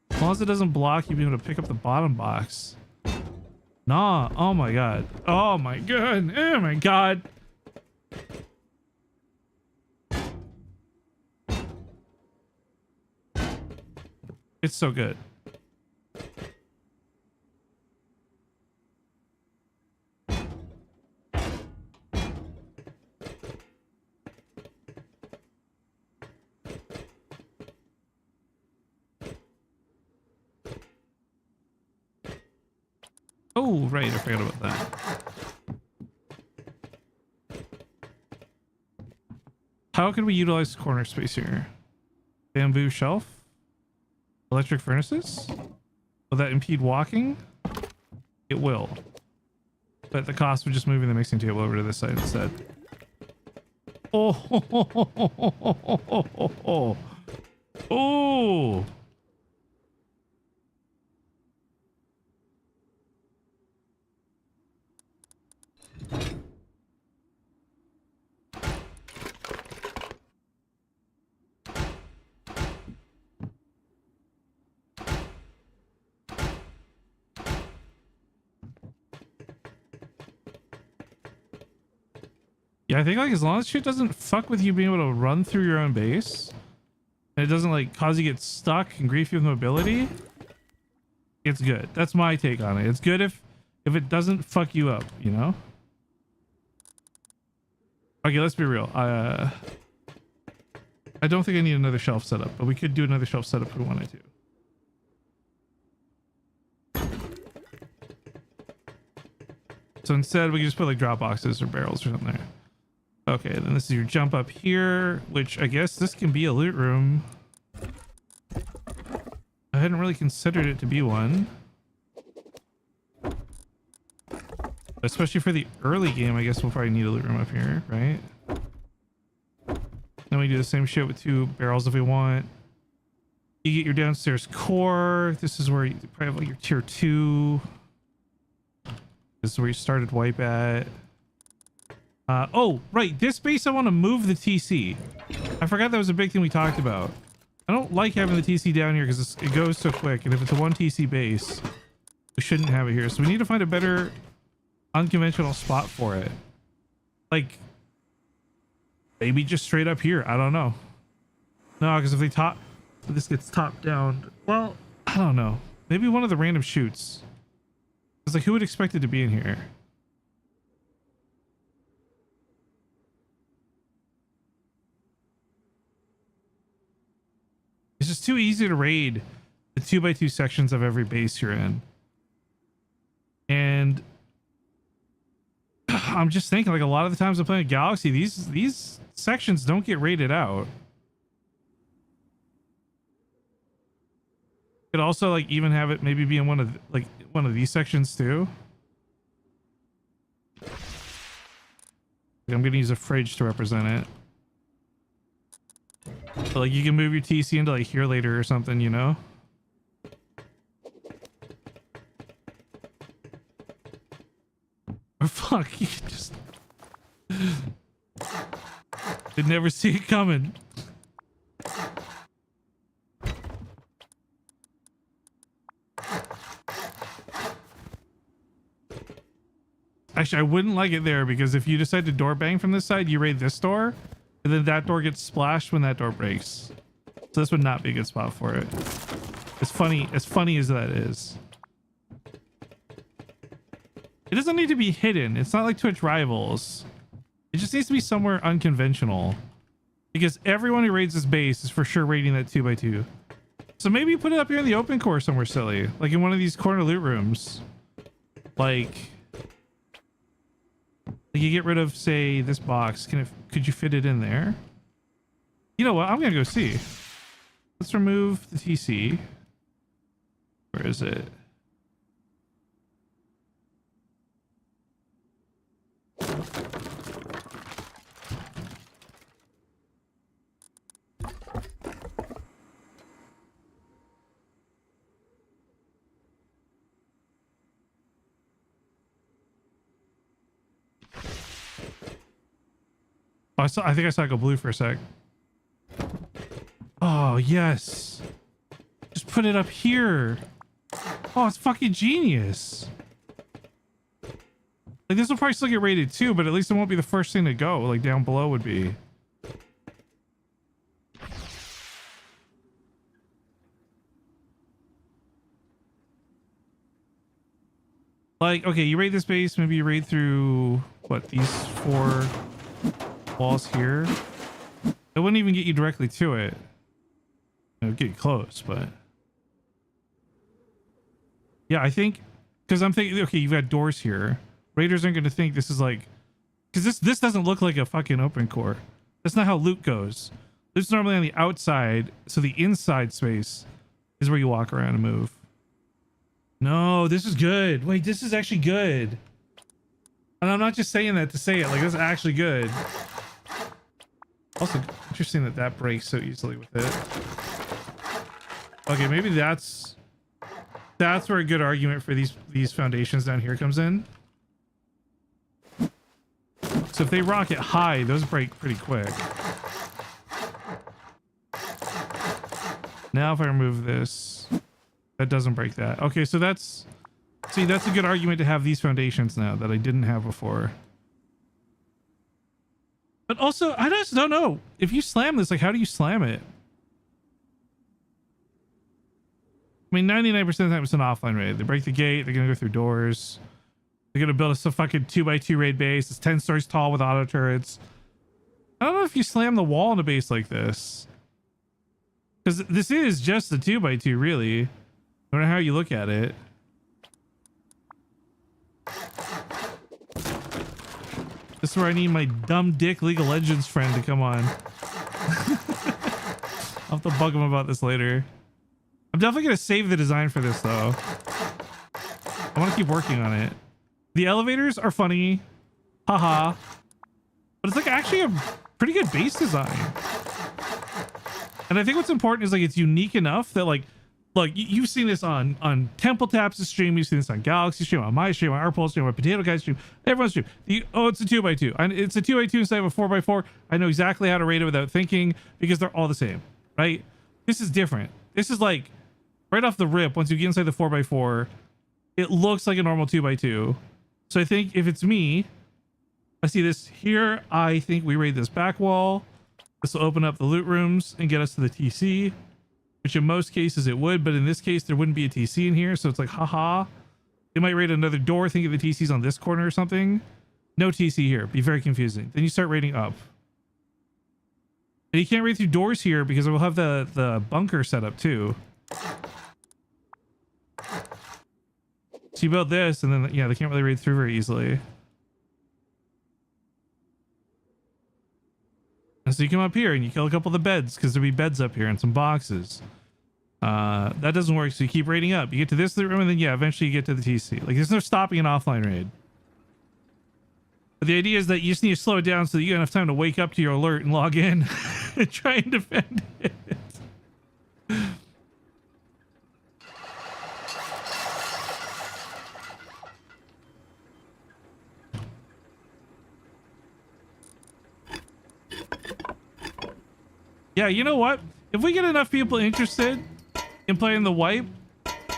[SPEAKER 1] As long as it doesn't block you being able to pick up the bottom box. Nah. Oh my god. Oh my god. Oh my god. It's so good. Oh, right. I forgot about that. How can we utilize corner space here? Bamboo shelf? Electric furnaces? Will that impede walking? It will. But the cost of just moving the mixing table over to this side instead. Oh. Yeah, I think like as long as shit doesn't fuck with you being able to run through your own base, and it doesn't like cause you to get stuck and grief you with mobility, it's good. That's my take on it. It's good if it doesn't fuck you up, you know? Okay, let's be real. I don't think I need another shelf setup, but we could do another shelf setup if we wanted to. So instead, we can just put like drop boxes or barrels or something there. Okay, then this is your jump up here, which I guess this can be a loot room. I hadn't really considered it to be one. Especially for the early game, I guess we'll probably need a loot room up here, right? Then we do the same shit with 2 barrels if we want. You get your downstairs core. This is where you probably have like your tier 2. This is where you started wipe at. Oh, right. This base, I want to move the TC. I forgot that was a big thing we talked about. I don't like having the TC down here because it goes so quick. And if it's a 1 TC base, we shouldn't have it here. So we need to find a better unconventional spot for it. Like, maybe just straight up here. I don't know. No, because if this gets topped down. Well, I don't know. Maybe one of the random chutes. It's like, who would expect it to be in here? It's just too easy to raid the 2x2 sections of every base you're in. And I'm just thinking, like, a lot of the times I'm playing Galaxy, these sections don't get raided out. Could also, like, even have it maybe be in one of these sections too. I'm gonna use a fridge to represent it. So, like, you can move your TC into like here later or something, you know? Or fuck, you just did never see it coming. Actually, I wouldn't like it there because if you decide to door bang from this side, you raid this door, and then that door gets splashed when that door breaks. So this would not be a good spot for it. As funny as that is. It doesn't need to be hidden. It's not like Twitch Rivals. It just needs to be somewhere unconventional. Because everyone who raids this base is for sure raiding that 2x2. So maybe you put it up here in the open core somewhere silly. Like in one of these corner loot rooms. Like you get rid of, say, this box. Could you fit it in there? You know what? I'm gonna go see. Let's remove the TC. Where is it? Oh, I think I saw it go blue for a sec. Oh, yes. Just put it up here. Oh, it's fucking genius. Like, this will probably still get rated too, but at least it won't be the first thing to go. Like, down below would be. Like, okay, you raid this base, maybe you raid through, what, these 4 walls here. It wouldn't even get you directly to it. It would get close, but yeah, I think because I'm thinking, okay, you've got doors here. Raiders aren't going to think this is like, because this doesn't look like a fucking open core. That's not how loot goes. Loot's normally on the outside, so the inside space is where you walk around and move. No, this is good. Wait, this is actually good. And I'm not just saying that to say it. Like, this is actually good. Also, interesting that that breaks so easily with it. Okay, maybe that's where a good argument for these foundations down here comes in. So if they rocket high, those break pretty quick. Now if I remove this, that doesn't break that. Okay, so that's a good argument to have these foundations now that I didn't have before. But also, I just don't know. If you slam this, like, how do you slam it? I mean, 99% of the time it's an offline raid. They break the gate. They're going to go through doors. They're going to build a fucking 2x2 raid base. It's 10 stories tall with auto turrets. I don't know if you slam the wall in a base like this. Because this is just a 2x2, really. No matter how you look at it. This is where I need my dumb dick League of Legends friend to come on. I'll have to bug him about this later. I'm definitely going to save the design for this, though. I want to keep working on it. The elevators are funny. Haha. But it's like actually a pretty good base design. And I think what's important is like it's unique enough that like look, you've seen this on Temple Taps' stream, you've seen this on Galaxy stream, on my stream, on our poll stream, on Potato Guy stream, everyone's stream. It's a 2x2. And it's a 2x2 instead of a 4x4. I know exactly how to rate it without thinking because they're all the same, right? This is different. This is like right off the rip. Once you get inside the 4x4, it looks like a normal 2x2. So I think if it's me, I see this here. I think we raid this back wall. This will open up the loot rooms and get us to the TC, which in most cases it would, but in this case there wouldn't be a TC in here. So it's like, haha. You might raid another door thinking the TC's on this corner or something. No TC here. Be very confusing. Then you start raiding up. And you can't raid through doors here because we'll have the bunker set up too. So you build this and then, yeah, they can't really raid through very easily. And so you come up here and you kill a couple of the beds because there'll be beds up here and some boxes. That doesn't work, so you keep raiding up. You get to this room and then, yeah, eventually you get to the TC. Like, there's no stopping an offline raid. But the idea is that you just need to slow it down so that you have enough time to wake up to your alert and log in and try and defend it. Yeah, you know what? If we get enough people interested in playing the wipe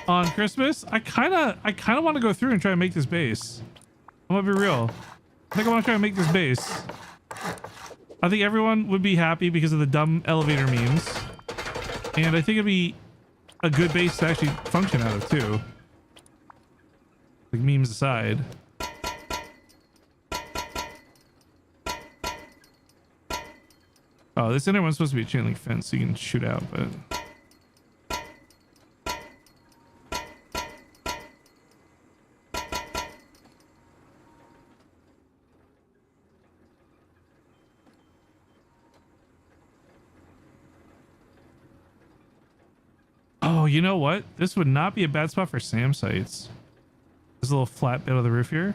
[SPEAKER 1] on Christmas, I kind of want to go through and try and make this base. I'm gonna be real. I think I want to try and make this base. I think everyone would be happy because of the dumb elevator memes, and I think it'd be a good base to actually function out of too. Like, memes aside. Oh, this inner one's supposed to be a chain link fence so you can shoot out, but... Oh, you know what? This would not be a bad spot for SAM sites. There's a little flat bit of the roof here.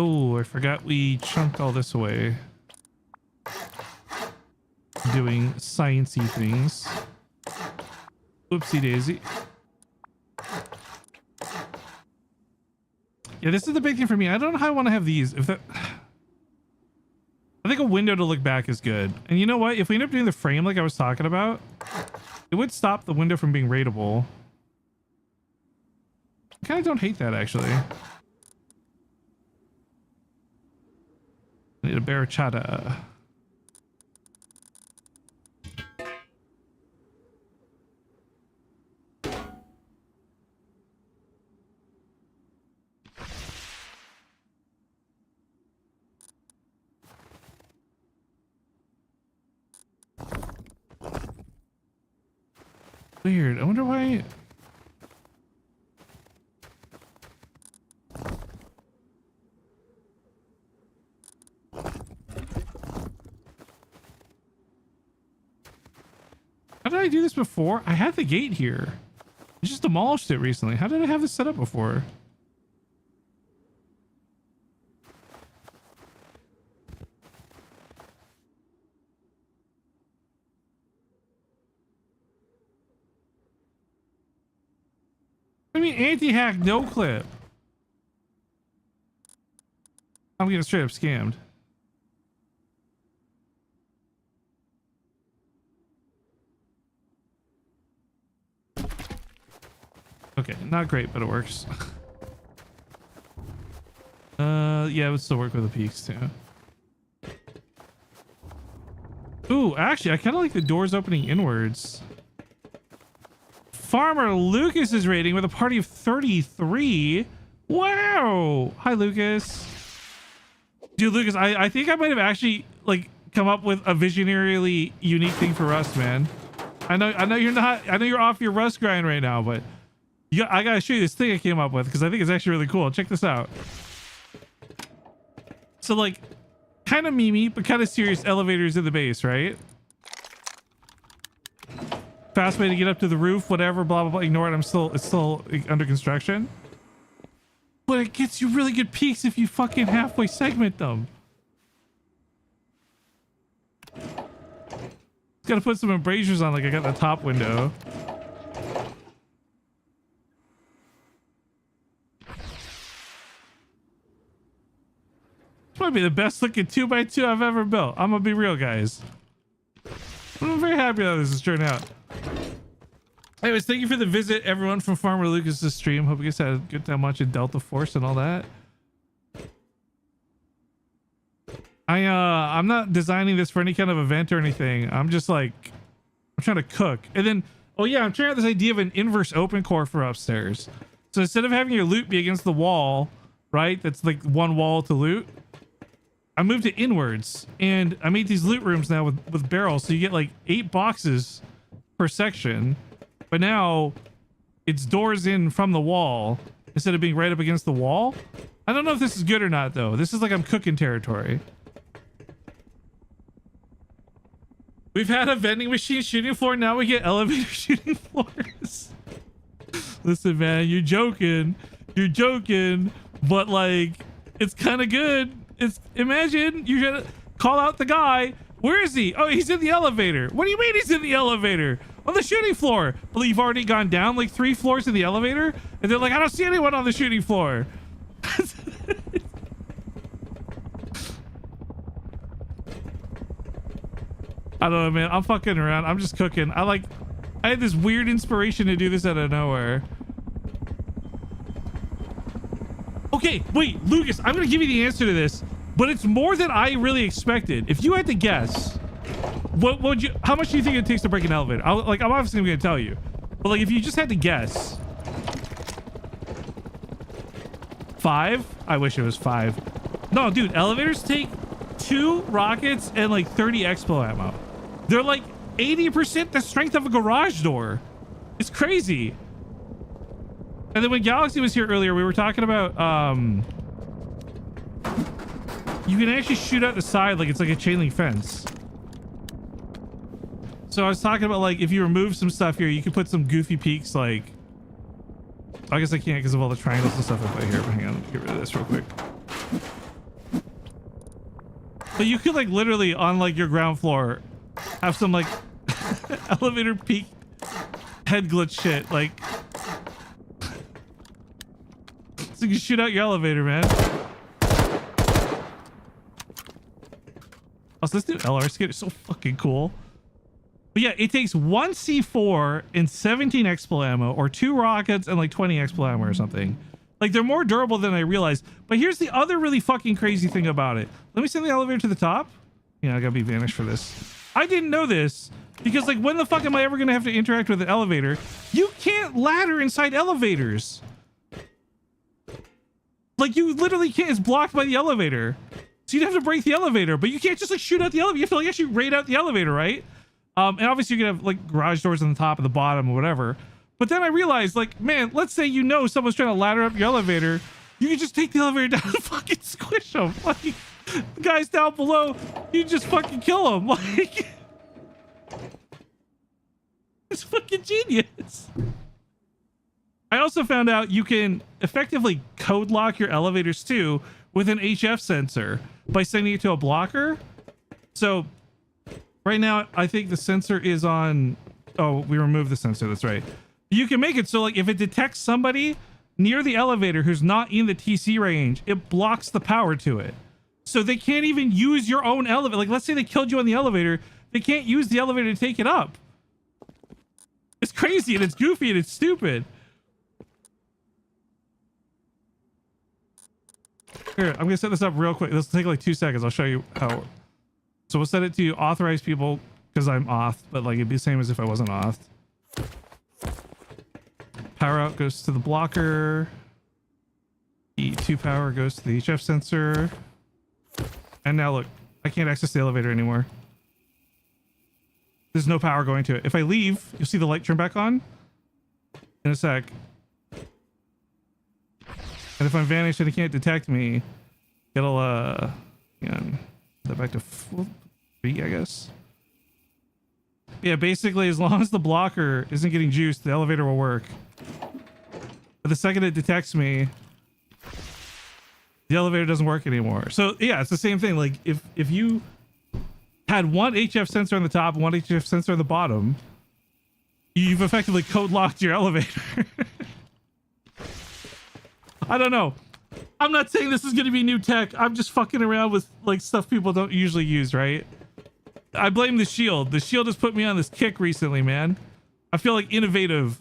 [SPEAKER 1] Oh, I forgot we chunked all this away. Doing sciencey things. Whoopsie daisy. Yeah, this is the big thing for me. I don't know how I want to have these. If that, I think a window to look back is good. And you know what? If we end up doing the frame like I was talking about, it would stop the window from being raidable. I kind of don't hate that, actually. I need a barricada. Weird. I wonder why. How did I do this before? I had the gate here. I just demolished it recently. How did I have this set up before? I mean, anti-hack, no clip. I'm getting straight up scammed. Okay, not great, but it works. Yeah, it would still work with the peaks too. Ooh, actually, I kind of like the doors opening inwards. Farmer Lucas is raiding with a party of 33. Wow. Hi, Lucas. Dude, Lucas, I think I might have actually like come up with a visionarily unique thing for Rust, man. I know you're not. I know you're off your Rust grind right now, but I gotta show you this thing I came up with because I think it's actually really cool. Check this out. So like, kind of memey, but kind of serious elevators in the base, right? Fast way to get up to the roof, whatever, blah blah blah. Ignore it. It's still under construction. But it gets you really good peaks if you fucking halfway segment them. Gotta put some embrasures on like I got the top window. This might be the best looking 2x2 I've ever built. I'm gonna be real, guys. I'm very happy how this has turned out. Anyways, thank you for the visit, everyone from Farmer Lucas's stream. Hope you guys had a good time watching Delta Force and all that. I'm not designing this for any kind of event or anything. I'm just like, I'm trying to cook. And then, oh yeah, I'm trying out this idea of an inverse open core for upstairs. So instead of having your loot be against the wall, right? That's like one wall to loot. I moved it inwards and I made these loot rooms now with barrels. So you get like 8 boxes per section, but now it's doors in from the wall instead of being right up against the wall. I don't know if this is good or not though. This is like I'm cooking territory. We've had a vending machine shooting floor. Now we get elevator shooting floors. Listen, man, you're joking. You're joking. But like, it's kind of good. It's imagine you're gonna call out the guy. Where is he? Oh, he's in the elevator. What do you mean he's in the elevator? On the shooting floor. Well, you've already gone down like 3 floors in the elevator. And they're like, I don't see anyone on the shooting floor. I don't know, man. I'm fucking around. I'm just cooking. I had this weird inspiration to do this out of nowhere. Okay, wait, Lucas, I'm gonna give you the answer to this, but it's more than I really expected. If you had to guess, what would you? How much do you think it takes to break an elevator? I'm obviously gonna tell you, but like if you just had to guess, 5? I wish it was 5. No, dude, elevators take 2 rockets and like 30 expo ammo. They're like 80% the strength of a garage door. It's crazy. And then when Galaxy was here earlier, we were talking about you can actually shoot out the side like it's like a chain link fence. So I was talking about like if you remove some stuff here, you could put some goofy peaks like, I guess I can't because of all the triangles and stuff I put here, but hang on, let me get rid of this real quick. But you could like literally on like your ground floor have some like elevator peak head glitch shit, like so you can shoot out your elevator, man. Also, this new LR skin is so fucking cool. But yeah, it takes 1 C4 and 17 expo ammo, or 2 rockets and like 20 expo ammo or something. Like they're more durable than I realized. But here's the other really fucking crazy thing about it. Let me send the elevator to the top. Yeah, I gotta be vanished for this. I didn't know this because like when the fuck am I ever gonna have to interact with an elevator? You can't ladder inside elevators. Like you literally can't. It's blocked by the elevator. So you'd have to break the elevator, but you can't just like shoot out the elevator. You have to like actually raid out the elevator, right? And obviously you're gonna have like garage doors on the top and the bottom or whatever. But then I realized, like, man, let's say you know someone's trying to ladder up your elevator. You can just take the elevator down and fucking squish them. Like, the guys down below, you just fucking kill them. Like, it's fucking genius. I also found out you can effectively code lock your elevators too with an HF sensor by sending it to a blocker. So right now, I think the sensor is on. Oh, we removed the sensor. That's right. You can make it so like if it detects somebody near the elevator who's not in the TC range, it blocks the power to it. So they can't even use your own elevator. Like let's say they killed you on the elevator. They can't use the elevator to take it up. It's crazy and it's goofy and it's stupid. Here, I'm gonna set this up real quick. This will take like 2 seconds. I'll show you how. So we'll set it to authorized people because I'm auth, but like it'd be the same as if I wasn't auth. Power out goes to the blocker. E2 power goes to the HF sensor. And now look, I can't access the elevator anymore. There's no power going to it. If I leave, you'll see the light turn back on in a sec. And if I'm vanished and it can't detect me, it'll that back to 3, I guess. Yeah, basically as long as the blocker isn't getting juiced, the elevator will work. But the second it detects me, The elevator doesn't work anymore. So yeah, it's the same thing. Like if you had one HF sensor on the top, one HF sensor on the bottom, you've effectively code locked your elevator. I don't know. I'm not saying this is going to be new tech. I'm just fucking around with like stuff people don't usually use, right? I blame the shield. The shield has put me on this kick recently, man. I feel like innovative.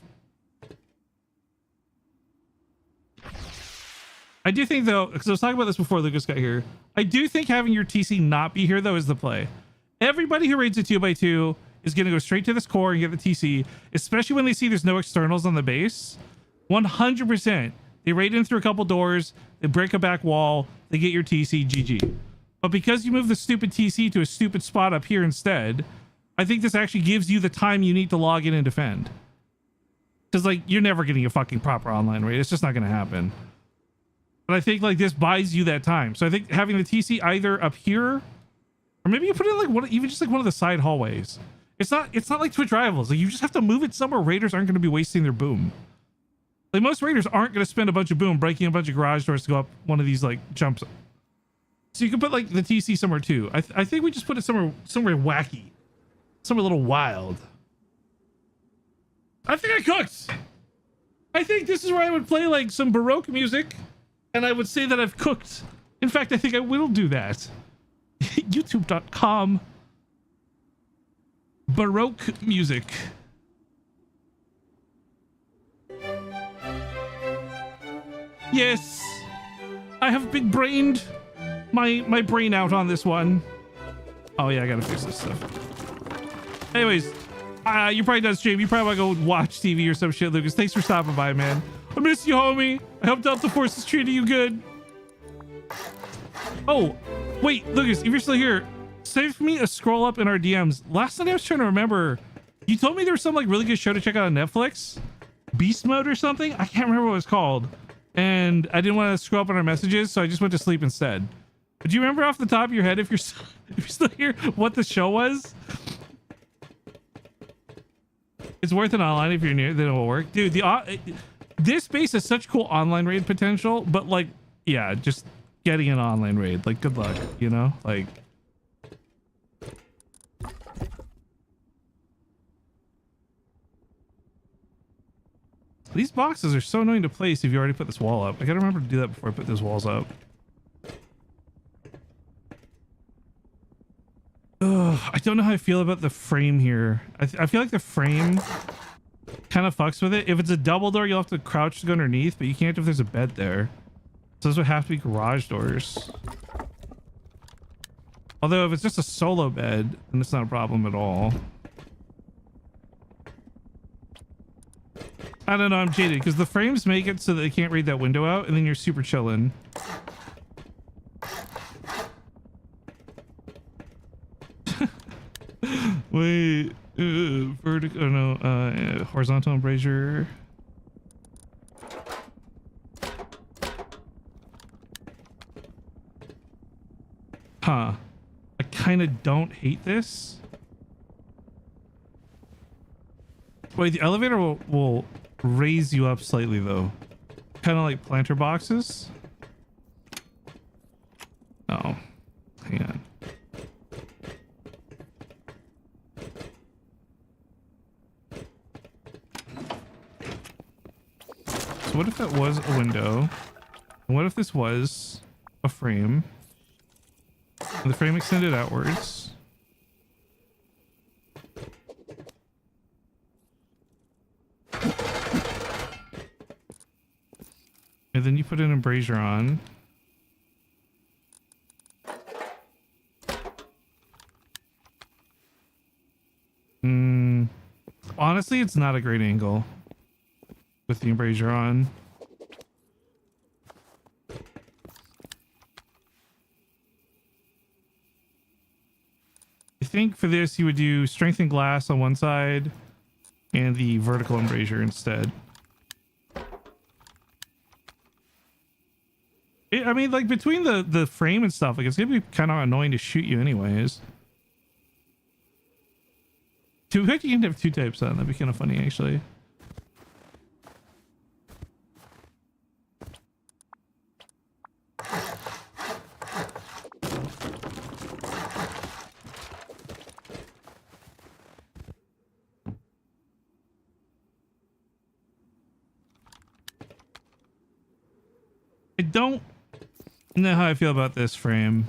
[SPEAKER 1] I do think though, because I was talking about this before Lucas got here, I do think having your TC not be here though is the play. Everybody who raids a 2x2 is going to go straight to this core and get the TC, especially when they see there's no externals on the base. 100%. They raid in through a couple doors, they break a back wall, they get your TC, GG. But because you move the stupid TC to a stupid spot up here instead, I think this actually gives you the time you need to log in and defend. Because like you're never getting a fucking proper online raid. It's just not going to happen. But I think like this buys you that time. So I think having the TC either up here, or maybe you put it like one, even just like one of the side hallways. It's not like Twitch Rivals. Like you just have to move it somewhere raiders aren't going to be wasting their boom. Like most raiders aren't going to spend a bunch of boom breaking a bunch of garage doors to go up one of these like jumps. So you can put like the TC somewhere too. I think we just put it somewhere wacky, somewhere a little wild. I think I cooked. I think this is where I would play like some Baroque music, and I would say that I've cooked. In fact, I think I will do that. YouTube.com Baroque music. Yes, I have big brained my brain out on this one. Oh yeah, I gotta fix this stuff. Anyways, you're probably done stream. You probably want to go watch TV or some shit, Lucas. Thanks for stopping by, man. I miss you, homie. I hope Delta Force is treating you good. Oh, wait, Lucas, if you're still here, save me a scroll up in our DMs. Last night I was trying to remember. You told me there was some like really good show to check out on Netflix, Beast Mode or something. I can't remember what it was called. And I didn't want to scroll up on our messages, so I just went to sleep instead. But do you remember off the top of your head, if you're still here, what the show was? It's worth it online if you're near. Then it will work, dude. This base has such cool online raid potential, but like, yeah, just getting an online raid, like, good luck, you know, like. These boxes are so annoying to place if you already put this wall up. I gotta remember to do that before I put those walls up. Ugh, I don't know how I feel about the frame here. I feel like the frame kind of fucks with it. If it's a double door, you'll have to crouch to go underneath, but you can't if there's a bed there. So those would have to be garage doors. Although if it's just a solo bed, then it's not a problem at all. I don't know, I'm jaded because the frames make it so that they can't read that window out, and then you're super chilling. Wait, vertical, oh no, horizontal embrasure. Huh. I kind of don't hate this. Wait, the elevator will raise you up slightly though. Kind of like planter boxes. Oh, hang on. So what if that was a window? And what if this was a frame? And the frame extended outwards. And then you put an embrasure on. Honestly, it's not a great angle with the embrasure on. I think for this you would do strengthened glass on one side and the vertical embrasure instead. I mean, like between the frame and stuff, like it's gonna be kind of annoying to shoot you anyways. You can have two types on. That'd be kind of funny actually. don't know how I feel about this frame.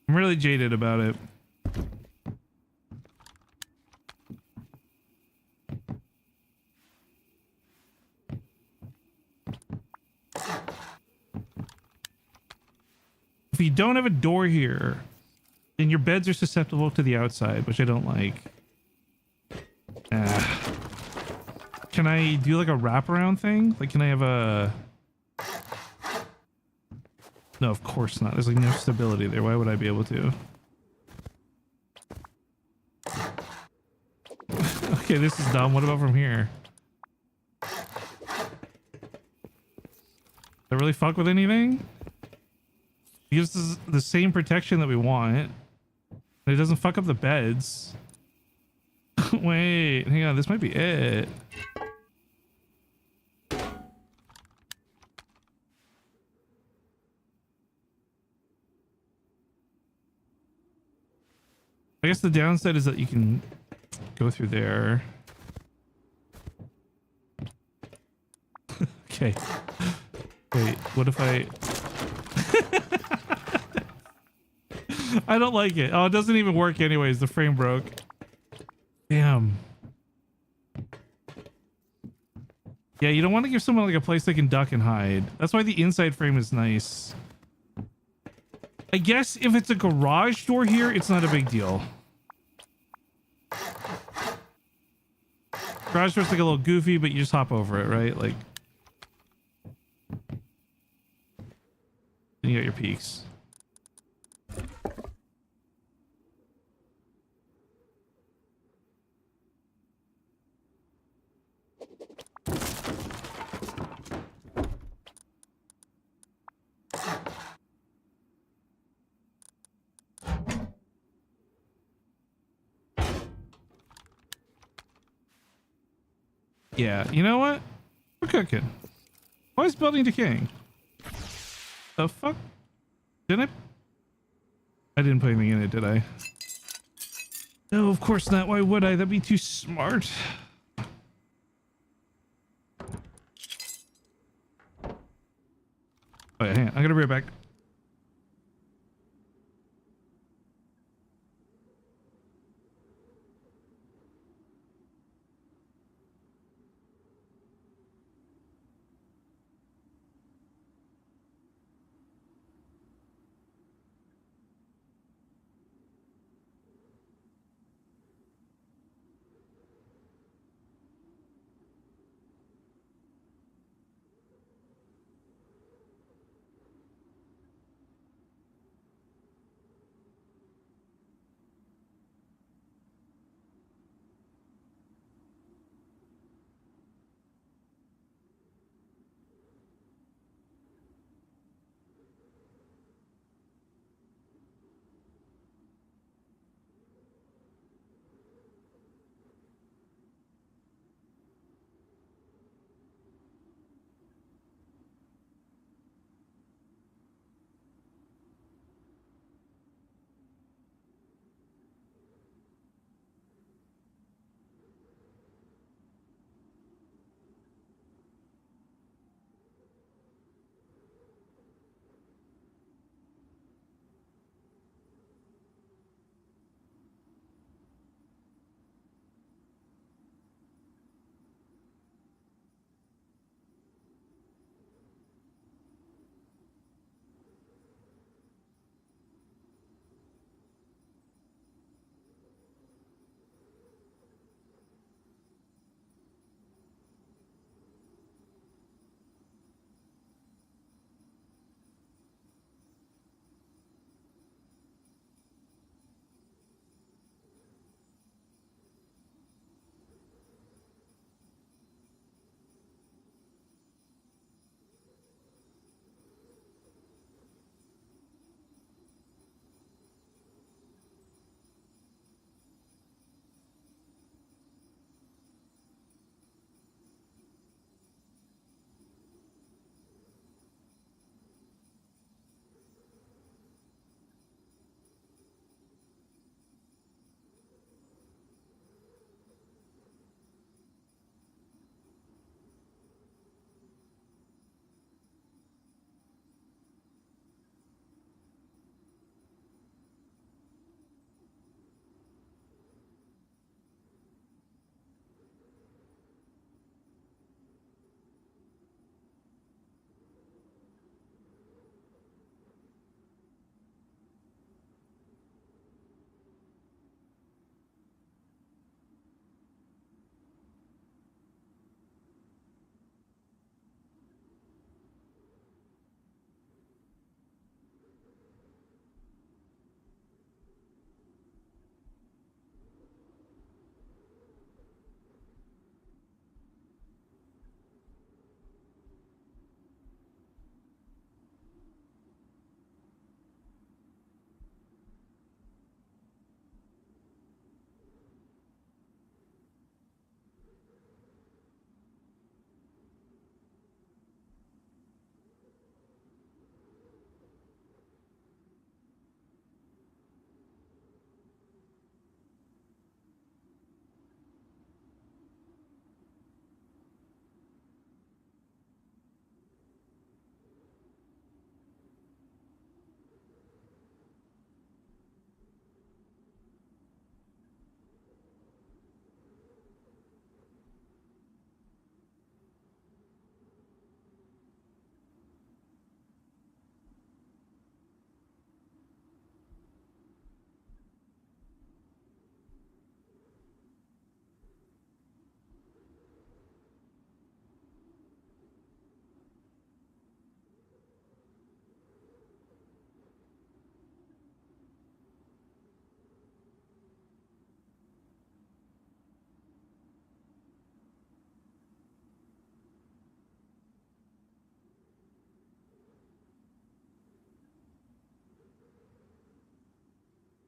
[SPEAKER 1] I'm really jaded about it. If you don't have a door here, then your beds are susceptible to the outside, which I don't like. Can I do like a wraparound thing? Like, can I have a... No, of course not. There's like no stability there. Why would I be able to? Okay, this is dumb. What about from here? Does that really fuck with anything? It gives us the same protection that we want. It doesn't fuck up the beds. Wait, hang on. This might be it. I guess the downside is that you can go through there. Okay. Wait, what if I... I don't like it. Oh, it doesn't even work anyways. The frame broke. Damn. Yeah, you don't want to give someone like a place they can duck and hide. That's why the inside frame is nice. I guess if it's a garage door here, it's not a big deal. Garage door's like a little goofy, but you just hop over it, right? Like, then you got your peaks. Yeah, you know what? We're cooking. Why is building decaying? The fuck? Didn't I didn't put anything in it, did I? No, of course not. Why would I? That'd be too smart. Oh yeah, hang on. I'm gonna be right back.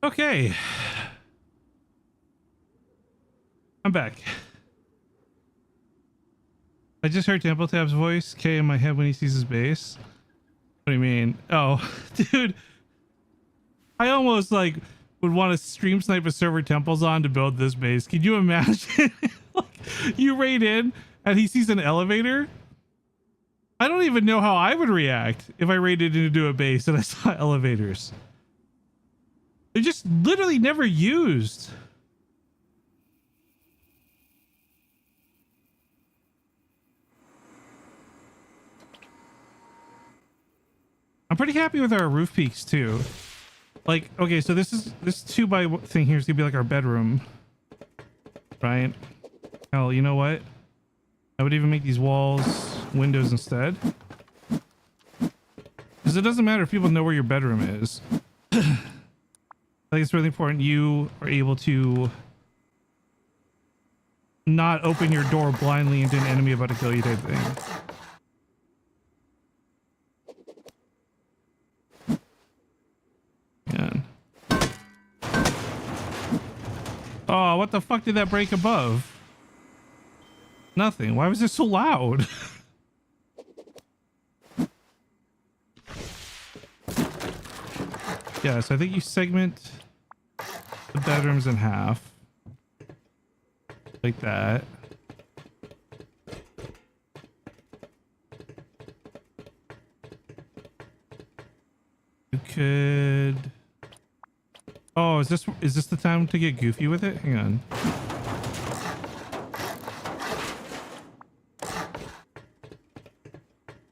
[SPEAKER 1] Okay. I'm back. I just heard Templetab's voice K in my head when he sees his base. What do you mean? Oh, dude. I almost like would want to stream snipe a server Temple's on to build this base. Can you imagine? Like, you raid in and he sees an elevator? I don't even know how I would react if I raided into a base and I saw elevators. They're just literally never used. I'm pretty happy with our roof peaks too. Like, okay, so this 2x thing here is gonna be like our bedroom, right? Hell, you know what? I would even make these walls windows instead, because it doesn't matter if people know where your bedroom is. I think it's really important you are able to not open your door blindly into an enemy about to kill you type thing. Yeah. Oh, what the fuck did that break above? Nothing. Why was it so loud? Yeah, so I think you segment the bedrooms in half. Like that. You could... Oh, is this the time to get goofy with it? Hang on.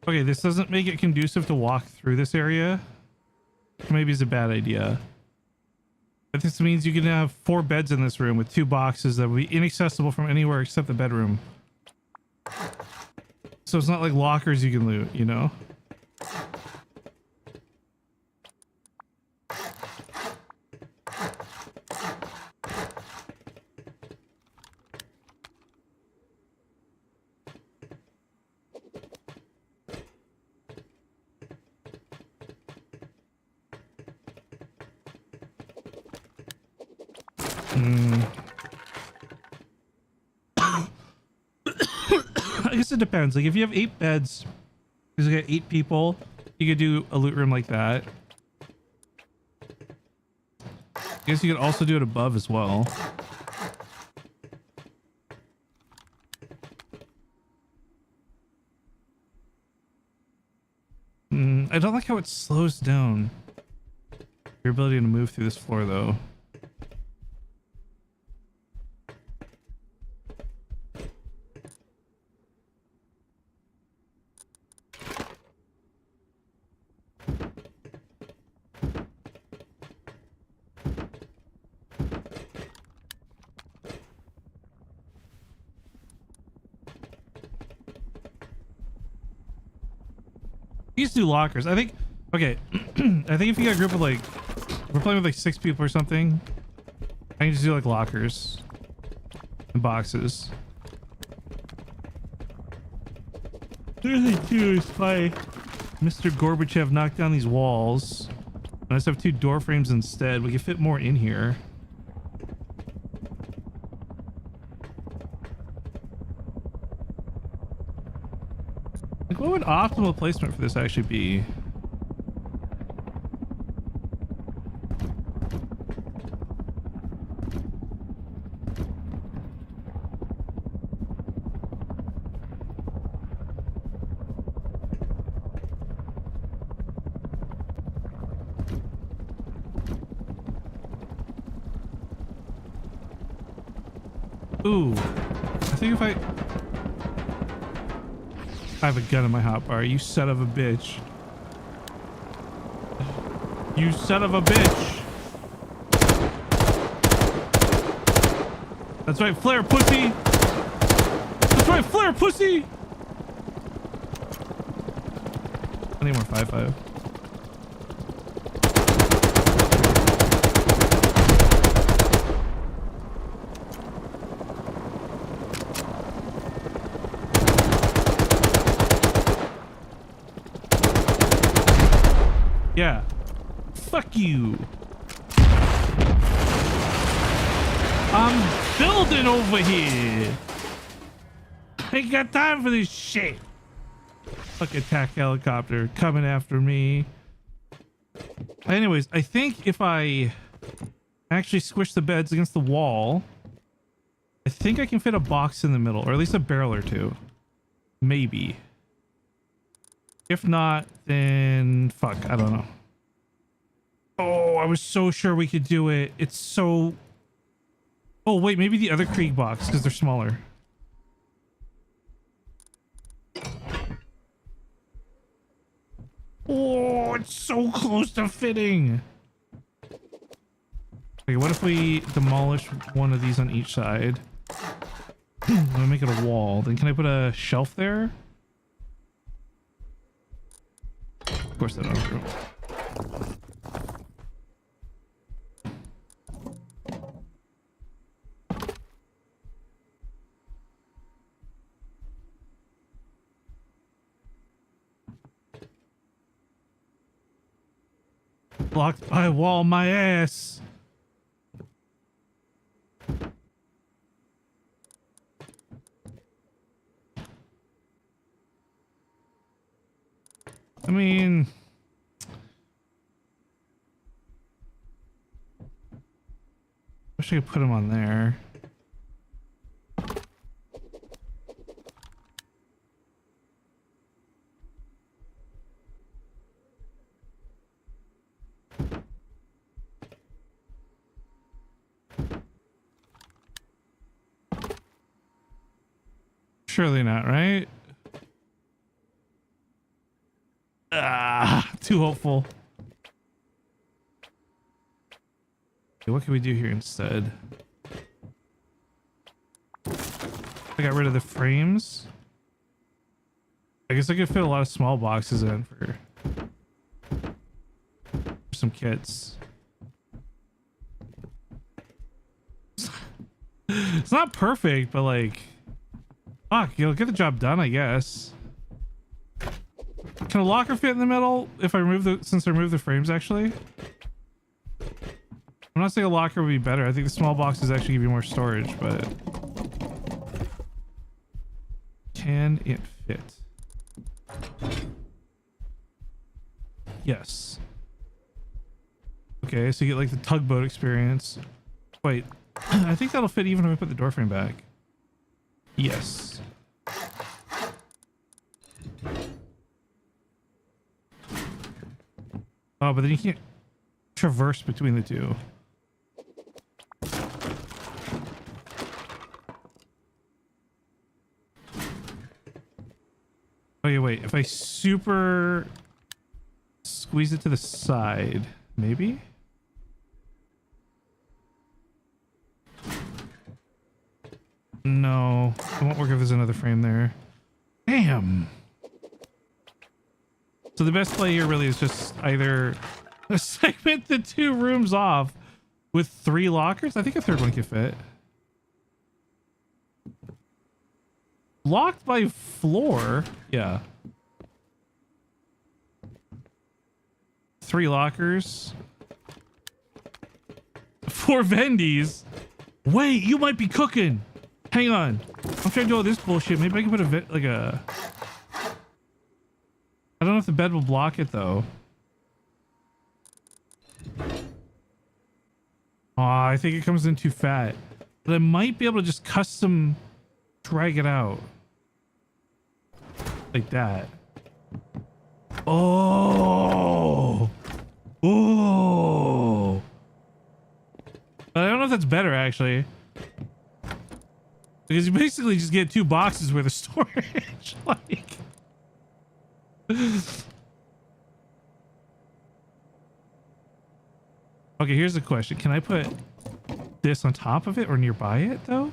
[SPEAKER 1] Okay, this doesn't make it conducive to walk through this area. Maybe it's a bad idea. But this means you can have 4 beds in this room with 2 boxes that will be inaccessible from anywhere except the bedroom. So it's not like lockers you can loot, you know? I guess it depends. Like if you have 8 beds, because you got 8 people, you could do a loot room like that. I guess you could also do it above as well. I don't like how it slows down your ability to move through this floor though. You used to do lockers. I think, okay, I think if you got a group of like, we're playing with like 6 people or something, I can just do like lockers and boxes. The other thing too is if Mr. Gorbachev knocked down these walls, and I just have 2 door frames instead, we can fit more in here. Like, what would optimal placement for this actually be? Ooh, I think if I have a gun in my hotbar, you son of a bitch. You son of a bitch. That's right, flare, pussy. That's right, flare, pussy. I need more 5.5. Yeah. Fuck you. I'm building over here. I ain't got time for this shit. Fuck attack helicopter coming after me. Anyways, I think if I actually squish the beds against the wall, I think I can fit a box in the middle, or at least a barrel or two. Maybe. If not, then fuck, I don't know. Oh, I was so sure we could do it. It's so... Oh, wait, maybe the other Krieg box, because they're smaller. Oh, it's so close to fitting. Okay, what if we demolish one of these on each side? I'm gonna make it a wall. Then can I put a shelf there? Of course that's not true. Blocked by a wall, my ass. I mean, wish I could put him on there. Surely not, right? Ah, too hopeful. Okay, what can we do here instead? I got rid of the frames. I guess I could fit a lot of small boxes in for some kits. It's not perfect, but like, fuck, you'll get the job done, I guess. Can a locker fit in the middle if I remove the, since I removed the frames actually? I'm not saying a locker would be better. I think the small boxes actually give you more storage, but can it fit? Yes. Okay, so you get like the tugboat experience. Wait, I think that'll fit even if I put the door frame back. Yes. Oh, but then you can't traverse between the two. Oh yeah, wait. If I super squeeze it to the side, maybe? No, it won't work if there's another frame there. Damn. So the best play here really is just either segment the two rooms off with 3 lockers. I think a third one could fit. Locked by floor. Yeah. 3 lockers. 4 vendies. Wait, you might be cooking. Hang on. I'm trying to do all this bullshit. Maybe I can put a like a... I don't know if the bed will block it though. Aw, I think it comes in too fat. But I might be able to just custom drag it out. Like that. Oh! Oh! But I don't know if that's better actually. Because you basically just get 2 boxes worth of storage. Like... Okay, here's the question. Can I put this on top of it or nearby it though?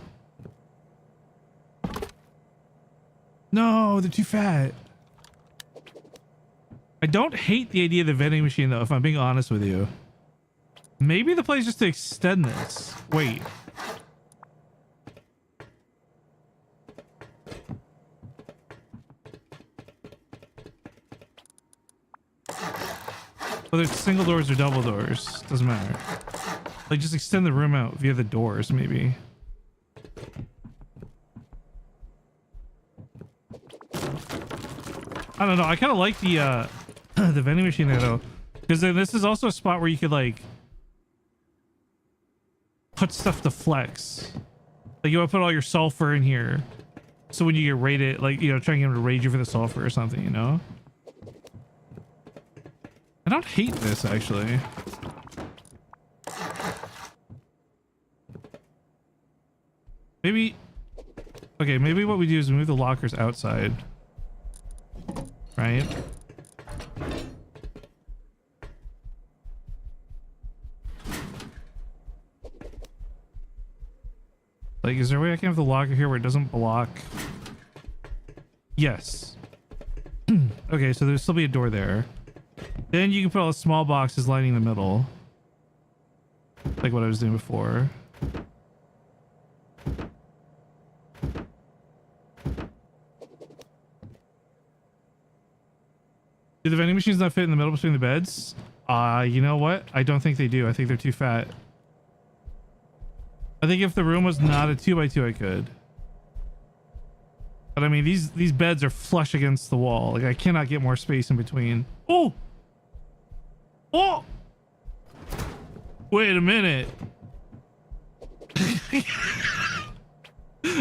[SPEAKER 1] No, they're too fat. I don't hate the idea of the vending machine though, if I'm being honest with you. Maybe the play is just to extend this. Wait. Whether it's single doors or double doors, doesn't matter. Like just extend the room out via the doors, maybe. I don't know. I kind of like the the vending machine there though, because then this is also a spot where you could like put stuff to flex. Like you want to put all your sulfur in here, so when you get raided, like you know, trying to get him to raid you for the sulfur or something, you know. I don't hate this actually. Maybe. Okay, maybe what we do is move the lockers outside. Right? Like, is there a way I can have the locker here where it doesn't block? Yes. Okay, so there'll still be a door there. Then you can put all the small boxes lining the middle. Like what I was doing before. Do the vending machines not fit in the middle between the beds? You know what? I don't think they do. I think they're too fat. I think if the room was not a 2x2, I could. But I mean, these beds are flush against the wall. Like I cannot get more space in between. Oh! Oh! Wait a minute.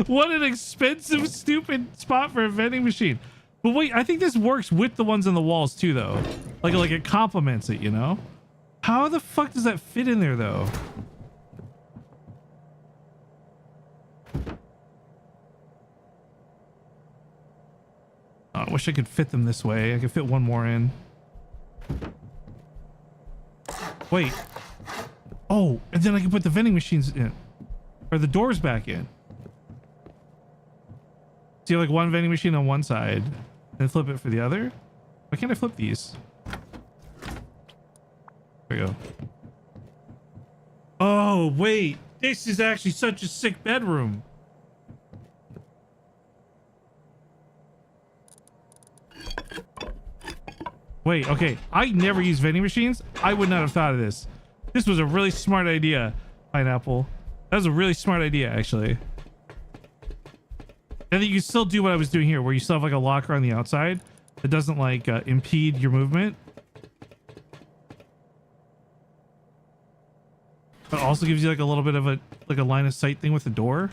[SPEAKER 1] What an expensive, stupid spot for a vending machine. But wait, I think this works with the ones on the walls too, though. Like it complements it, you know? How the fuck does that fit in there, though? Oh, I wish I could fit them this way. I could fit one more in. Wait. Oh, and then I can put the vending machines in. Or the doors back in. So you have like one vending machine on one side. And flip it for the other? Why can't I flip these? There we go. Oh, wait. This is actually such a sick bedroom. Wait, okay. I never use vending machines. I would not have thought of this. This was a really smart idea, Pineapple. That was a really smart idea, actually. And then you can still do what I was doing here, where you still have like a locker on the outside that doesn't like impede your movement. But also gives you like a little bit of a line of sight thing with the door.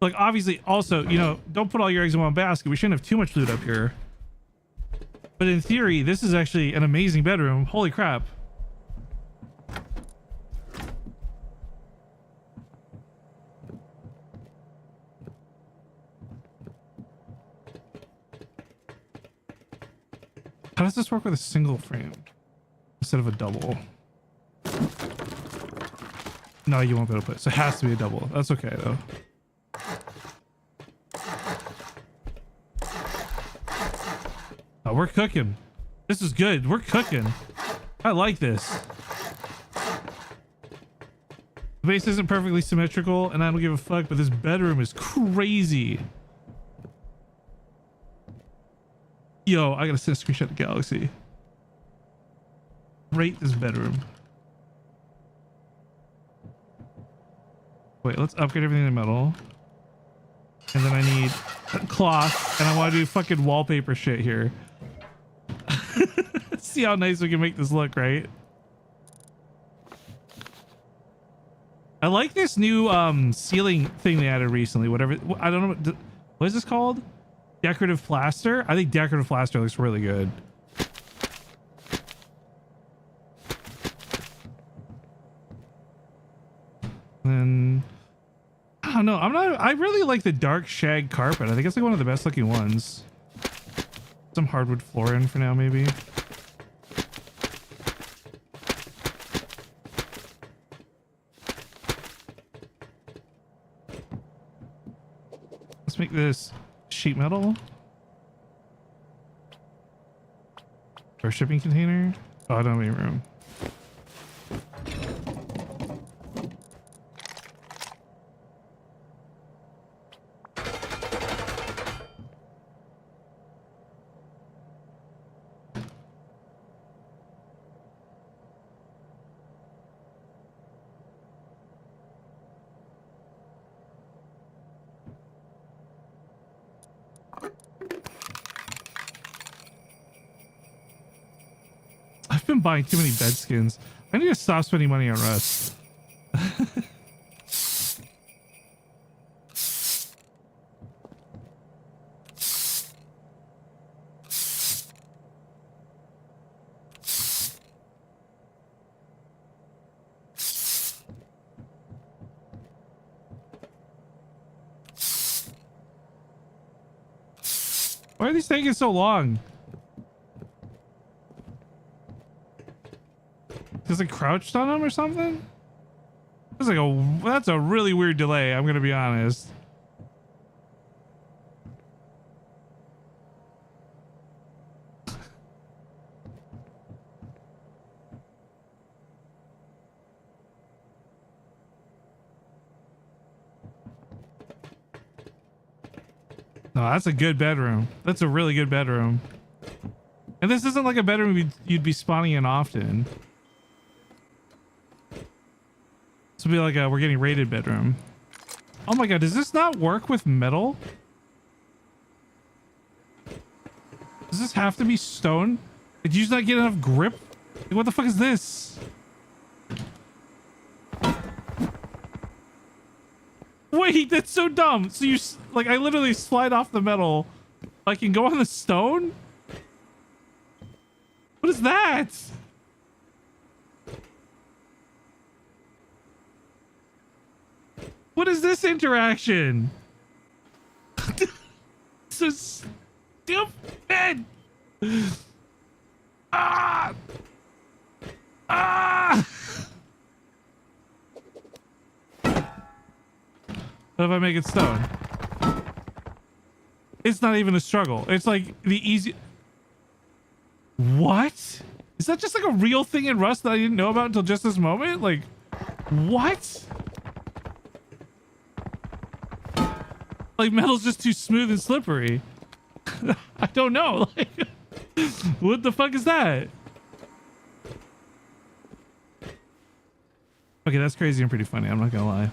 [SPEAKER 1] Like obviously also, you know, don't put all your eggs in one basket. We shouldn't have too much loot up here. But in theory, this is actually an amazing bedroom. Holy crap. How does this work with a single frame instead of a double? No, you won't be able to put it. So it has to be a double. That's okay though. Oh, we're cooking. This is good. We're cooking. I like this. The base isn't perfectly symmetrical and I don't give a fuck, but this bedroom is crazy. Yo, I gotta send a screenshot to Galaxy. Rate this bedroom. Wait, let's upgrade everything in the metal. And then I need cloth, and I want to do fucking wallpaper shit here. See how nice we can make this look, right? I like this new ceiling thing they added recently. Whatever, I don't know what is this called? Decorative plaster? I think decorative plaster looks really good. And I don't know. I really like the dark shag carpet. I think it's like one of the best looking ones. Some hardwood floor in for now, maybe. Let's make this sheet metal. Or shipping container. Oh, I don't have any room. been buying too many bed skins. I need to stop spending money on Rust. Why are these taking so long? Is it crouched on them or something? That's a really weird delay, I'm gonna be honest. No, that's a good bedroom. That's a really good bedroom. And this isn't like a bedroom you'd be spawning in often. This would be like a we're getting raided bedroom. Oh my god, does this not work with metal? Does this have to be stone? Did you just not get enough grip? Like, what the fuck is this? Wait, that's so dumb. So you like I literally slide off the metal. I can go on the stone? What is that? What is this interaction? So stupid. Ah! Ah! What if I make it stone? It's not even a struggle. It's like the easy... What? Is that just like a real thing in Rust that I didn't know about until just this moment? Like, what? Like, metal's just too smooth and slippery. I don't know. Like, what the fuck is that? Okay, that's crazy and pretty funny. I'm not gonna lie.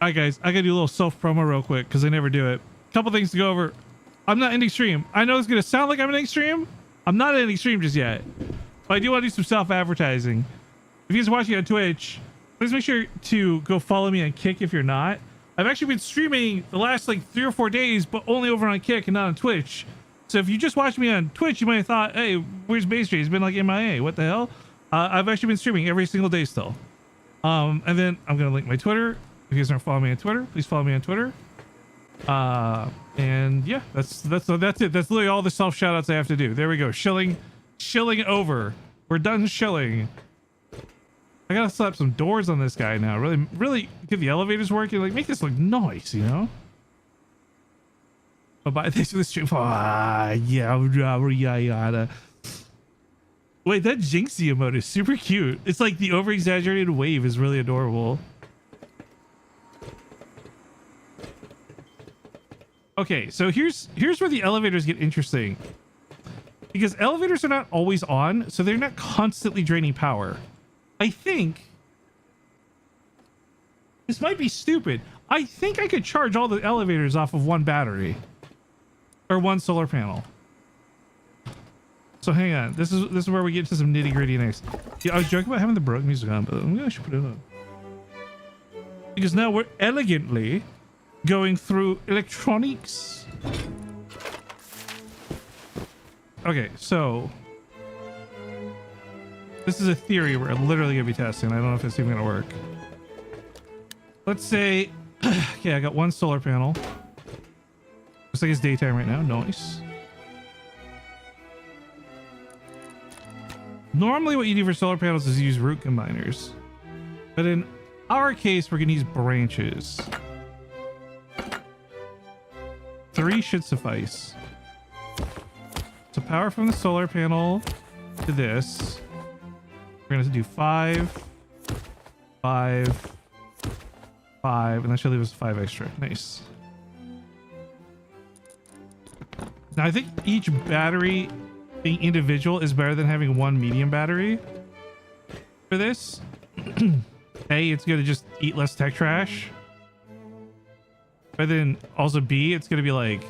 [SPEAKER 1] All right, guys, I gotta do a little self promo real quick because I never do it. Couple things to go over. I'm not ending stream. I know it's gonna sound like I'm ending stream. I'm not ending stream just yet, but I do want to do some self advertising. If you guys are watching on Twitch, please make sure to go follow me on Kick if you're not. I've actually been streaming the last like 3 or 4 days, but only over on Kick and not on Twitch. So if you just watched me on Twitch, you might have thought, hey, where's Baystray? He's been like MIA. What the hell? I've actually been streaming every single day still. And then I'm gonna link my Twitter. If you guys aren't following me on Twitter, please follow me on Twitter. And yeah, that's it. That's literally all the self shout outs I have to do. There we go. Shilling over. We're done shilling. I gotta slap some doors on this guy now. Really get the elevators working. Like, make this look nice, you know? Bye-bye. Thanks for the stream. Yeah. Wait, that Jinxie emote is super cute. It's like the over-exaggerated wave is really adorable. Okay, so here's where the elevators get interesting. Because elevators are not always on, so they're not constantly draining power. I think this might be stupid. I think I could charge all the elevators off of one battery or one solar panel. So hang on. This is where we get to some nitty gritty next. Yeah, I was joking about having the broke music on, but I'm gonna actually put it on because now we're elegantly going through electronics. Okay, so this is a theory we're literally gonna be testing. I don't know if it's even gonna work. Let's say, okay, I got one solar panel. Looks like it's daytime right now. Nice. Normally what you do for solar panels is use root combiners, but in our case, we're gonna use branches. 3 should suffice. So power from the solar panel to this. We're gonna do 5, 5, 5, and that should leave us 5 extra. Nice. Now I think each battery being individual is better than having one medium battery for this. A, it's gonna just eat less tech trash. But then also B, it's gonna be like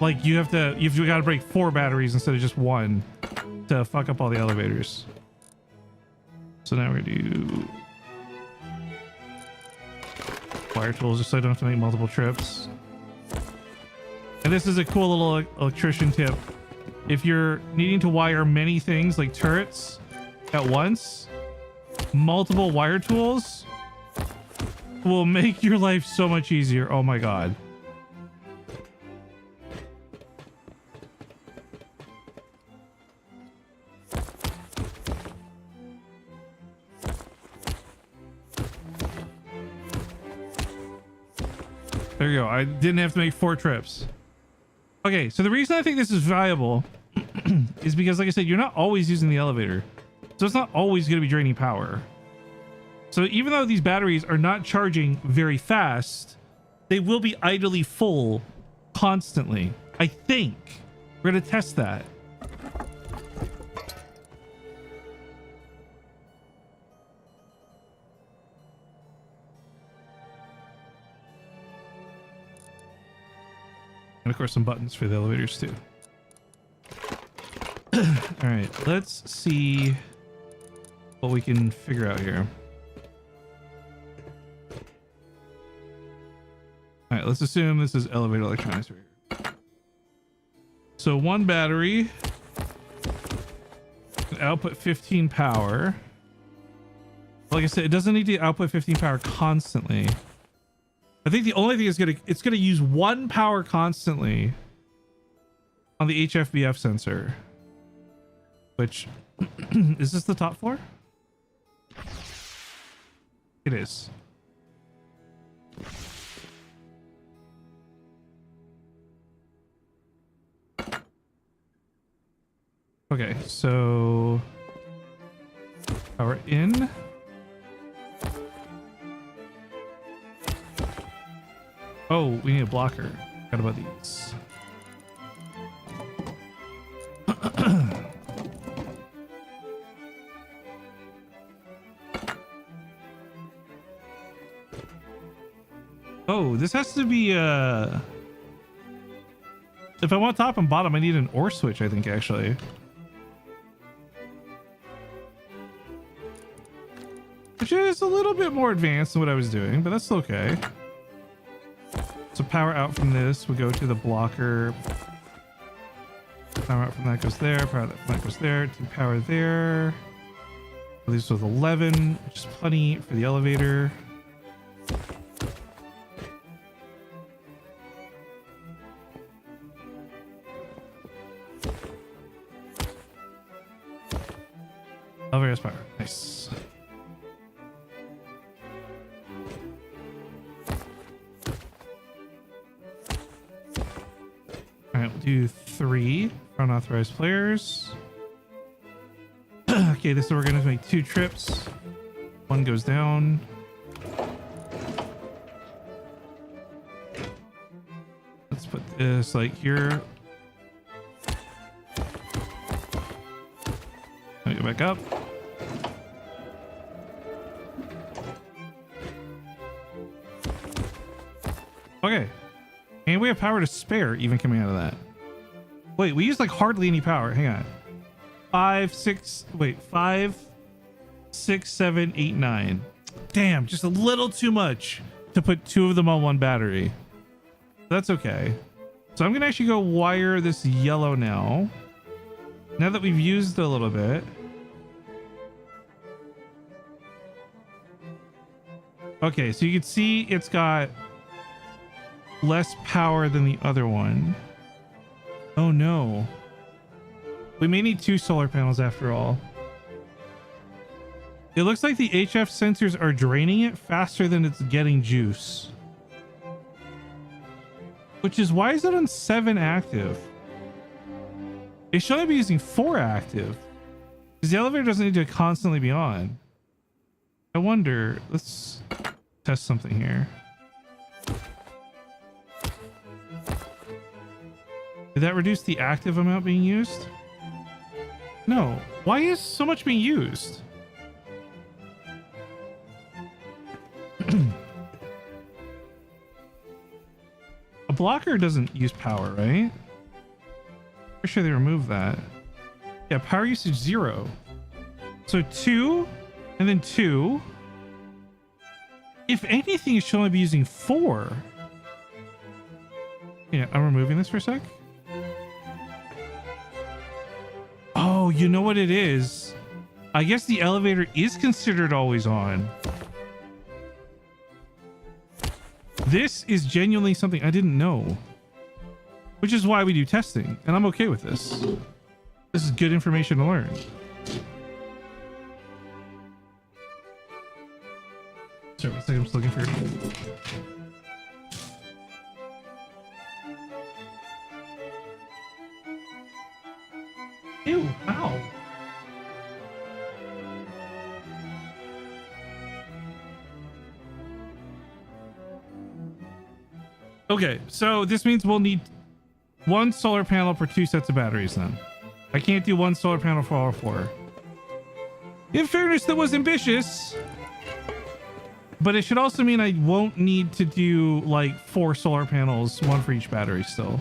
[SPEAKER 1] like you've got to break 4 batteries instead of just 1 to fuck up all the elevators. So now we're gonna do wire tools just so I don't have to make multiple trips. And this is a cool little electrician tip. If you're needing to wire many things like turrets at once, multiple wire tools will make your life so much easier. Oh my god. There you go. I didn't have to make 4 trips. Okay, so the reason I think this is valuable is because, like I said, you're not always using the elevator. So it's not always going to be draining power. So even though these batteries are not charging very fast, they will be idly full constantly. I think. We're going to test that. And of course some buttons for the elevators too. All right, let's see what we can figure out here. All right, let's assume this is elevator electronics right here. So 1 battery can output 15 power. Like I said, it doesn't need to output 15 power constantly. I think the only thing is it's gonna use 1 power constantly on the HFBF sensor. Which is this the top floor? It is. Okay, so power in. Oh, we need a blocker. Forgot about these. Oh, this has to be if I want top and bottom, I need an OR switch, I think, actually. Which is a little bit more advanced than what I was doing, but that's okay. So power out from this would go to the blocker. Power out from that goes there. Power out from that goes there. To power there. Leaves with 11, which is plenty for the elevator. Elevator's power. Nice. Alright, we'll do 3 for unauthorized players. Okay, this is where we're going to make 2 trips. 1 goes down. Let's put this like here. Let me go back up. Okay. And we have power to spare even coming out of that. Wait, we use like hardly any power. Hang on. 5, 6, 7, 8, 9. Damn, just a little too much to put 2 of them on 1 battery. That's okay. So I'm gonna actually go wire this yellow now. Now that we've used a little bit. Okay, so you can see it's got less power than the other one. Oh no. We may need 2 solar panels after all. It looks like the HF sensors are draining it faster than it's getting juice. Which is, why is it on 7 active? It should only be using 4 active. Because the elevator doesn't need to constantly be on. I wonder, let's test something here. Did that reduce the active amount being used? No. Why is so much being used? A blocker doesn't use power, right? For sure they removed that. Yeah, power usage 0. So 2 and then 2. If anything, it should only be using 4. Yeah, I'm removing this for a sec. Oh, you know what it is? I guess the elevator is considered always on. This is genuinely something I didn't know. Which is why we do testing, and I'm okay with this. This is good information to learn. Sorry, one second, I'm just looking for it. Ew, ow. Okay, so this means we'll need 1 solar panel per 2 sets of batteries then. I can't do 1 solar panel for all 4. In fairness, that was ambitious. But it should also mean I won't need to do like 4 solar panels, 1 for each battery still.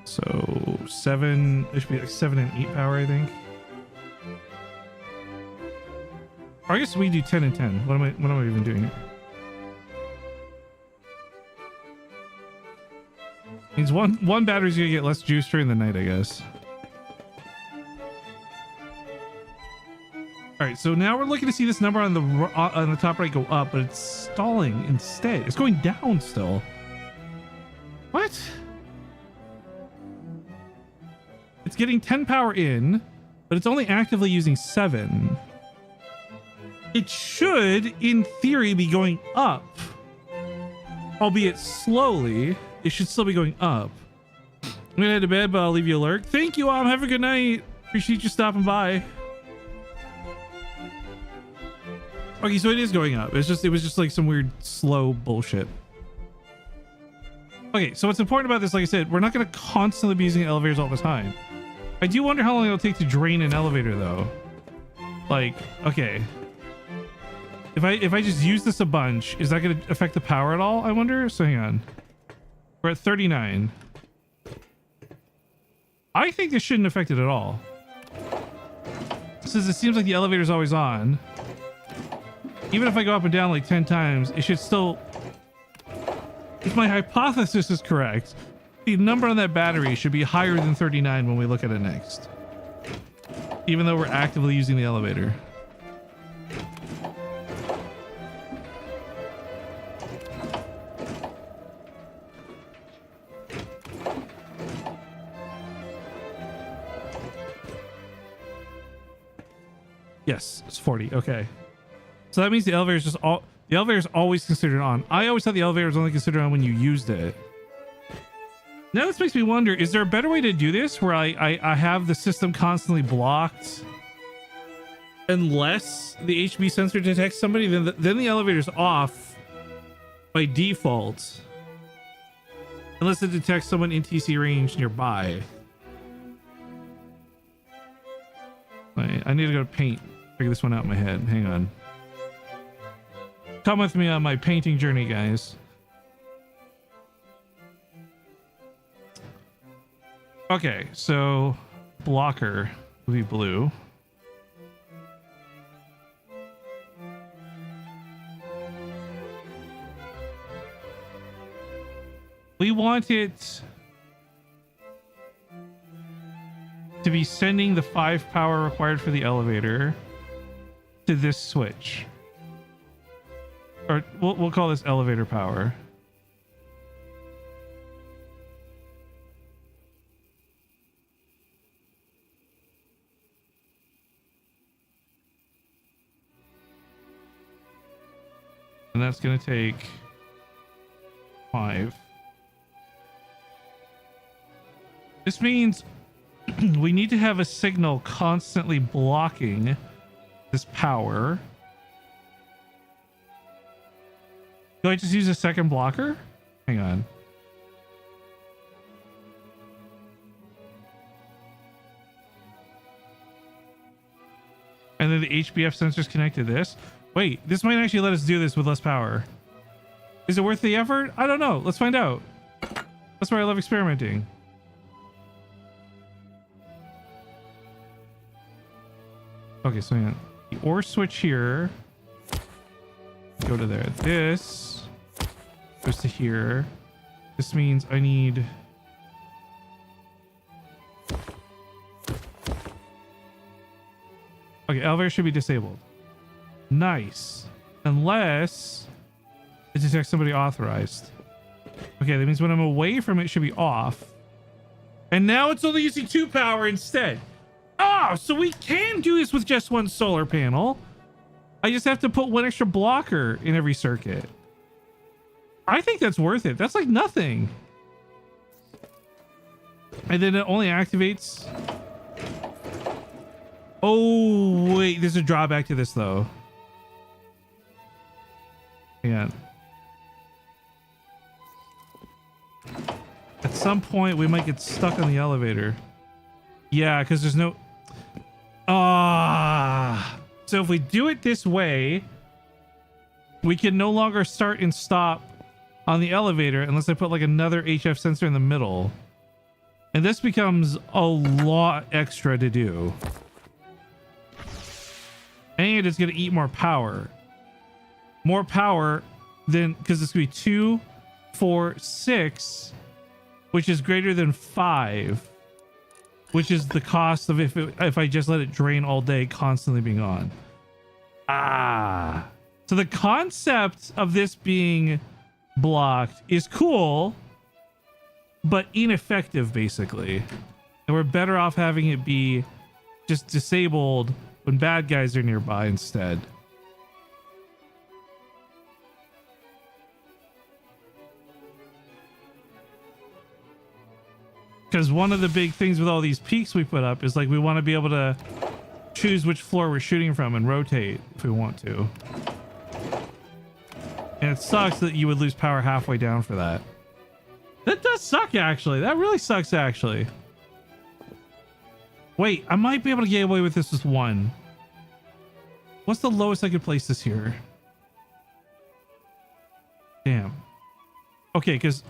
[SPEAKER 1] So 7, it should be like 7 and 8 power, I think. Or I guess we do 10 and 10. What am I even doing here? Means one battery's gonna get less juice during the night, I guess. All right, so now we're looking to see this number on the top right go up, but it's stalling instead. It's going down still. What? It's getting 10 power in, but it's only actively using 7. It should, in theory, be going up, albeit slowly. It should still be going up. I'm gonna head to bed, but I'll leave you a lurk. Thank you, have a good night. Appreciate you stopping by. Okay, so it is going up. It was just like some weird slow bullshit. Okay, so what's important about this, like I said, we're not gonna constantly be using elevators all the time. I do wonder how long it'll take to drain an elevator though. Like, okay. If I just use this a bunch, is that gonna affect the power at all, I wonder? So hang on. We're at 39. I think this shouldn't affect it at all. Since it seems like the elevator's always on. Even if I go up and down like 10 times, it should still... If my hypothesis is correct, the number on that battery should be higher than 39 when we look at it next. Even though we're actively using the elevator. Yes, it's 40. Okay. So that means the elevator is the elevator is always considered on. I always thought the elevator was only considered on when you used it. Now this makes me wonder, is there a better way to do this where I have the system constantly blocked unless the HB sensor detects somebody, then the elevator's off by default unless it detects someone in TC range nearby. I need to go to paint. Figure this one out in my head. Hang on. Come with me on my painting journey, guys. Okay, so blocker will be blue. We want it to be sending the 5 power required for the elevator to this switch. Or we'll call this elevator power. And that's going to take 5. This means we need to have a signal constantly blocking this power. Do I just use a second blocker? Hang on. And then the HBF sensor's connected to this. Wait, this might actually let us do this with less power. Is it worth the effort? I don't know. Let's find out. That's why I love experimenting. Okay, so yeah, the ore switch here. Go to there. This goes to here. This means I need... Okay, elevator should be disabled. Nice. Unless it detects somebody authorized. Okay, that means when I'm away from it, it should be off. And now it's only using 2 power instead. Oh, so we can do this with just 1 solar panel. I just have to put 1 extra blocker in every circuit. I think that's worth it. That's like nothing. And then it only activates... Oh, wait. There's a drawback to this, though. Hang on. At some point, we might get stuck on the elevator. Yeah, because there's no... So if we do it this way, we can no longer start and stop on the elevator unless I put like another HF sensor in the middle. And this becomes a lot extra to do. And it's going to eat more power. More power than... Because this could be 2, 4, 6, which is greater than 5. Which is the cost of if I just let it drain all day, constantly being on. So the concept of this being blocked is cool, but ineffective, basically. And we're better off having it be just disabled when bad guys are nearby instead. Because one of the big things with all these peaks we put up is like we want to be able to choose which floor we're shooting from and rotate if we want to. And it sucks that you would lose power halfway down for that. That does suck, actually. That really sucks, actually. Wait, I might be able to get away with this with 1. What's the lowest I could place this here? Damn. Okay, because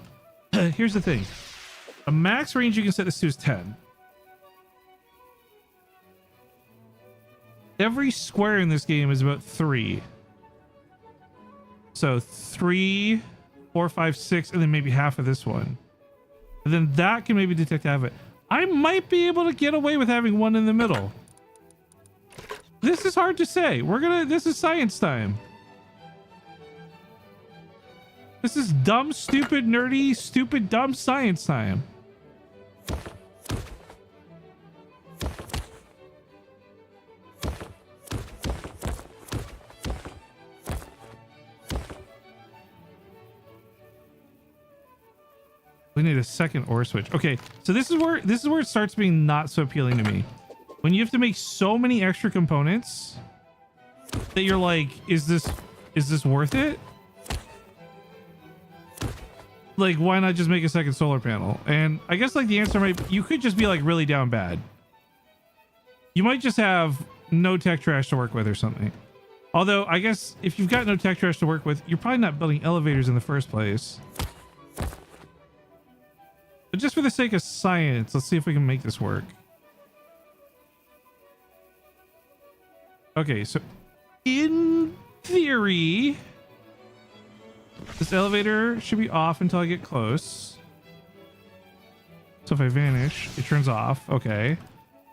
[SPEAKER 1] here's the thing. A max range you can set this to is 10. Every square in this game is about 3. So 3, 4, 5, 6, and then maybe half of this one. And then that can maybe detect half of it. I might be able to get away with having 1 in the middle. This is hard to say. This is science time. This is dumb, stupid, nerdy, stupid, dumb science time. We need a second ore switch. Okay, so this is where it starts being not so appealing to me. When you have to make so many extra components that you're like, is this worth it? Like, why not just make a second solar panel? And I guess like the answer might, you could just be like really down bad. You might just have no tech trash to work with or something. Although I guess if you've got no tech trash to work with, you're probably not building elevators in the first place. But just for the sake of science, let's see if we can make this work. Okay, so in theory, this elevator should be off until I get close. So if I vanish, it turns off. Okay.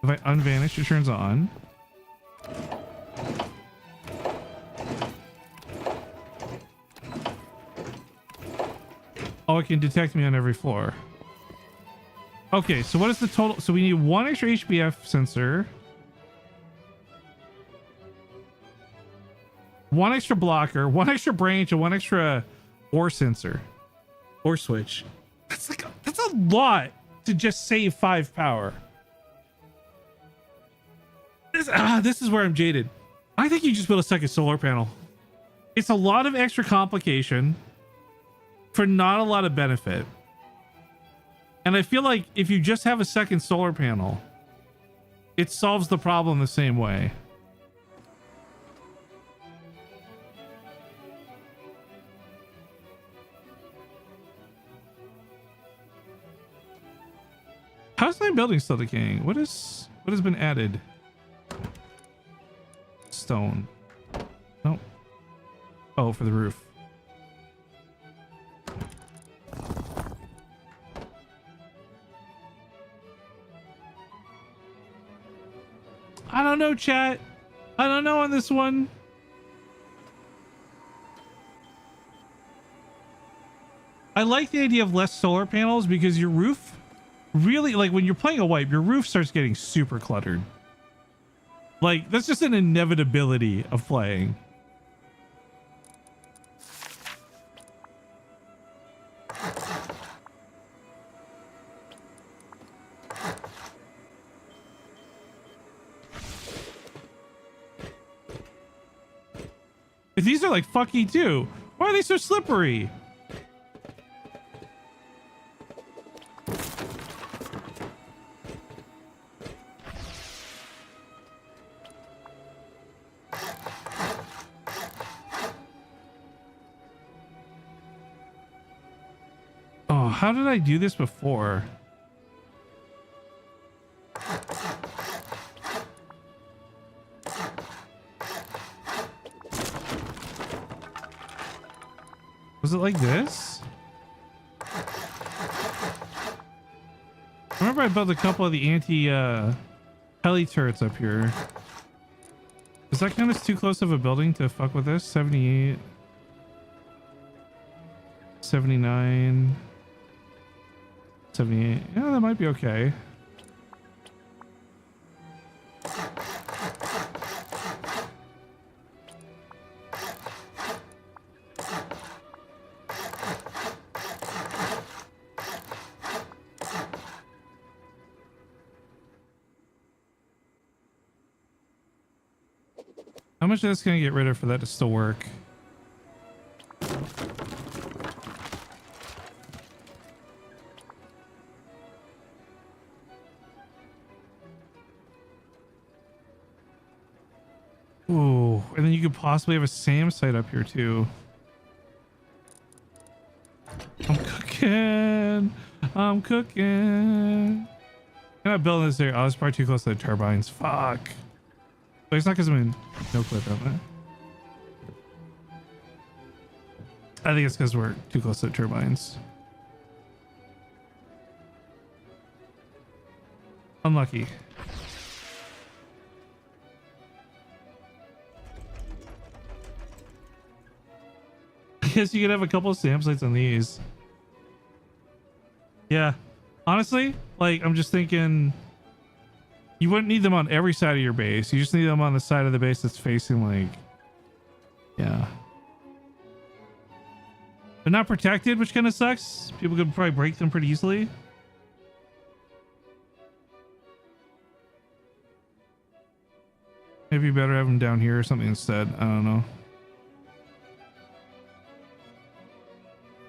[SPEAKER 1] If I unvanish, it turns on. Oh, it can detect me on every floor. Okay, so what is the total? So we need 1 extra HBF sensor, 1 extra blocker, 1 extra branch, and 1 extra ore sensor, ore switch. That's a lot to just save 5 power. This is where I'm jaded. I think you just build a second solar panel. It's a lot of extra complication for not a lot of benefit. And I feel like if you just have a second solar panel, it solves the problem the same way. how's my building still decaying? What has been added? Stone. Oh. Oh, for the roof. I don't know, chat. I don't know on this one. I like the idea of less solar panels because your roof really, like when you're playing a wipe, your roof starts getting super cluttered. Like that's just an inevitability of playing. But these are like fucky too. Why are they so slippery? Oh, how did I do this before? Was it like this? I remember I built a couple of the heli turrets up here. Is that kind of too close of a building to fuck with this? 78, 79, 78. Yeah, that might be okay. How much of this can I get rid of for that to still work? Ooh, and then you could possibly have a SAM site up here too. I'm cooking. I'm cooking. I'm not building this area. Oh, it's probably too close to the turbines. Fuck. But it's not because I'm in no clip on it. I think it's because we're too close to the turbines. Unlucky. I guess you could have a couple of SAM sites on these. Yeah. Honestly, like, I'm just thinking you wouldn't need them on every side of your base. You just need them on the side of the base that's facing, like, yeah. They're not protected, which kind of sucks. People could probably break them pretty easily. Maybe better have them down here or something instead. I don't know.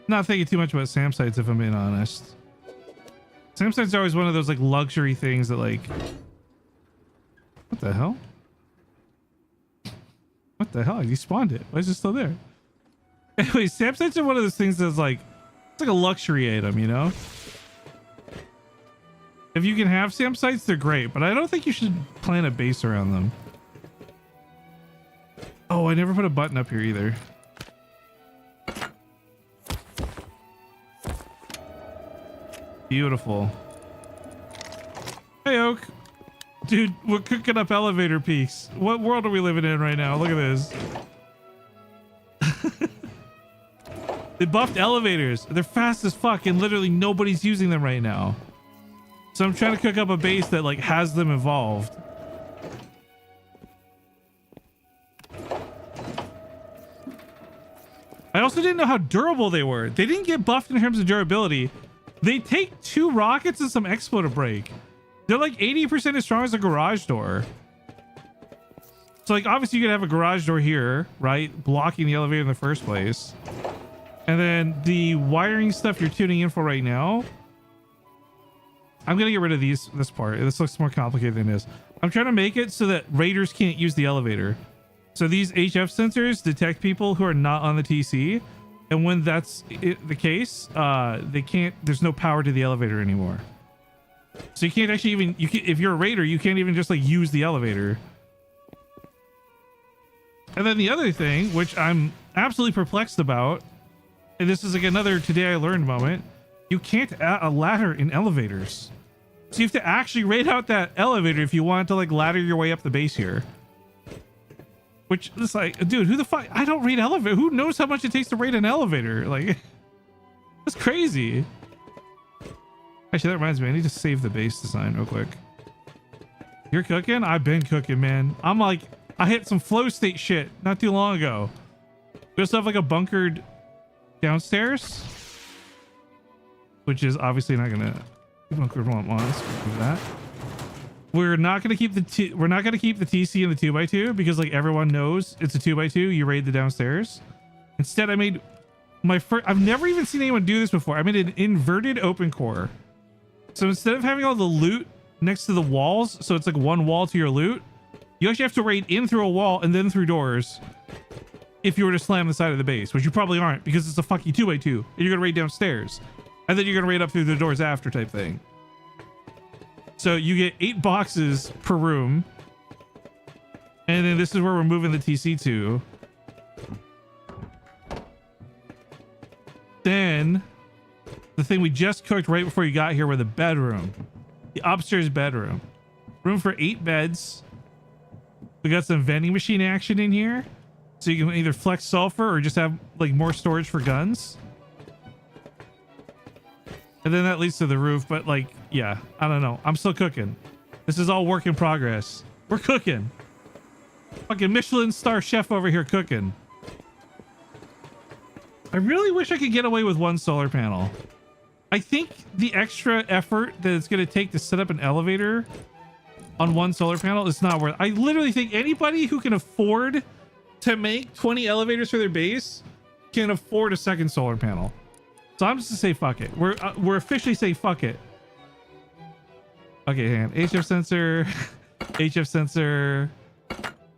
[SPEAKER 1] Not thinking too much about SAM sites, if I'm being honest. SAM sites are always one of those like luxury things that like... What the hell? What the hell? I despawned it. Why is it still there? Anyway, SAM sites are one of those things that's like... It's like a luxury item, you know? If you can have SAM sites, they're great, but I don't think you should plan a base around them. Oh, I never put a button up here either. Beautiful. Hey, Oak. Dude, we're cooking up elevator peaks. What world are we living in right now? Look at this. They buffed elevators. They're fast as fuck and literally nobody's using them right now. So I'm trying to cook up a base that like has them evolved. I also didn't know how durable they were. They didn't get buffed in terms of durability. They take 2 rockets and some expo to break. They're like 80% as strong as a garage door. So like obviously you could have a garage door here, right? Blocking the elevator in the first place. And then the wiring stuff you're tuning in for right now. I'm going to get rid of this part. This looks more complicated than this. I'm trying to make it so that raiders can't use the elevator. So these HF sensors detect people who are not on the TC. And when that's the case, they can't, there's no power to the elevator anymore. So you can't actually even, if you're a raider, you can't even just like use the elevator. And then the other thing, which I'm absolutely perplexed about, and this is like another today I learned moment, you can't add a ladder in elevators. So you have to actually raid out that elevator if you want to like ladder your way up the base here. Which is like, dude, who the fuck? I don't raid elevator. Who knows how much it takes to raid an elevator? Like, that's crazy. Actually, that reminds me, I need to save the base design real quick. You're cooking? I've been cooking, man. I'm like, I hit some flow state shit not too long ago. We also have like a bunkered downstairs, which is obviously not gonna bunkered one once. That we're not gonna keep the TC in the 2x2 because like everyone knows it's a 2x2. You raid the downstairs. Instead, I made my first. I've never even seen anyone do this before. I made an inverted open core. So instead of having all the loot next to the walls, so it's like one wall to your loot, you actually have to raid in through a wall and then through doors if you were to slam the side of the base, which you probably aren't because it's a fucking 2x2 and you're gonna raid downstairs and then you're gonna raid up through the doors after type thing. So you get 8 boxes per room, and then this is where we're moving the TC to. Then the thing we just cooked right before you got here were the bedroom, the upstairs bedroom, room for 8 beds. We got some vending machine action in here, so you can either flex sulfur or just have like more storage for guns. And then that leads to the roof, but like, yeah, I don't know. I'm still cooking. This is all work in progress. We're cooking. Fucking Michelin star chef over here cooking. I really wish I could get away with 1 solar panel. I think the extra effort that it's going to take to set up an elevator on 1 solar panel is not worth it. I literally think anybody who can afford to make 20 elevators for their base can afford a 2nd solar panel. So I'm just gonna say fuck it. We're officially saying fuck it. Okay, hang on. HF sensor, HF sensor,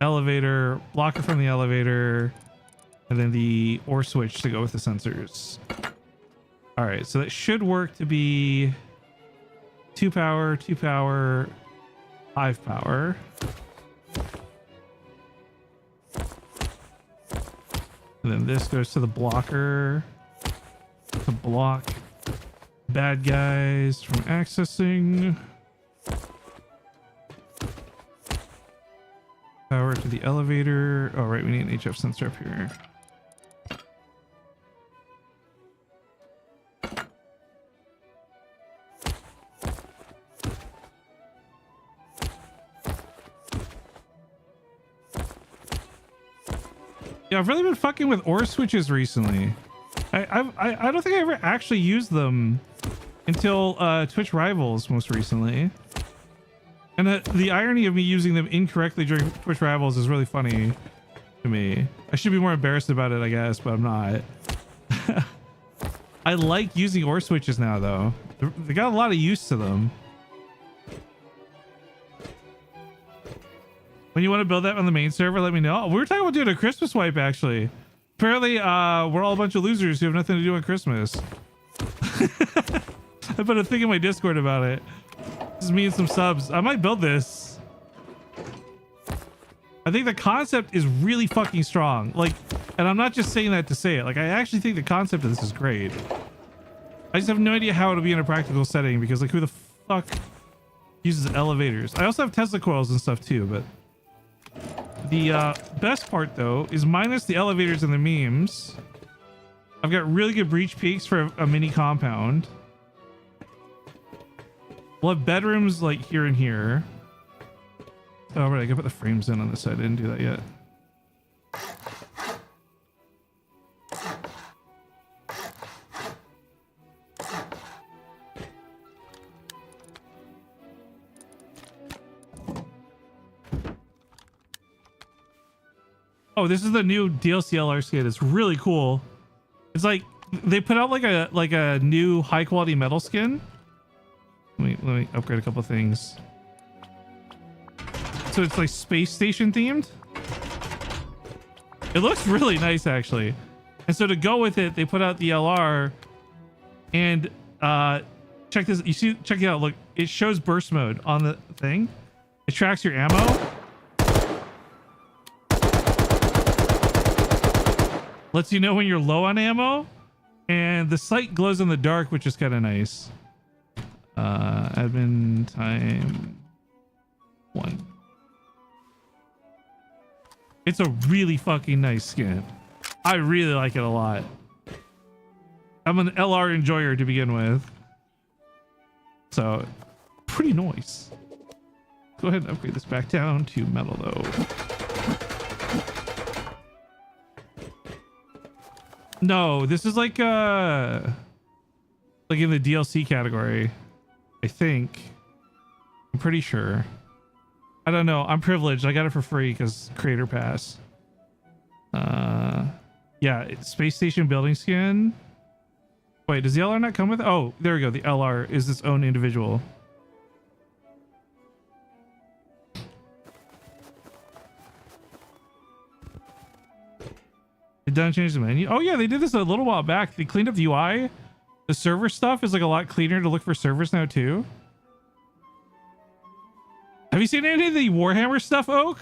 [SPEAKER 1] elevator, blocker from the elevator, and then the OR switch to go with the sensors. All right, so that should work to be 2 power, 2 power, 5 power. And then this goes to the blocker to block bad guys from accessing. Power to the elevator. Oh, right, we need an HF sensor up here. Yeah, I've really been fucking with OR switches recently. I don't think I ever actually used them until Twitch Rivals most recently. And the irony of me using them incorrectly during Twitch Rivals is really funny to me. I should be more embarrassed about it, I guess, but I'm not. I like using OR switches now, though. They got a lot of use to them. When you want to build that on the main server, let me know. We were talking about doing a Christmas wipe, actually. Apparently, we're all a bunch of losers who have nothing to do on Christmas. I put a thing in my Discord about it. This is me and some subs. I might build this. I think the concept is really fucking strong. Like, and I'm not just saying that to say it. Like, I actually think the concept of this is great. I just have no idea how it'll be in a practical setting because, like, who the fuck uses elevators? I also have Tesla coils and stuff too, but the best part though is minus the elevators and the memes. I've got really good breach peaks for a mini compound. We'll have bedrooms like here and here. Oh, right, I can put the frames in on this side. I didn't do that yet. Oh, this is the new DLC LR skin. It's really cool. It's like they put out like a new high quality metal skin. Let me upgrade a couple things. So it's like space station themed. It looks really nice actually. And so to go with it, they put out the LR and check this. You see, check it out. Look, it shows burst mode on the thing. It tracks your ammo. Lets you know when you're low on ammo. And the sight glows in the dark, which is kind of nice. Admin time 1. It's a really fucking nice skin. I really like it a lot. I'm an LR enjoyer to begin with. So, pretty nice. Go ahead and upgrade this back down to metal though. No, this is like in the DLC category, I think. I'm pretty sure. I don't know. I'm privileged. I got it for free because Creator Pass. Yeah, it's Space Station building skin. Wait, does the LR not come with? Oh, there we go. The LR is its own individual. It doesn't change the menu. Oh yeah, they did this a little while back. They cleaned up the UI. The server stuff is like a lot cleaner to look for servers now too. Have you seen any of the Warhammer stuff, Oak?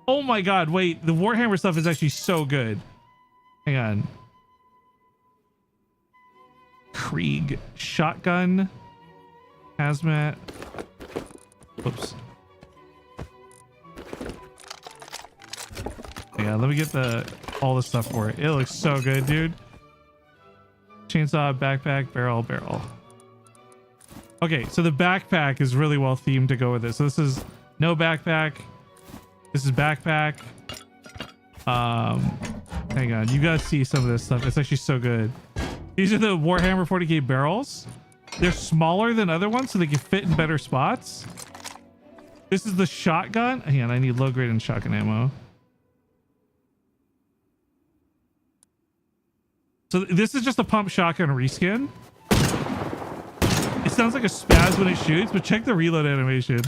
[SPEAKER 1] Oh my god, wait. The Warhammer stuff is actually so good. Hang on. Krieg shotgun. Hazmat. Whoops. Yeah, let me get all the stuff for it. It looks so good, dude. Chainsaw, backpack, barrel. Okay, so the backpack is really well themed to go with it. So this is no backpack. This is backpack. Hang on, you guys see some of this stuff. It's actually so good. These are the Warhammer 40k barrels. They're smaller than other ones, so they can fit in better spots. This is the shotgun. Hang on, I need low grade and shotgun ammo. So this is just a pump shotgun reskin. It sounds like a spaz when it shoots, but check the reload animation.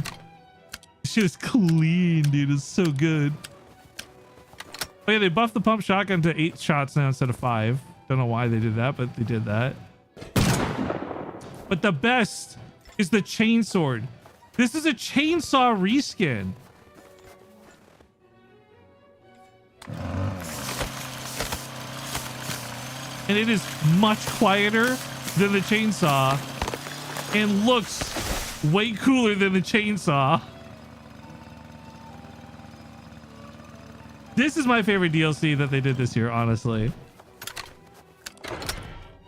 [SPEAKER 1] This shit is clean, dude. It's so good. Oh yeah, they buffed the pump shotgun to 8 shots now instead of 5. Don't know why they did that, but they did that. But the best is the chainsword. This is a chainsaw reskin. And it is much quieter than the chainsaw and looks way cooler than the chainsaw. This is my favorite DLC that they did this year, honestly.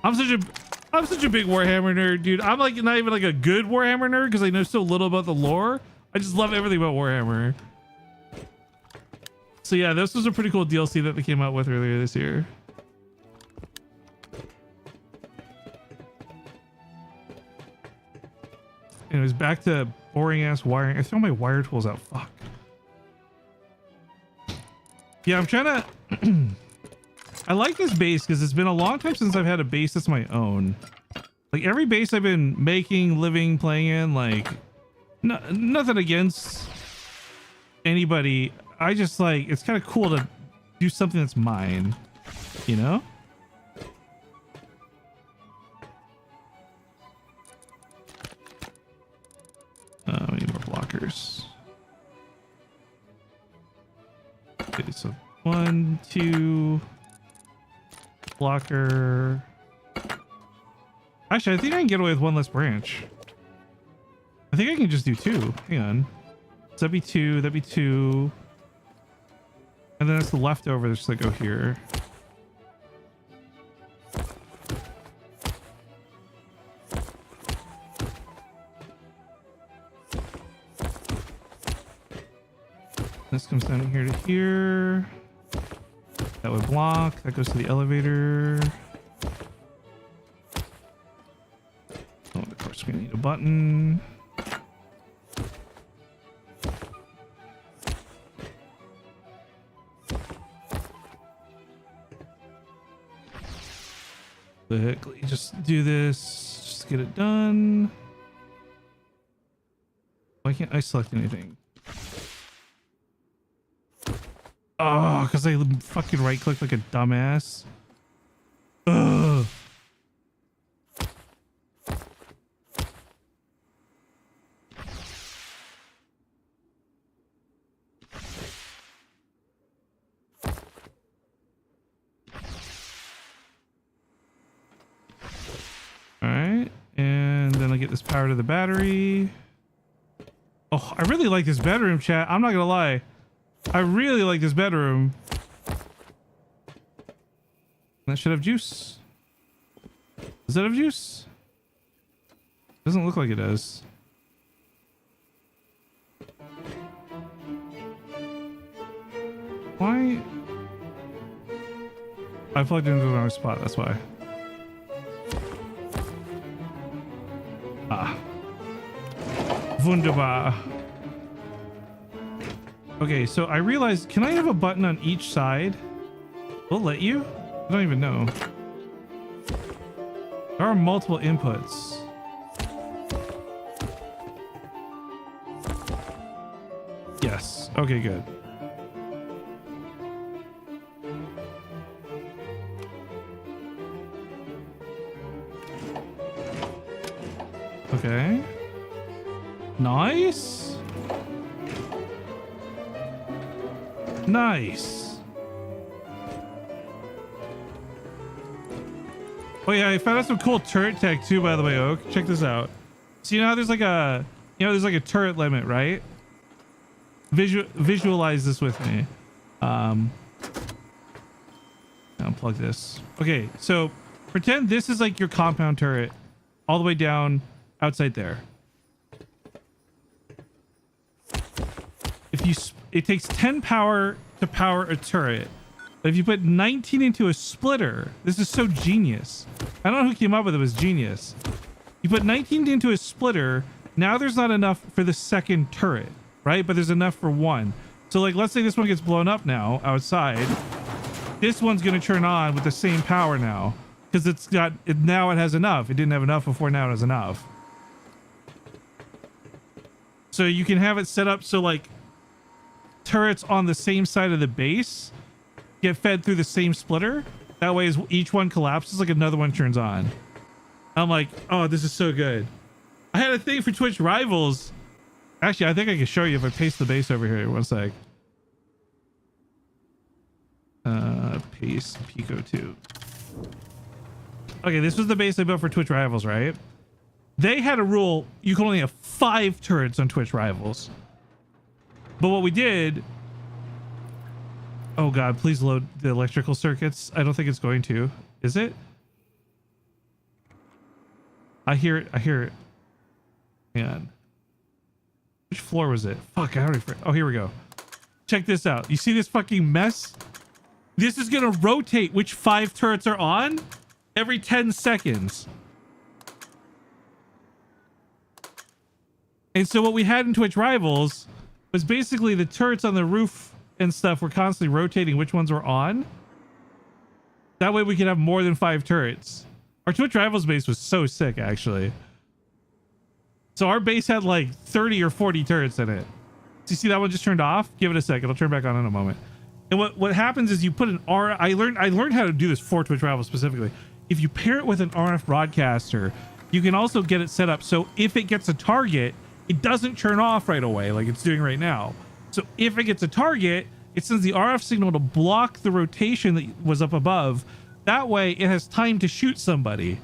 [SPEAKER 1] I'm such a big Warhammer nerd, dude. I'm like not even like a good Warhammer nerd because I know so little about the lore. I just love everything about Warhammer. So yeah, this was a pretty cool DLC that they came out with earlier this year. Anyways, back to boring ass wiring. I throw my wire tools out. Fuck. Yeah, I'm trying to... I like this base because it's been a long time since I've had a base that's my own. Like every base I've been making, living, playing in, like nothing against anybody. I just like, it's kind of cool to do something that's mine, you know? We need more blockers. Okay, so 1, 2 blocker. Actually, I think I can get away with 1 less branch. I think I can just do 2. Hang on. So that'd be 2. That'd be 2. And then it's the leftover that's like go here. This comes down here to here. That would block. That goes to the elevator. Oh, of course, we're gonna need a button. Quickly, just do this. Just get it done. Why can't I select anything? Oh, because I fucking right click like a dumbass. Ugh. Power to the battery. Oh, I really like this bedroom, chat. I'm not gonna lie. I really like this bedroom. That should have juice. Does that have juice? Doesn't look like it does. Why? I plugged into the wrong spot, that's why. Ah. Wunderbar. Okay, so I realized, can I have a button on each side? Will it let you? I don't even know. There are multiple inputs. Yes. Okay, good. Okay. Nice. Nice. Oh yeah, I found out some cool turret tech too, by the way, Oak. Check this out. So you know how there's like a, there's like a turret limit, right? Visualize this with me. Unplug this. Okay, so pretend this is like your compound turret all the way down outside there. If you, it takes 10 power to power a turret. But if you put 19 into a splitter, this is so genius. I don't know who came up with it, it was genius. You put 19 into a splitter, now there's not enough for the second turret, right? But there's enough for one. So like, let's say this one gets blown up now outside. This one's going to turn on with the same power now. Because it's got, now it has enough. It didn't have enough before, now it has enough. So you can have it set up so like turrets on the same side of the base get fed through the same splitter. That way, as each one collapses, like another one turns on. I'm like, oh, this is so good. I had a thing for Twitch Rivals. Actually, I think I can show you if I paste the base over here. One sec. Paste Pico 2. Okay, this was the base I built for Twitch Rivals, right? They had a rule, you can only have 5 turrets on Twitch Rivals. But what we did... Oh god, please load the electrical circuits. I don't think it's going to. Is it? I hear it. I hear it. Hang on. Which floor was it? Fuck, I already... Oh, here we go. Check this out. You see this fucking mess? This is going to rotate which 5 turrets are on every 10 seconds. And so what we had in Twitch Rivals was basically the turrets on the roof and stuff were constantly rotating which ones were on. That way we could have more than 5 turrets. Our Twitch Rivals base was so sick, actually. So our base had like 30 or 40 turrets in it. So you see that one just turned off? Give it a sec. It'll turn back on in a moment. And what happens is you put an I learned how to do this for Twitch Rivals specifically. If you pair it with an RF broadcaster, you can also get it set up so if it gets a target, it doesn't turn off right away like it's doing right now. So if it gets a target, it sends the RF signal to block the rotation that was up above. That way it has time to shoot somebody.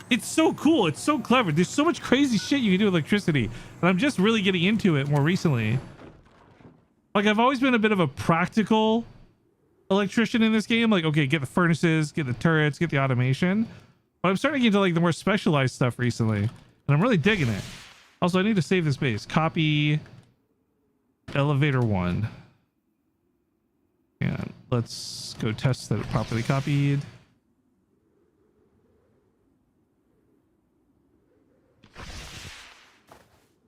[SPEAKER 1] It's so cool. It's so clever. There's so much crazy shit you can do with electricity. And I'm just really getting into it more recently. Like, I've always been a bit of a practical electrician in this game. Like, okay, get the furnaces, get the turrets, get the automation. But I'm starting to get into like the more specialized stuff recently. And I'm really digging it. Also, I need to save this base. Copy elevator 1. And let's go test that it properly copied.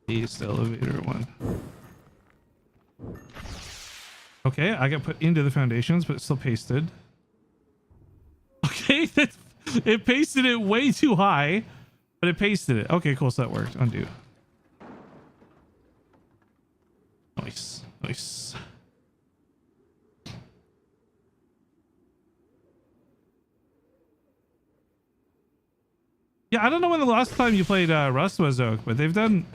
[SPEAKER 1] Paste elevator 1. Okay, I got put into the foundations, but it's still pasted. Okay, it pasted it way too high, but it pasted it. Okay, cool, so that worked. Undo. Nice, nice. Yeah, I don't know when the last time you played Rust was, Oak, but they've done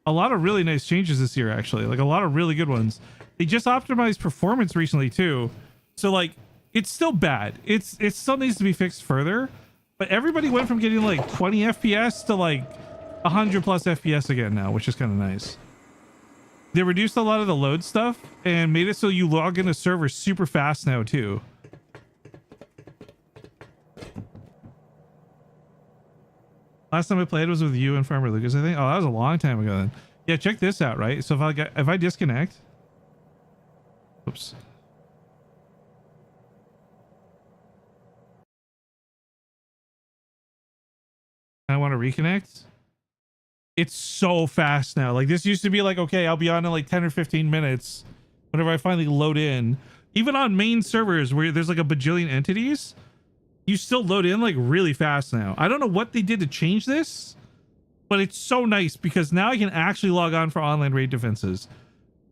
[SPEAKER 1] a lot of really nice changes this year, actually. Like, a lot of really good ones. They just optimized performance recently, too. So, like, it's still bad. It still needs to be fixed further. But everybody went from getting, like, 20 FPS to, like, 100 plus FPS again now, which is kind of nice. They reduced a lot of the load stuff and made it so you log into servers super fast now too. Last time I played was with you and Farmer Lucas, I think. Oh, that was a long time ago then. Yeah, check this out, right? So if I disconnect, oops. I want to reconnect. It's so fast now. Like this used to be like, okay, I'll be on in like 10 or 15 minutes whenever I finally load in. Even on main servers where there's like a bajillion entities, you still load in like really fast now. I don't know what they did to change this, but it's so nice because now I can actually log on for online raid defenses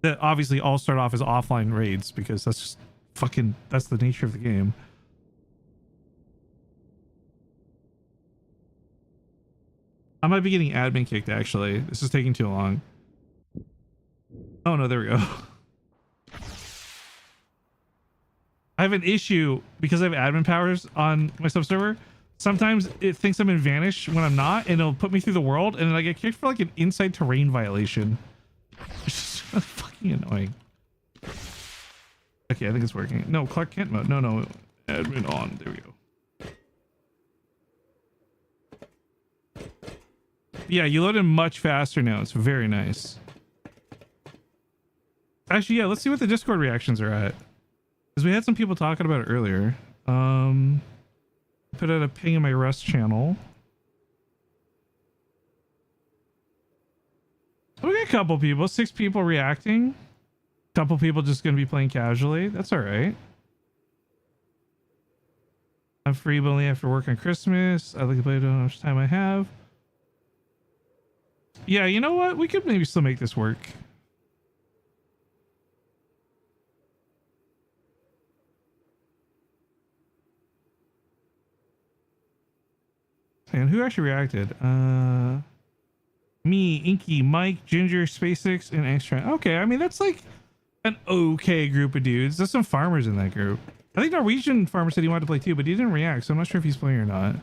[SPEAKER 1] that obviously all start off as offline raids because that's just fucking, that's the nature of the game. I might be getting admin kicked actually. This is taking too long. Oh no, there we go. I have an issue because I have admin powers on my subserver. Sometimes it thinks I'm in Vanish when I'm not, and it'll put me through the world, and then I get kicked for like an inside terrain violation. It's just really fucking annoying. Okay, I think it's working. No, Clark Kent mode. No. Admin on. There we go. Yeah, you load in much faster now. It's very nice. Actually, yeah, let's see what the Discord reactions are at. Because we had some people talking about it earlier. Put out a ping in my Rust channel. We got a couple people, 6 people reacting. A couple people just going to be playing casually. That's all right. I'm free but only after work on Christmas. I'd like to play it how much time I have. Yeah, you know what? We could maybe still make this work. And who actually reacted? Me, Inky, Mike, Ginger, SpaceX, and Extra. Okay, I mean that's like an okay group of dudes. There's some farmers in that group. I think Norwegian farmer said he wanted to play too, but he didn't react, so I'm not sure if he's playing or not.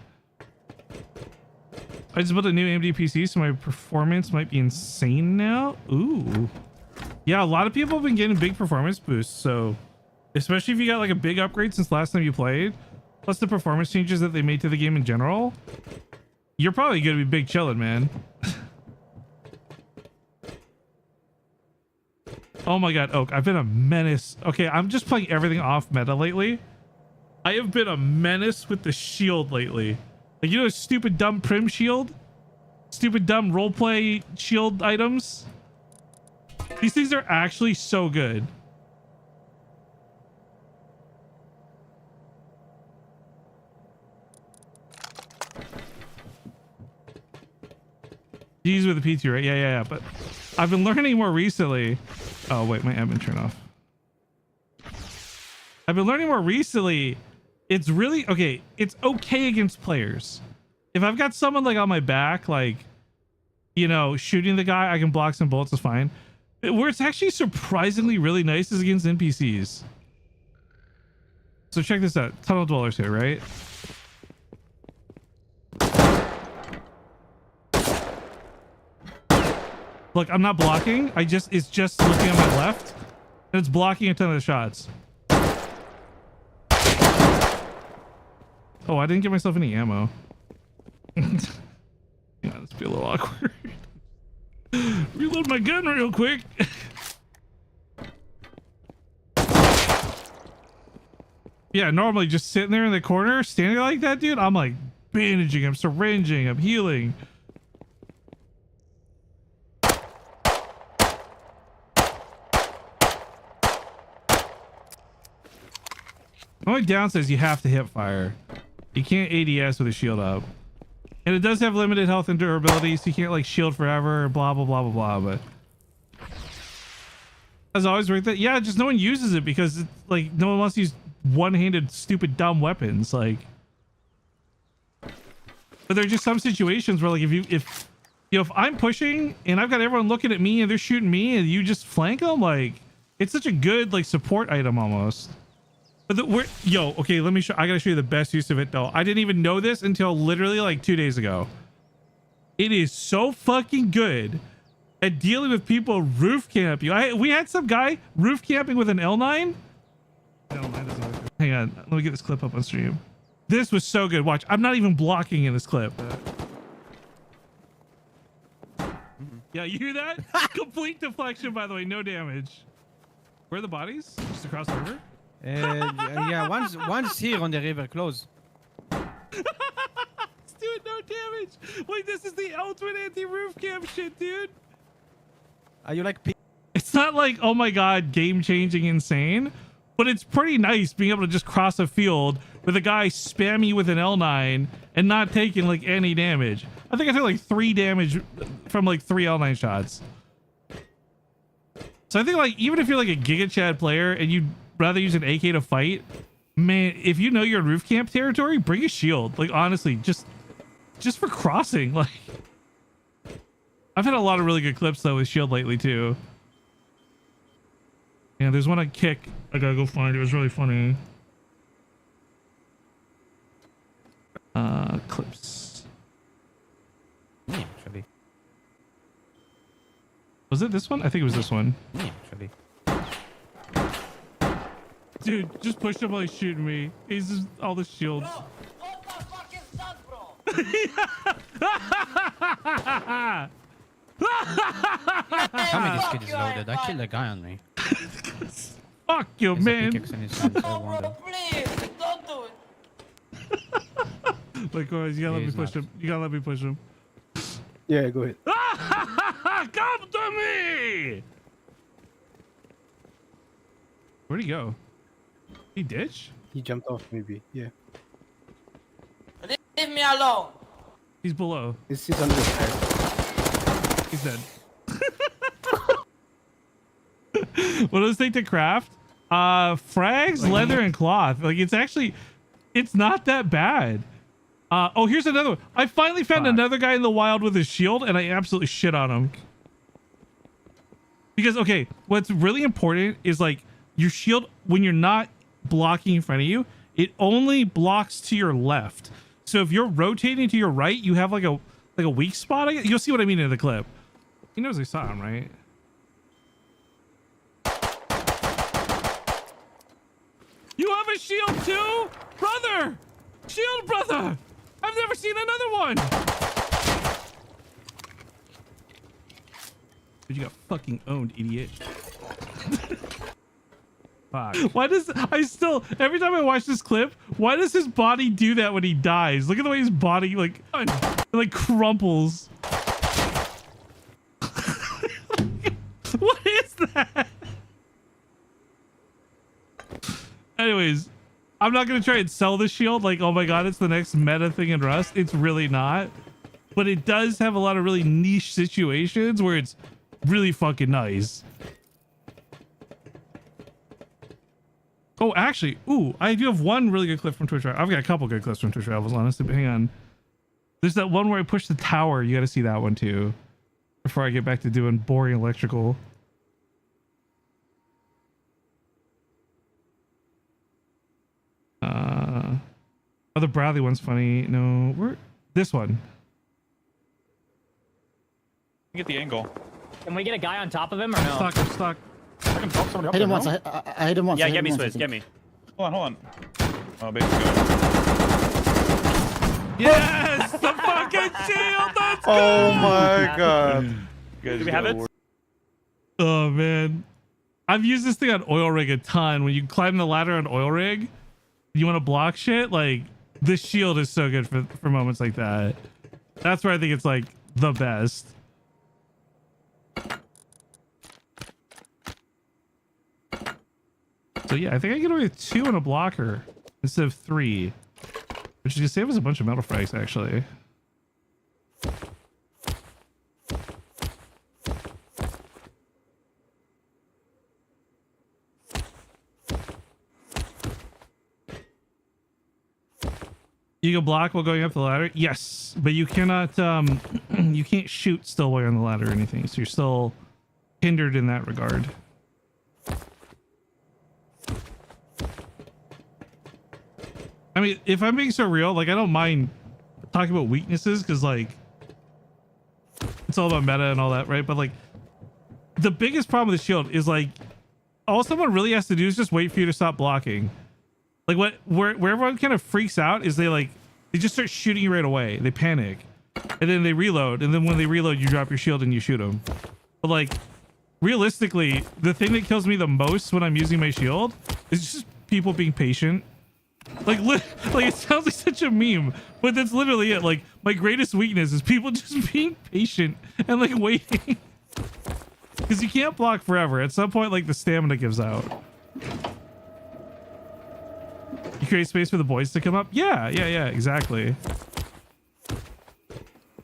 [SPEAKER 1] I just built a new AMD PC, so my performance might be insane now. Ooh. Yeah, a lot of people have been getting big performance boosts, so especially if you got like a big upgrade since last time you played, plus the performance changes that they made to the game in general, you're probably gonna be big chillin', man. Oh my god, Oak, I've been a menace. Okay, I'm just playing everything off meta lately. I have been a menace with the shield lately. Like, you know, stupid dumb prim shield, stupid dumb roleplay shield items. These things are actually so good. These with the P2, right? Yeah. But I've been learning more recently. Oh wait, my admin turned off. I've been learning more recently. It's really okay. It's okay against players. If I've got someone like on my back, like, you know, shooting the guy, I can block some bullets. It's fine. Where it's actually surprisingly really nice is against NPCs. So check this out. Tunnel dwellers here, right? Look, I'm not blocking. It's just looking on my left, and it's blocking a ton of the shots. Oh, I didn't give myself any ammo. Yeah, this be a little awkward. Reload my gun real quick. Yeah, normally just sitting there in the corner, standing like that, dude, I'm like bandaging, I'm syringing, I'm healing. The only downside is you have to hip fire. You can't ADS with a shield up. And it does have limited health and durability, so you can't like shield forever, blah, blah, blah, blah, blah, but as always worth it. Yeah, just no one uses it because it's like no one wants to use one-handed stupid dumb weapons, like. But there are just some situations where like if I'm pushing and I've got everyone looking at me and they're shooting me and you just flank them, like it's such a good like support item almost. But okay, let me show. I gotta show you the best use of it though. I didn't even know this until literally like 2 days ago. It is so fucking good at dealing with people roof camp you. We had some guy roof camping with an L9. Hang on, let me get this clip up on stream. This was so good. Watch, I'm not even blocking in this clip. Yeah, you hear that? Complete deflection, by the way, no damage. Where are the bodies? Just across the river?
[SPEAKER 2] Yeah, one's here on the river, close.
[SPEAKER 1] It's doing no damage. Like, this is the ultimate anti-roof camp shit, dude.
[SPEAKER 2] Are you like...
[SPEAKER 1] It's not like, oh my god, game-changing insane, but it's pretty nice being able to just cross a field with a guy spam you with an L9 and not taking like any damage. I think I took like 3 damage from like 3 L9 shots. So I think like even if you're like a Giga Chad player and you'd rather use an AK to fight, man, if you know you're in roof camp territory, bring a shield. Like honestly, just for crossing. Like I've had a lot of really good clips though with shield lately too. Yeah, there's one I kick. I gotta go find it. It was really funny. Clips.
[SPEAKER 2] Me, actually.
[SPEAKER 1] Was it this one? I think it was this one.
[SPEAKER 2] Me, actually.
[SPEAKER 1] Dude, just push him while he's shooting me. He's just all the shields.
[SPEAKER 3] Bro, what the fuck is that, bro?
[SPEAKER 2] Tell me this kid is loaded. I killed a guy on me.
[SPEAKER 1] Fuck you,
[SPEAKER 2] There's a
[SPEAKER 1] man.
[SPEAKER 2] pickaxe in his hand, so I
[SPEAKER 3] No,
[SPEAKER 2] wonder.
[SPEAKER 3] bro, please, don't do it.
[SPEAKER 1] Like, guys, you gotta let me
[SPEAKER 2] He's
[SPEAKER 1] push
[SPEAKER 2] not.
[SPEAKER 1] him. You gotta let me push him.
[SPEAKER 4] Yeah, go ahead.
[SPEAKER 1] Come to me! Where'd he go? He ditch?
[SPEAKER 4] He jumped off, maybe. Yeah.
[SPEAKER 3] Leave me alone.
[SPEAKER 1] He's below.
[SPEAKER 4] He's under the stairs.
[SPEAKER 1] He's dead. What does it take to craft? Frags, leather, and cloth. Like it's not that bad. Oh, here's another one. I finally found another guy in the wild with a shield, and I absolutely shit on him. Because okay, what's really important is like your shield when you're not blocking in front of you, it only blocks to your left. So if you're rotating to your right, you have like a weak spot. You'll see what I mean in the clip. He knows I saw him, right? You have a shield too, brother. Shield, brother. I've never seen another one. Dude, you got fucking owned, idiot. Fuck. Why does every time I watch this clip, why does his body do that when he dies? Look at the way his body like crumples. What is that? Anyways, I'm not gonna try and sell this shield like, oh my god, it's the next meta thing in Rust. It's really not. But it does have a lot of really niche situations where it's really fucking nice. Oh, actually, I do have one really good clip from Twitch Rivals. I've got a couple good clips from Twitch Rivals, honestly, but hang on. There's that one where I push the tower. You got to see that one too before I get back to doing boring electrical. Oh, the Bradley one's funny. No, this one.
[SPEAKER 5] Get the angle.
[SPEAKER 6] Can we get a guy on top of him or no?
[SPEAKER 1] I'm stuck.
[SPEAKER 5] I can help somebody up
[SPEAKER 7] Hit
[SPEAKER 5] there,
[SPEAKER 7] him once.
[SPEAKER 5] no?
[SPEAKER 7] I hit him once.
[SPEAKER 5] Yeah,
[SPEAKER 7] I hit
[SPEAKER 5] get
[SPEAKER 7] him
[SPEAKER 5] me,
[SPEAKER 7] once, I
[SPEAKER 5] Swizz,
[SPEAKER 7] think.
[SPEAKER 5] get me. Hold on. Oh, baby, good.
[SPEAKER 1] Yes, the fucking shield. Let's go.
[SPEAKER 8] Oh my god.
[SPEAKER 5] Do we have it?
[SPEAKER 1] Oh man, I've used this thing on oil rig a ton. When you climb the ladder on oil rig, you want to block shit. Like this shield is so good for moments like that. That's where I think it's like the best. So yeah, I think I get away with 2 and a blocker instead of 3, which is gonna save us a bunch of metal frags actually. You can block while going up the ladder? Yes, but you cannot you can't shoot still while you're on the ladder or anything, so you're still hindered in that regard. I mean, if I'm being so real, like I don't mind talking about weaknesses because like it's all about meta and all that, right? But like the biggest problem with the shield is like all someone really has to do is just wait for you to stop blocking. Like where everyone kind of freaks out is they just start shooting you right away. They panic and then they reload, and then when they reload you drop your shield and you shoot them. But like realistically, the thing that kills me the most when I'm using my shield is just people being patient. Like it sounds like such a meme, but that's literally it. Like my greatest weakness is people just being patient and like waiting. Because you can't block forever. At some point, like the stamina gives out. You create space for the boys to come up. Yeah, exactly.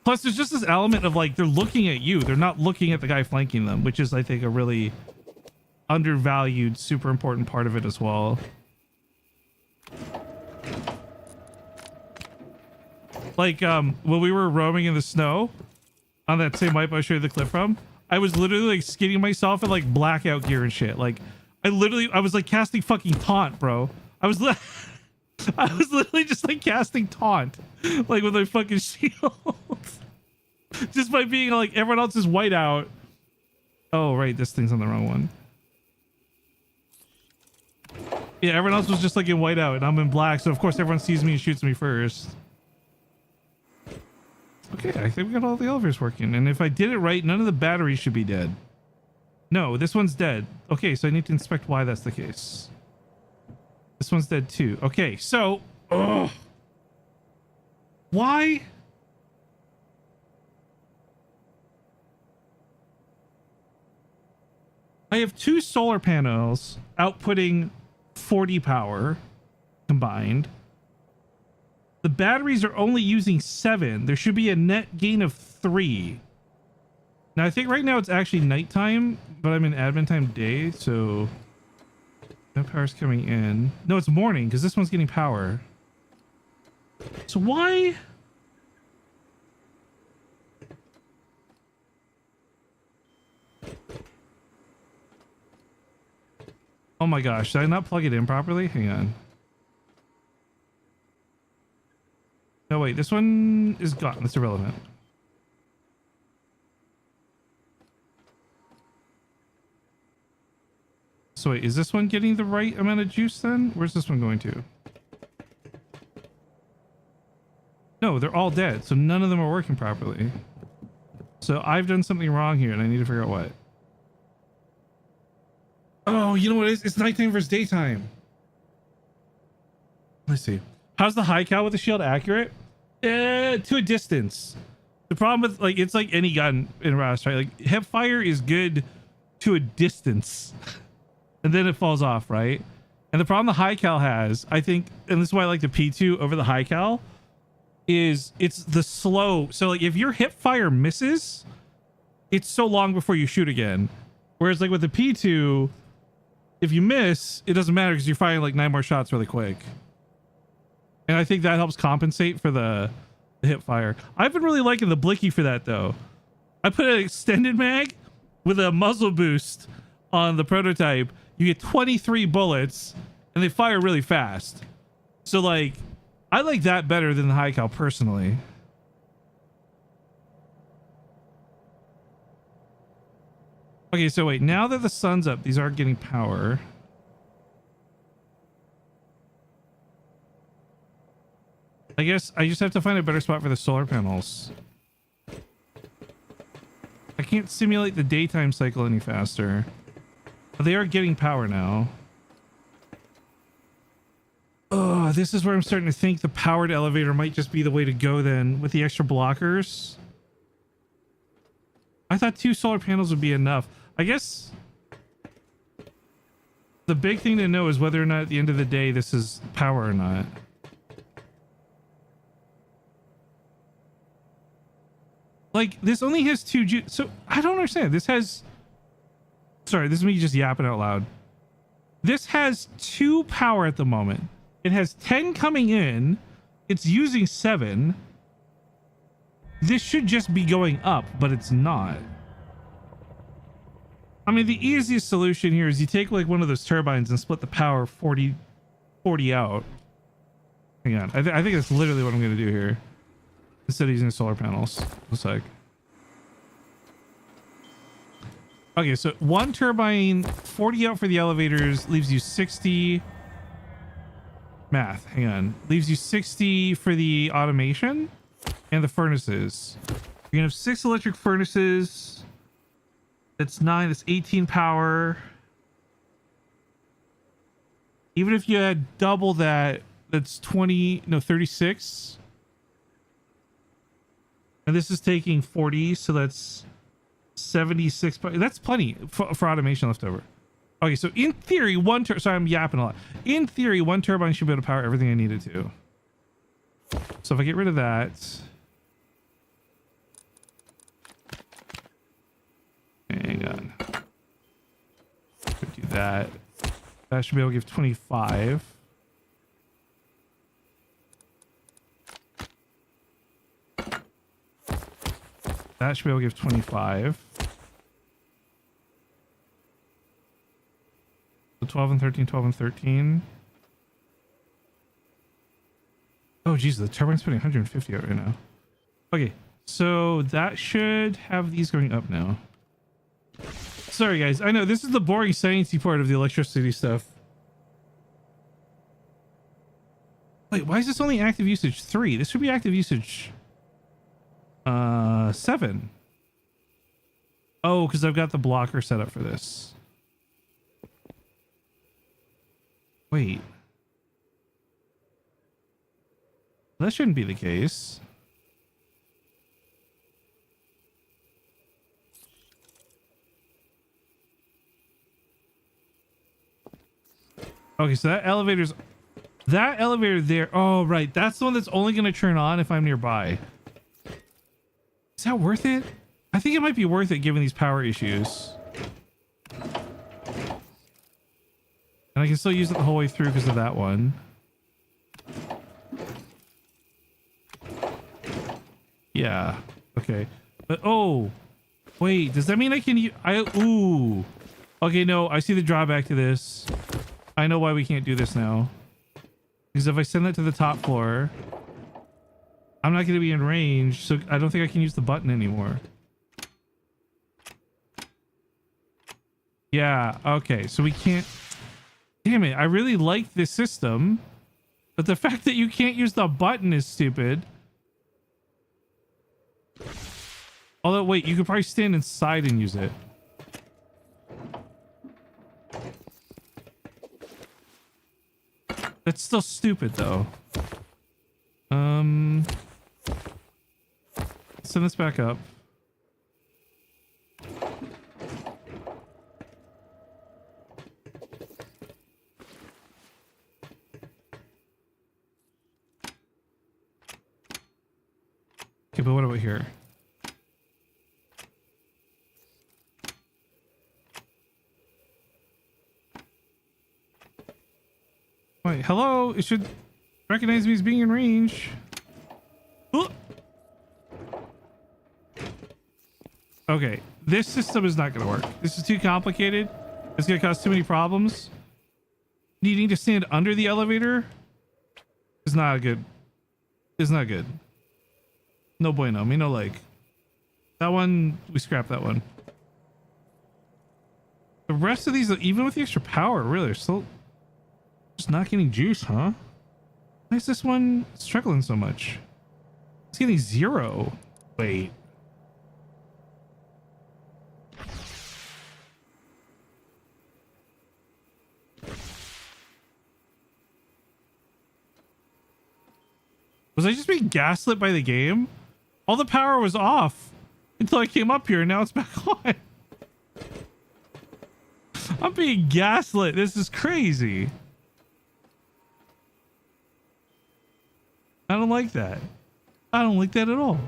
[SPEAKER 1] Plus, there's just this element of like they're looking at you. They're not looking at the guy flanking them, which is, I think, a really undervalued, super important part of it as well. Like when we were roaming in the snow on that same wipe I showed you the clip from, I was literally like skinning myself in like blackout gear and shit. Like I was like casting fucking taunt, bro. I was literally just like casting taunt, like with my fucking shield, just by being like everyone else is white out. Oh right, this thing's on the wrong one. Yeah, everyone else was just like in white out, and I'm in black, so of course everyone sees me and shoots me first. Okay, I think we got all the elevators working, and if I did it right, none of the batteries should be dead. No, this one's dead. Okay, so I need to inspect why that's the case. This one's dead too. Okay, so why? I have 2 solar panels outputting 40 power combined. The batteries are only using 7. There should be a net gain of 3. Now I think right now it's actually nighttime, but I'm in admin time day, so no power's coming in. No, it's morning because this one's getting power. So why? Oh my gosh, did I not plug it in properly? Hang on. No, wait, this one is gone. That's irrelevant. So wait, is this one getting the right amount of juice then? Where's this one going to? No, they're all dead, so none of them are working properly. So I've done something wrong here and I need to figure out what. Oh, you know what it is? It's nighttime versus daytime. Let's see. How's the high cal with the shield accurate? To a distance. The problem with like it's like any gun in Rust, right? Like hip fire is good to a distance, and then it falls off, right? And the problem the high cal has, I think, and this is why I like the P2 over the high cal, is it's the slow. So like if your hip fire misses, it's so long before you shoot again. Whereas like with the P2, if you miss, it doesn't matter because you're firing like 9 more shots really quick. And I think that helps compensate for the hip fire. I've been really liking the Blicky for that though. I put an extended mag with a muzzle boost on the prototype. You get 23 bullets and they fire really fast. So like, I like that better than the high cal personally. Okay, so wait, now that the sun's up, these are getting power. I guess I just have to find a better spot for the solar panels. I can't simulate the daytime cycle any faster. But they are getting power now. Oh, this is where I'm starting to think the powered elevator might just be the way to go then with the extra blockers. I thought 2 solar panels would be enough. I guess the big thing to know is whether or not at the end of the day this is power or not. Like this only has 2 so I don't understand. This has, sorry, this is me just yapping out loud. This has 2 power at the moment. It has 10 coming in. It's using 7. This should just be going up, but it's not. I mean, the easiest solution here is you take like one of those turbines and split the power 40 out. Hang on. I think that's literally what I'm going to do here. Instead of using solar panels. Looks like. Okay, so one turbine, 40 out for the elevators, leaves you 60. Math, hang on. Leaves you 60 for the automation and the furnaces. You're gonna have 6 electric furnaces. That's 9, that's 18 power. Even if you had double that, that's 36. And this is taking 40, so that's 76. That's plenty for automation left over. Okay, so in theory, sorry, I'm yapping a lot. In theory, one turbine should be able to power everything I needed to. So if I get rid of that. Hang on. Do that. That should be able to give 25. That should be able to give 25. So 12 and 13, 12 and 13. Oh, geez, the turbine's putting 150 out right now. Okay, so that should have these going up now. Sorry, guys. I know this is the boring sciencey part of the electricity stuff. Wait, why is this only active usage 3? This should be active usage 7. Oh, because I've got the blocker set up for this. Wait. That shouldn't be the case. Okay, so that elevator there. Oh, right. That's the one that's only going to turn on if I'm nearby. Is that worth it? I think it might be worth it given these power issues. And I can still use it the whole way through because of that one. Yeah. Okay. But oh, wait. Does that mean I can use? Ooh. Okay. No, I see the drawback to this. I know why we can't do this now. Because if I send that to the top floor, I'm not going to be in range, so I don't think I can use the button anymore. Yeah. Okay. So we can't. Damn it. I really like this system, but the fact that you can't use the button is stupid. Although, wait, you could probably stand inside and use it. That's still stupid, though. Send this back up. Okay, but what about here? Wait, hello? It should recognize me as being in range. Ooh. Okay, this system is not going to work. This is too complicated. It's going to cause too many problems. Needing to stand under the elevator is not good. It's not good. No bueno. Me no like. That one, we scrap that one. The rest of these, even with the extra power, really, are still just not getting juice, huh? Why is this one struggling so much? It's getting 0. Wait. Was I just being gaslit by the game? All the power was off until I came up here, and now it's back on. I'm being gaslit. This is crazy. I don't like that. I don't like that at all.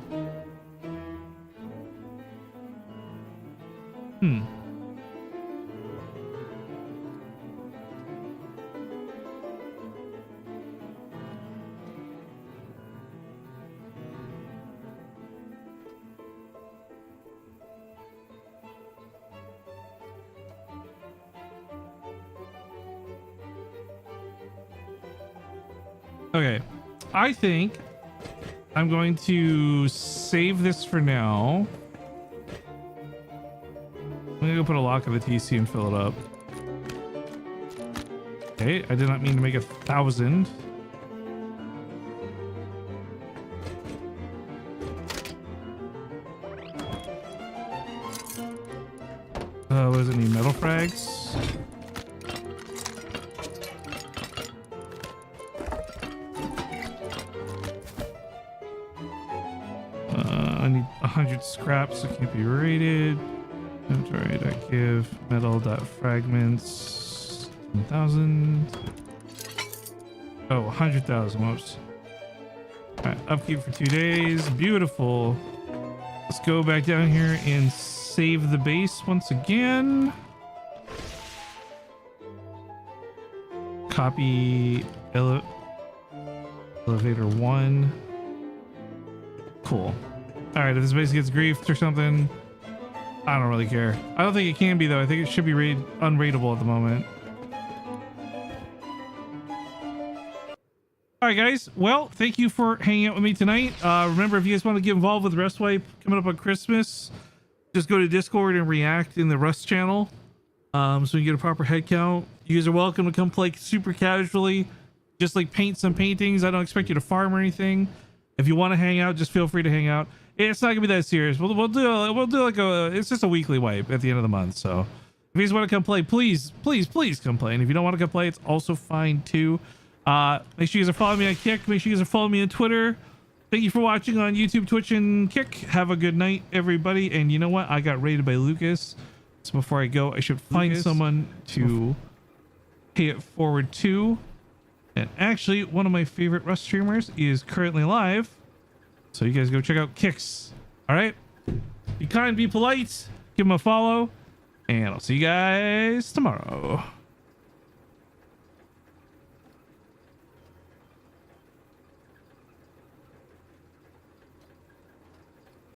[SPEAKER 1] Okay, I think I'm going to save this for now. I'm gonna go put a lock on the TC and fill it up. Okay, I did not mean to make 1,000. What does it need? Metal frags? I need 100 scraps, so it can't be rated. Inventory.give metal.fragments 1,000. Oh, 100,000. Whoops. Alright, upkeep for 2 days. Beautiful. Let's go back down here and save the base once again. Copy elevator 1. Cool. All right, if this base gets griefed or something, I don't really care. I don't think it can be though. I think it should be unrateable at the moment. All right, guys. Well, thank you for hanging out with me tonight. Remember, if you guys want to get involved with Rust Wipe coming up on Christmas, just go to Discord and react in the Rust channel, so you get a proper head count. You guys are welcome to come play super casually, just like paint some paintings. I don't expect you to farm or anything. If you want to hang out, just feel free to hang out. It's not gonna be that serious. We'll do like it's just a weekly wipe at the end of the month. So if you guys want to come play, please come play. And if you don't want to come play, it's also fine too. Make sure you guys are following me on Kick. Make sure you guys are following me on Twitter. Thank you for watching on YouTube, Twitch, and Kick. Have a good night, everybody. And you know what? I got raided by Lucas. So before I go, I should find someone to pay it forward to. And actually, one of my favorite Rust streamers is currently live. So you guys go check out Kicks. All right? Be kind, be polite. Give him a follow. And I'll see you guys tomorrow.